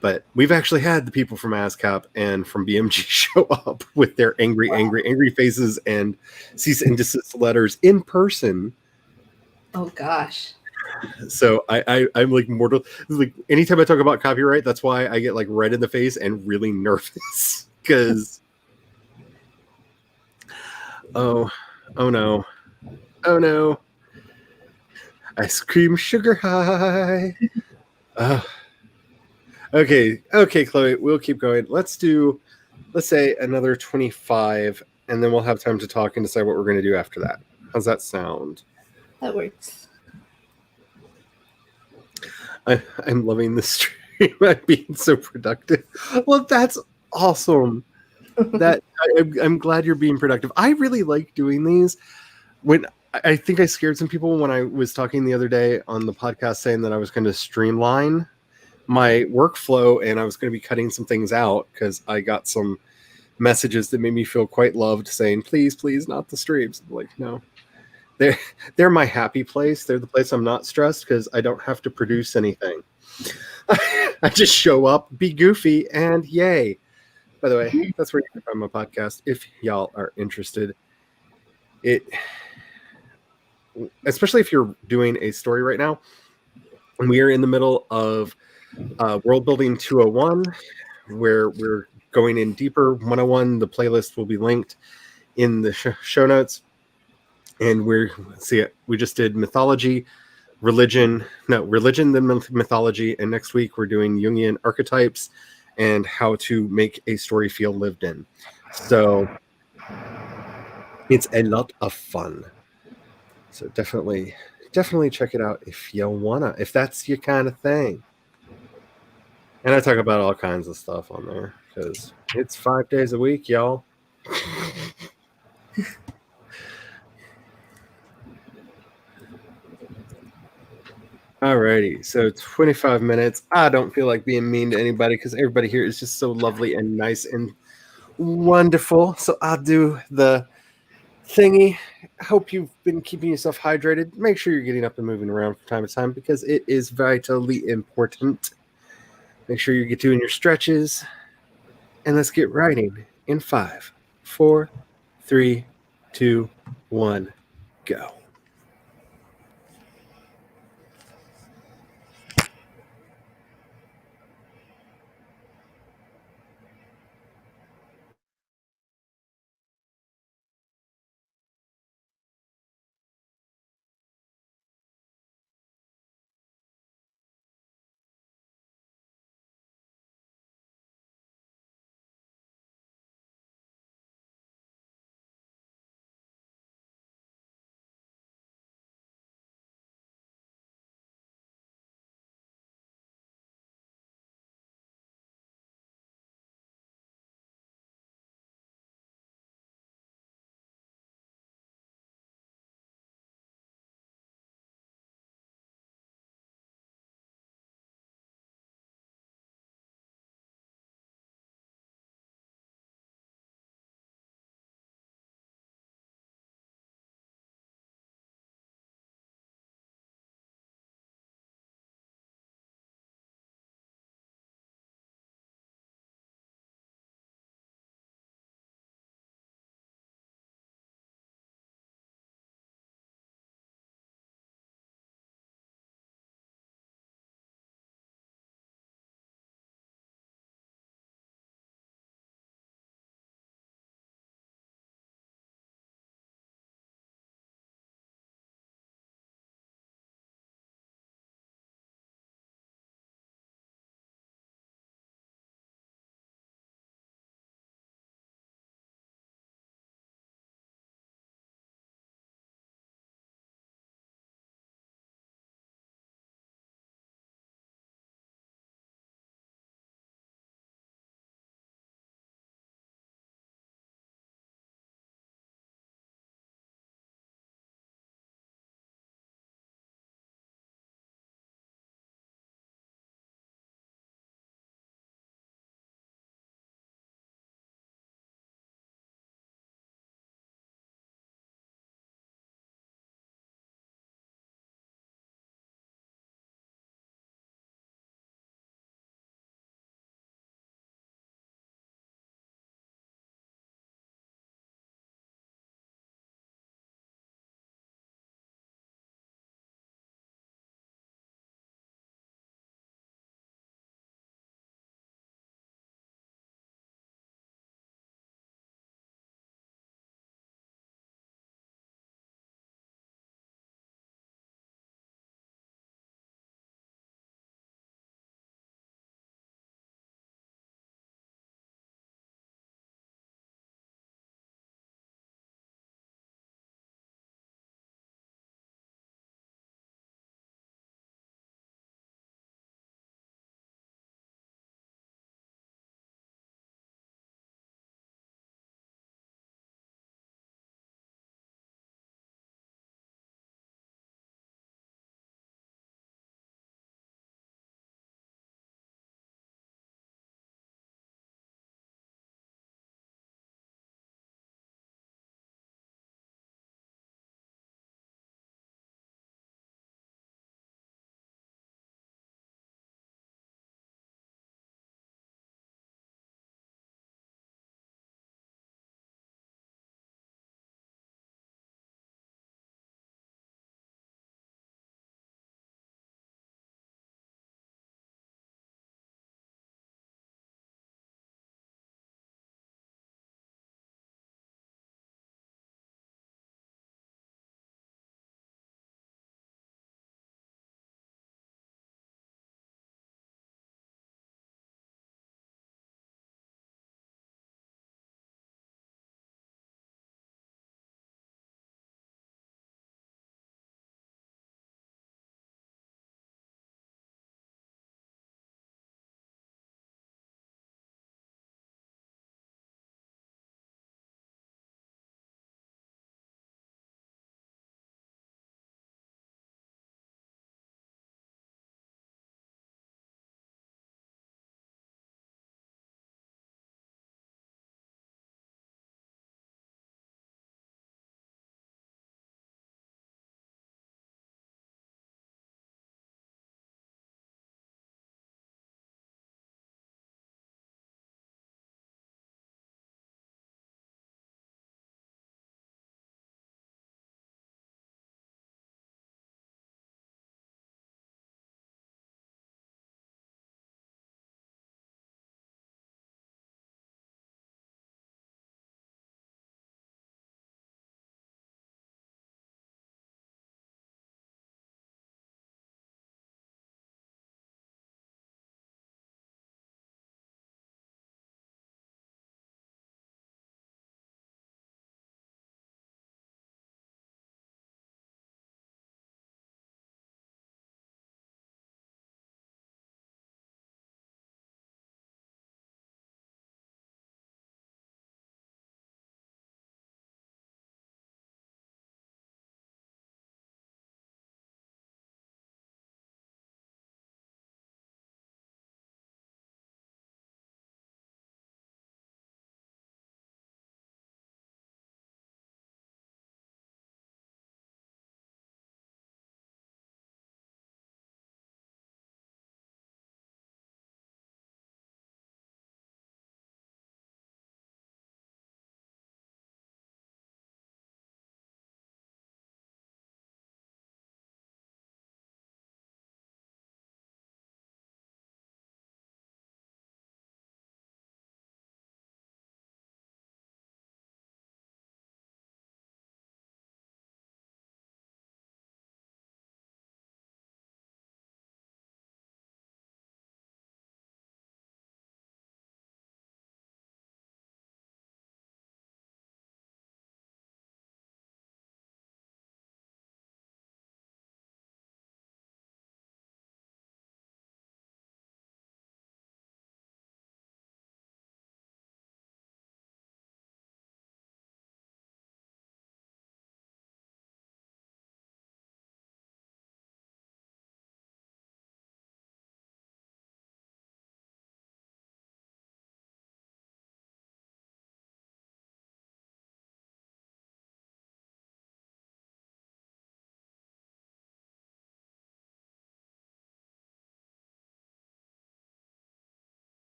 But we've actually had the people from ASCAP and from BMG show up with their angry faces and cease and desist letters in person. Oh gosh. So I'm like mortal. Like, anytime I talk about copyright, that's why I get like red in the face and really nervous because oh no, ice cream sugar high. Okay, Chloe, we'll keep going. Let's say another 25, and then we'll have time to talk and decide what we're going to do after that. How's that sound? That works. I'm loving this stream. I'm being so productive. Well, that's awesome. I'm glad you're being productive. I really like doing these. When I think I scared some people when I was talking the other day on the podcast saying that I was going to streamline my workflow and I was going to be cutting some things out because I got some messages that made me feel quite loved, saying, "Please, please, not the streams." I'm like, no, they're my happy place. They're the place I'm not stressed because I don't have to produce anything. I just show up, be goofy, and yay. By the way, that's where you can find my podcast if y'all are interested. It, especially if you're doing a story right now. We are in the middle of World Building 201, where we're going in deeper. 101, the playlist will be linked in the show notes. And we just did mythology, religion, then mythology. And next week we're doing Jungian archetypes and how to make a story feel lived in. So it's a lot of fun. So definitely check it out if you wanna, if that's your kind of thing. And I talk about all kinds of stuff on there because it's 5 days a week, y'all. Alrighty, so 25 minutes. I don't feel like being mean to anybody because everybody here is just so lovely and nice and wonderful. So I'll do the thingy. I hope you've been keeping yourself hydrated. Make sure you're getting up and moving around from time to time because it is vitally important. Make sure you get doing your stretches. And let's get writing in 5, 4, 3, 2, 1, go.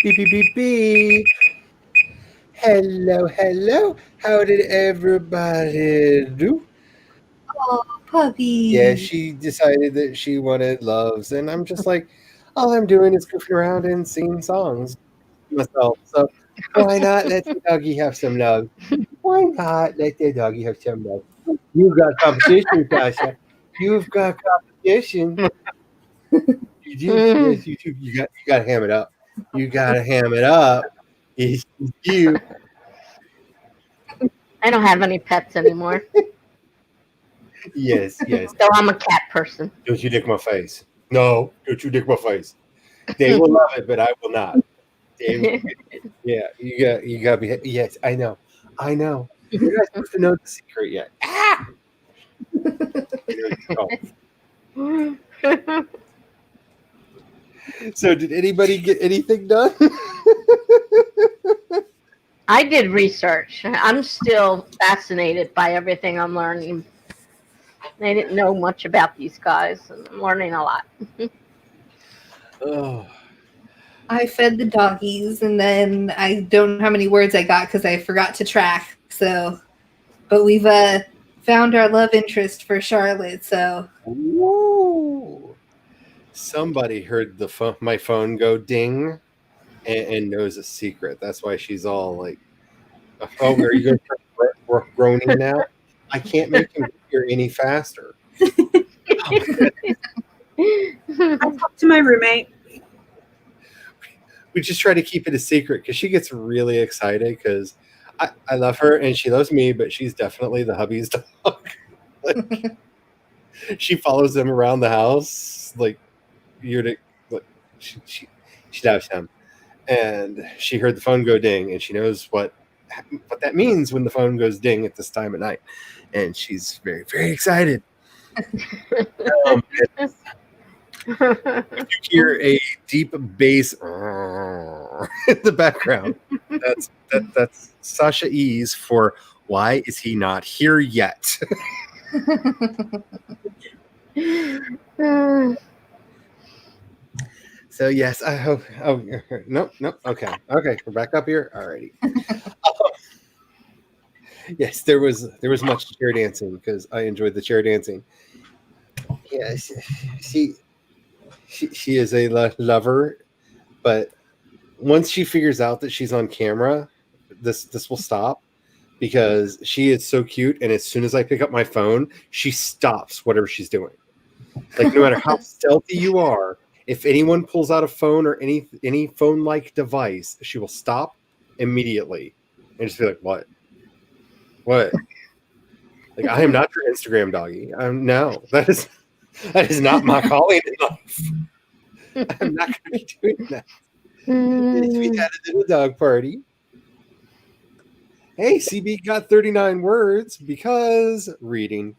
Beep, beep, beep, beep. Hello, hello. How did everybody do? Oh, puppy. Yeah, she decided that she wanted loves, and I'm just like, all I'm doing is goofing around and singing songs to myself. So why not let the doggy have some love? Why not let the doggy have some love? You've got competition, Tasha. You've got competition. You do. Yes, you do. You got to ham it up. You got to ham it up. It's you. I don't have any pets anymore, Yes, yes. so I'm a cat person. Don't you lick my face. No, don't you lick my face. They will love it, but I will not. They, yeah, you got to be. Yes, I know. I know. You're not supposed to know the secret yet. Ah! Oh. So, did anybody get anything done? I did research. I'm still fascinated by everything I'm learning. I didn't know much about these guys, and I'm learning a lot. Oh, I fed the doggies, and then I don't know how many words I got because I forgot to track. So, but we've found our love interest for Charlotte. So, woo. Somebody heard my phone go ding and knows a secret. That's why she's all like, "Oh, are you going to start groaning now? I can't make him hear any faster." Oh, I talked to my roommate. we just try to keep it a secret because she gets really excited because I love her and she loves me, but she's definitely the hubby's dog. Like, she follows him around the house like she loves him, and she heard the phone go ding, and she knows what that means when the phone goes ding at this time of night, and she's very, very excited. You hear a deep bass in the background. That's Sasha E's for "Why is he not here yet?" So yes, I hope. Oh no, okay, we're back up here. Alrighty. Yes, there was much chair dancing because I enjoyed the chair dancing. Yes, she is a lover, but once she figures out that she's on camera, this will stop because she is so cute. And as soon as I pick up my phone, she stops whatever she's doing. Like no matter how stealthy you are, if anyone pulls out a phone or any phone-like device, she will stop immediately and just be like, "What? What?" Like, I am not your Instagram doggy. No, that is not my calling in life. I'm not going to be doing that. We had a little dog party. Hey, CB got 39 words because reading.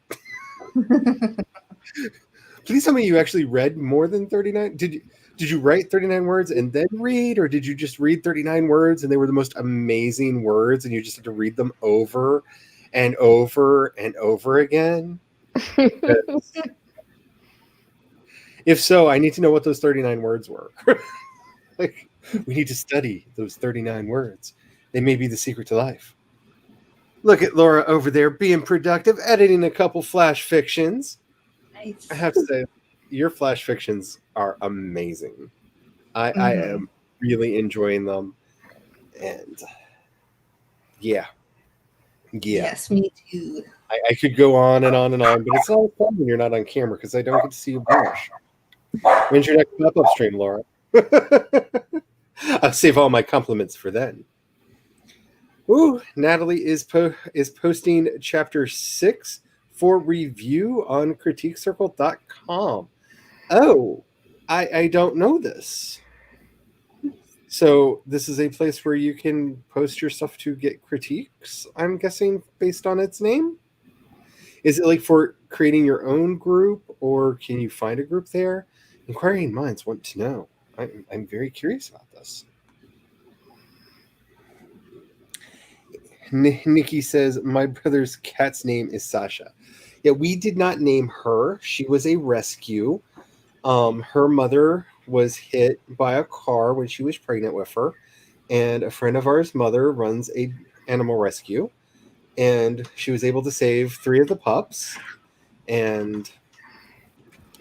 Please tell me you actually read more than 39. Did you write 39 words and then read, or did you just read 39 words and they were the most amazing words and you just had to read them over and over and over again? If so, I need to know what those 39 words were. Like, we need to study those 39 words. They may be the secret to life. Look at Laura over there being productive, editing a couple flash fictions. nice. I have to say, your flash fictions are amazing. I am really enjoying them. And yeah. Yes, me too. I could go on and on and on, but it's not fun when you're not on camera because I don't get to see you blush. When's your next pop-up stream, Laura? I'll save all my compliments for then. Ooh, Natalie is posting chapter 6 for review on critiquecircle.com. Oh, I don't know this. So this is a place where you can post your stuff to get critiques, I'm guessing, based on its name? Is it like for creating your own group, or can you find a group there? Inquiring minds want to know. I'm very curious about this. Nikki says, my brother's cat's name is Sasha. Yeah, we did not name her. She was a rescue. Her mother was hit by a car when she was pregnant with her, and a friend of ours' mother runs a animal rescue, and she was able to save 3 of the pups, and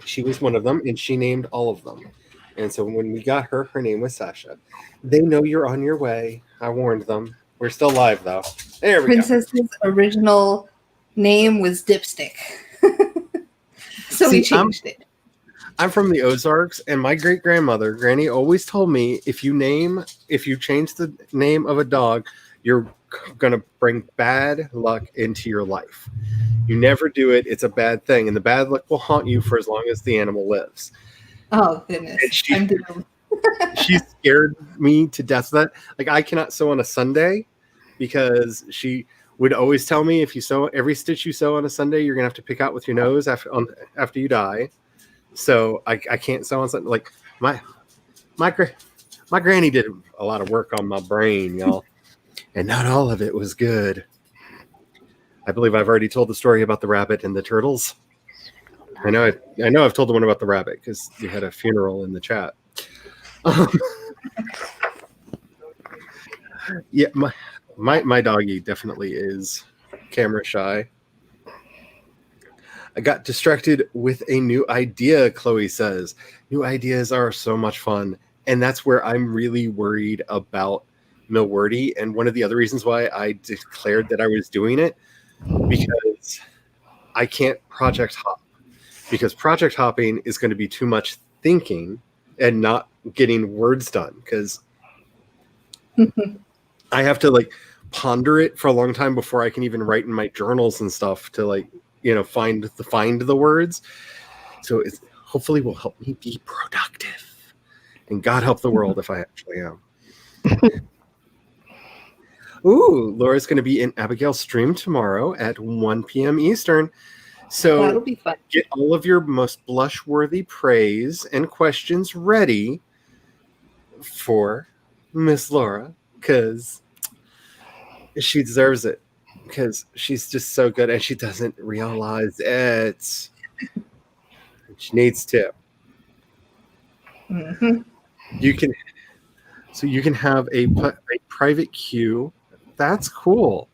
she was one of them, and she named all of them. And so when we got her, her name was Sasha. They know you're on your way. I warned them. We're still live, though. There we go. Princess's original name was Dipstick. So we See, changed it. I'm from the Ozarks, and my great grandmother, Granny, always told me if you change the name of a dog, you're gonna bring bad luck into your life. You never do it; it's a bad thing, and the bad luck will haunt you for as long as the animal lives. Oh goodness, And I'm doomed. she scared me to death. That like I cannot sew on a Sunday because she would always tell me if you sew every stitch you sew on a Sunday, you're gonna have to pick out with your nose after you die. So I can't sew on something like my granny did a lot of work on my brain, y'all, and not all of it was good. I believe I've already told the story about the rabbit and the turtles. I know I've told the one about the rabbit because you had a funeral in the chat. Yeah, my doggy definitely is camera shy. I got distracted with a new idea, Chloe says. New ideas are so much fun. And that's where I'm really worried about Milwordy. And one of the other reasons why I declared that I was doing it, because I can't project hop. Because project hopping is going to be too much thinking and not getting words done. Because I have to like ponder it for a long time before I can even write in my journals and stuff to like, find the words. So it hopefully will help me be productive, and God help the world if I actually am. Ooh, Laura's going to be in Abigail's stream tomorrow at 1 p.m. Eastern. So That'll be fun. Get all of your most blush-worthy praise and questions ready for Miss Laura, because she deserves it. Because she's just so good, and she doesn't realize it. She needs to. Mm-hmm. You can have a private queue. That's cool.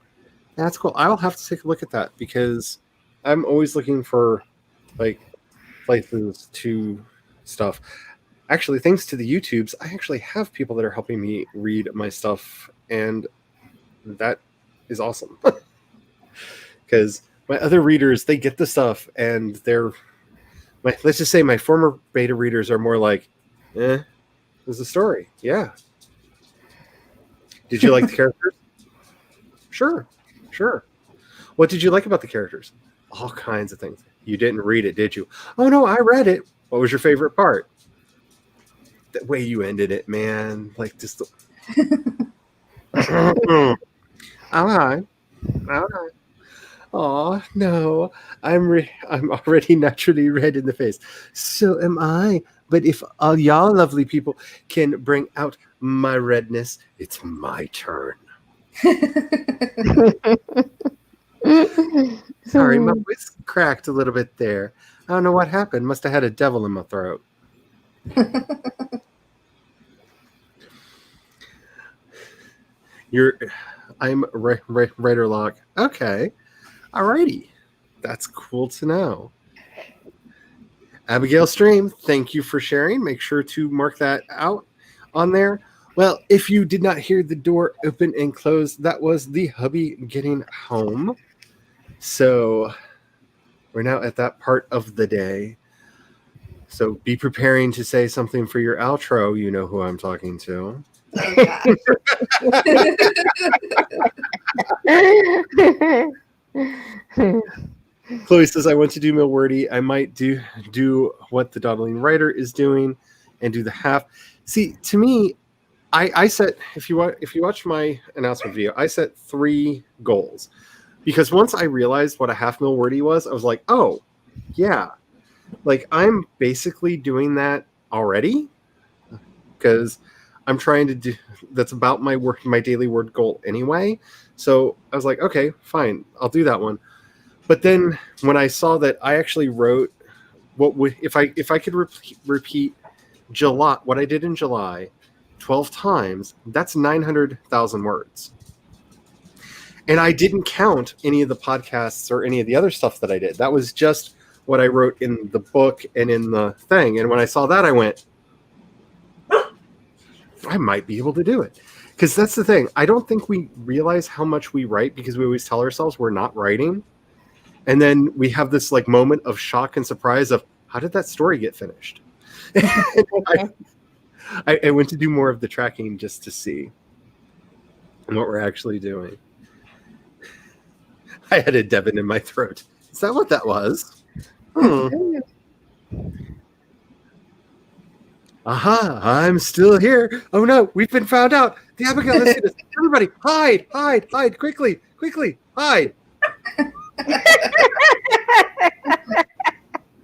That's cool. I'll have to take a look at that because I'm always looking for like places to stuff. Actually, thanks to the YouTubes, I actually have people that are helping me read my stuff, and that is awesome. Because my other readers, they get the stuff, and let's just say my former beta readers are more like, there's a story. Yeah. Did you like the characters? Sure. What did you like about the characters? All kinds of things. You didn't read it, did you? Oh, no, I read it. What was your favorite part? The way you ended it, man. Like, just... All right. Oh no, I'm already naturally red in the face. So am I. But if all y'all lovely people can bring out my redness, it's my turn. Sorry, my voice cracked a little bit there. I don't know what happened. Must have had a devil in my throat. I'm writer lock. Okay. Alrighty. That's cool to know. Abigail Stream, thank you for sharing. Make sure to mark that out on there. Well, if you did not hear the door open and close, that was the hubby getting home. So we're now at that part of the day. So be preparing to say something for your outro. You know who I'm talking to. Chloe says, I want to do Milwordy. I might do what the dawdling writer is doing and do the half. See, to me, I set, if you watch my announcement video, I set 3 goals. Because once I realized what a half Milwordy was, I was like, oh, yeah. Like, I'm basically doing that already. Because I'm trying to do, that's about my daily word goal anyway. So I was like, okay, fine, I'll do that one. But then when I saw that I actually wrote what would if I could repeat July, what I did in July, 12 times, that's 900,000 words. And I didn't count any of the podcasts or any of the other stuff that I did. That was just what I wrote in the book and in the thing. And when I saw that, I went, I might be able to do it. Because that's the thing. I don't think we realize how much we write because we always tell ourselves we're not writing. And then we have this like moment of shock and surprise of, how did that story get finished? I went to do more of the tracking just to see what we're actually doing. I had a Devin in my throat. Is that what that was? Aha, I'm still here. Oh no, we've been found out. The Abigail has seen us. Everybody, hide, quickly, hide.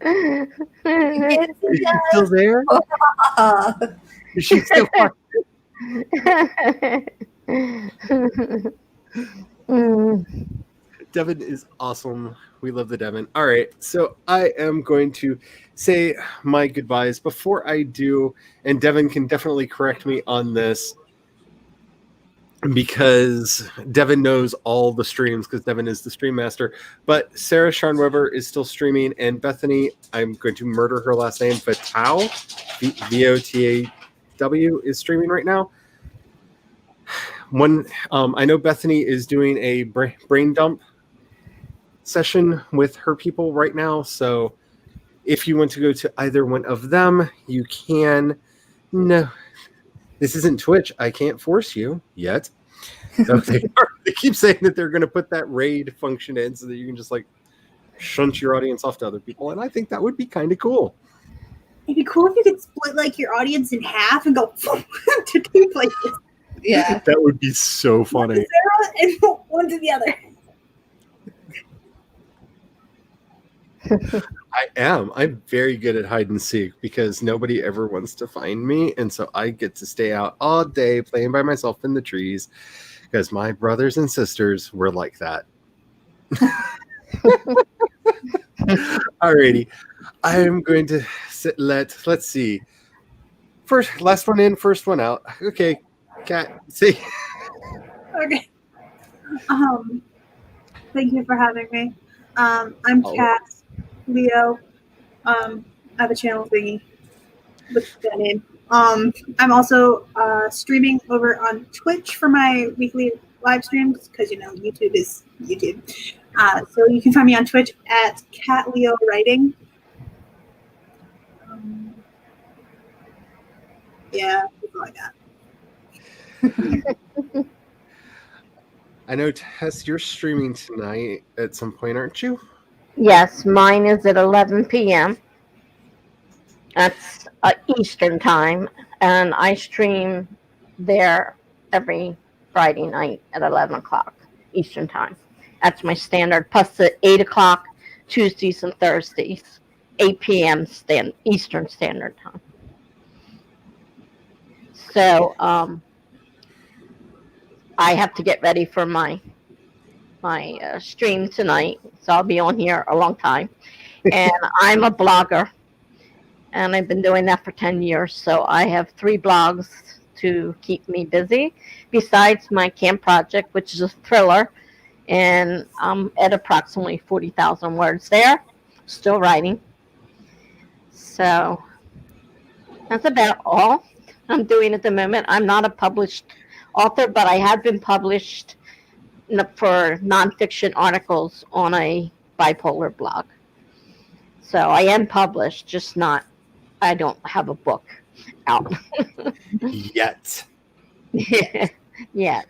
Is she still there? Is she still Devin is awesome. We love the Devin. All right, so I am going to say my goodbyes. Before I do, and Devin can definitely correct me on this because Devin knows all the streams because Devin is the stream master. But Sarah Sharn Weber is still streaming, and Bethany, I'm going to murder her last name, Votau, Votaw, is streaming right now. I know Bethany is doing a brain dump session with her people right now, so if you want to go to either one of them, you can. No, this isn't Twitch. I can't force you yet. So they keep saying that they're going to put that raid function in so that you can just like shunt your audience off to other people, and I think that would be kind of cool. It'd be cool if you could split like your audience in half and go to two places. Yeah, that would be so funny. One to Sarah and one to the other. I'm very good at hide and seek because nobody ever wants to find me, and so I get to stay out all day playing by myself in the trees because my brothers and sisters were like that. Alrighty, I'm going to let's see. Last one in, first one out. Okay, Kat, see. Okay. Thank you for having me. I'm Kat Leo. I have a channel thingy with that name. I'm also streaming over on Twitch for my weekly live streams because YouTube is YouTube. So you can find me on Twitch at Kat Leo Writing. Yeah, something like that. I know, Tess, you're streaming tonight at some point, aren't you? Yes, mine is at 11 p.m. That's Eastern time, and I stream there every Friday night at 11 o'clock Eastern time. That's my standard, plus the 8 o'clock Tuesdays and Thursdays, 8 p.m. Eastern Standard Time. So I have to get ready for my stream tonight, so I'll be on here a long time. And I'm a blogger, and I've been doing that for 10 years. So I have 3 blogs to keep me busy, besides my camp project, which is a thriller, and I'm at approximately 40,000 words there, still writing. So that's about all I'm doing at the moment. I'm not a published author, but I have been published for nonfiction articles on a bipolar blog. So I am published, just not, I don't have a book out. Yet. Yet.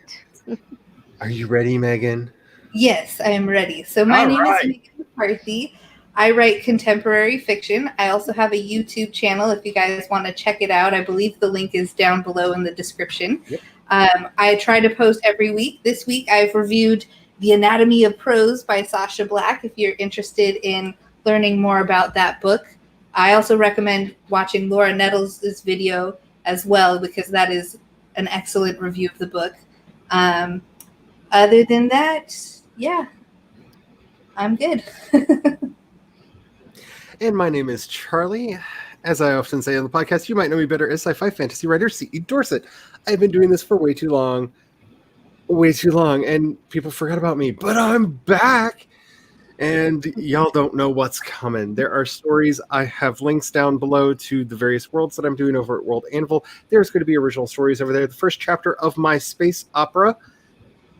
Are you ready, Megan? Yes, I am ready. So my name is Megan McCarthy. I write contemporary fiction. I also have a YouTube channel if you guys want to check it out. I believe the link is down below in the description. Yep. I try to post every week. This week I've reviewed The Anatomy of Prose by Sasha Black if you're interested in learning more about that book. I also recommend watching Laura Nettles' video as well because that is an excellent review of the book. Other than that, yeah, I'm good. And my name is Charlie, As I often say on the podcast, you might know me better as sci-fi fantasy writer C.E. Dorset. I've been doing this for way too long, and people forgot about me, but I'm back, and y'all don't know what's coming. There are stories. I have links down below to the various worlds that I'm doing over at World Anvil. There's going to be original stories over there. The first chapter of my space opera,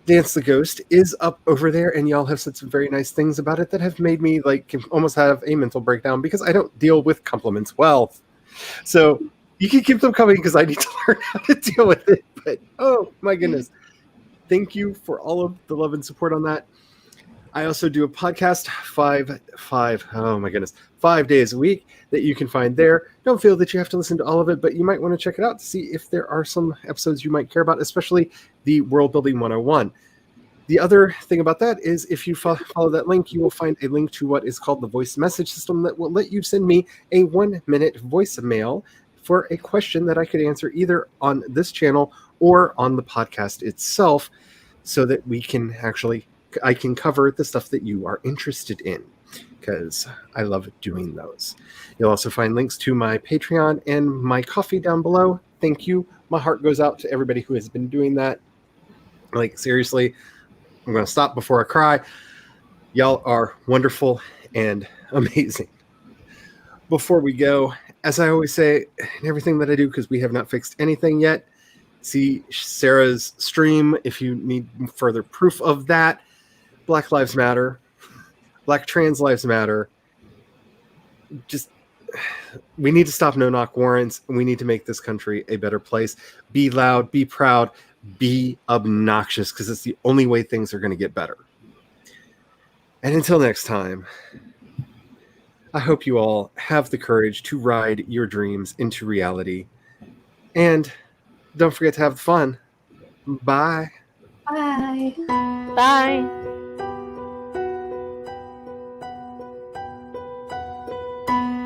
Dance the Ghost, is up over there, and y'all have said some very nice things about it that have made me like almost have a mental breakdown because I don't deal with compliments well. So you can keep them coming because I need to learn how to deal with it. But oh my goodness, thank you for all of the love and support on that. I also do a podcast 5 days a week that you can find there. Don't feel that you have to listen to all of it, but you might want to check it out to see if there are some episodes you might care about, especially the World Building 101. The other thing about that is if you follow that link, you will find a link to what is called the voice message system that will let you send me a 1-minute voicemail for a question that I could answer either on this channel or on the podcast itself so that I can cover the stuff that you are interested in because I love doing those. You'll also find links to my Patreon and my Ko-fi down below. Thank you. My heart goes out to everybody who has been doing that. Like, seriously, I'm going to stop before I cry. Y'all are wonderful and amazing. Before we go, as I always say in everything that I do, because we have not fixed anything yet, see Sarah's stream if you need further proof of that. Black Lives Matter. Black trans lives matter. Just, we need to stop no-knock warrants, and we need to make this country a better place. Be loud, be proud, be obnoxious, because it's the only way things are going to get better. And until next time, I hope you all have the courage to ride your dreams into reality. And don't forget to have fun. Bye. Bye. Bye.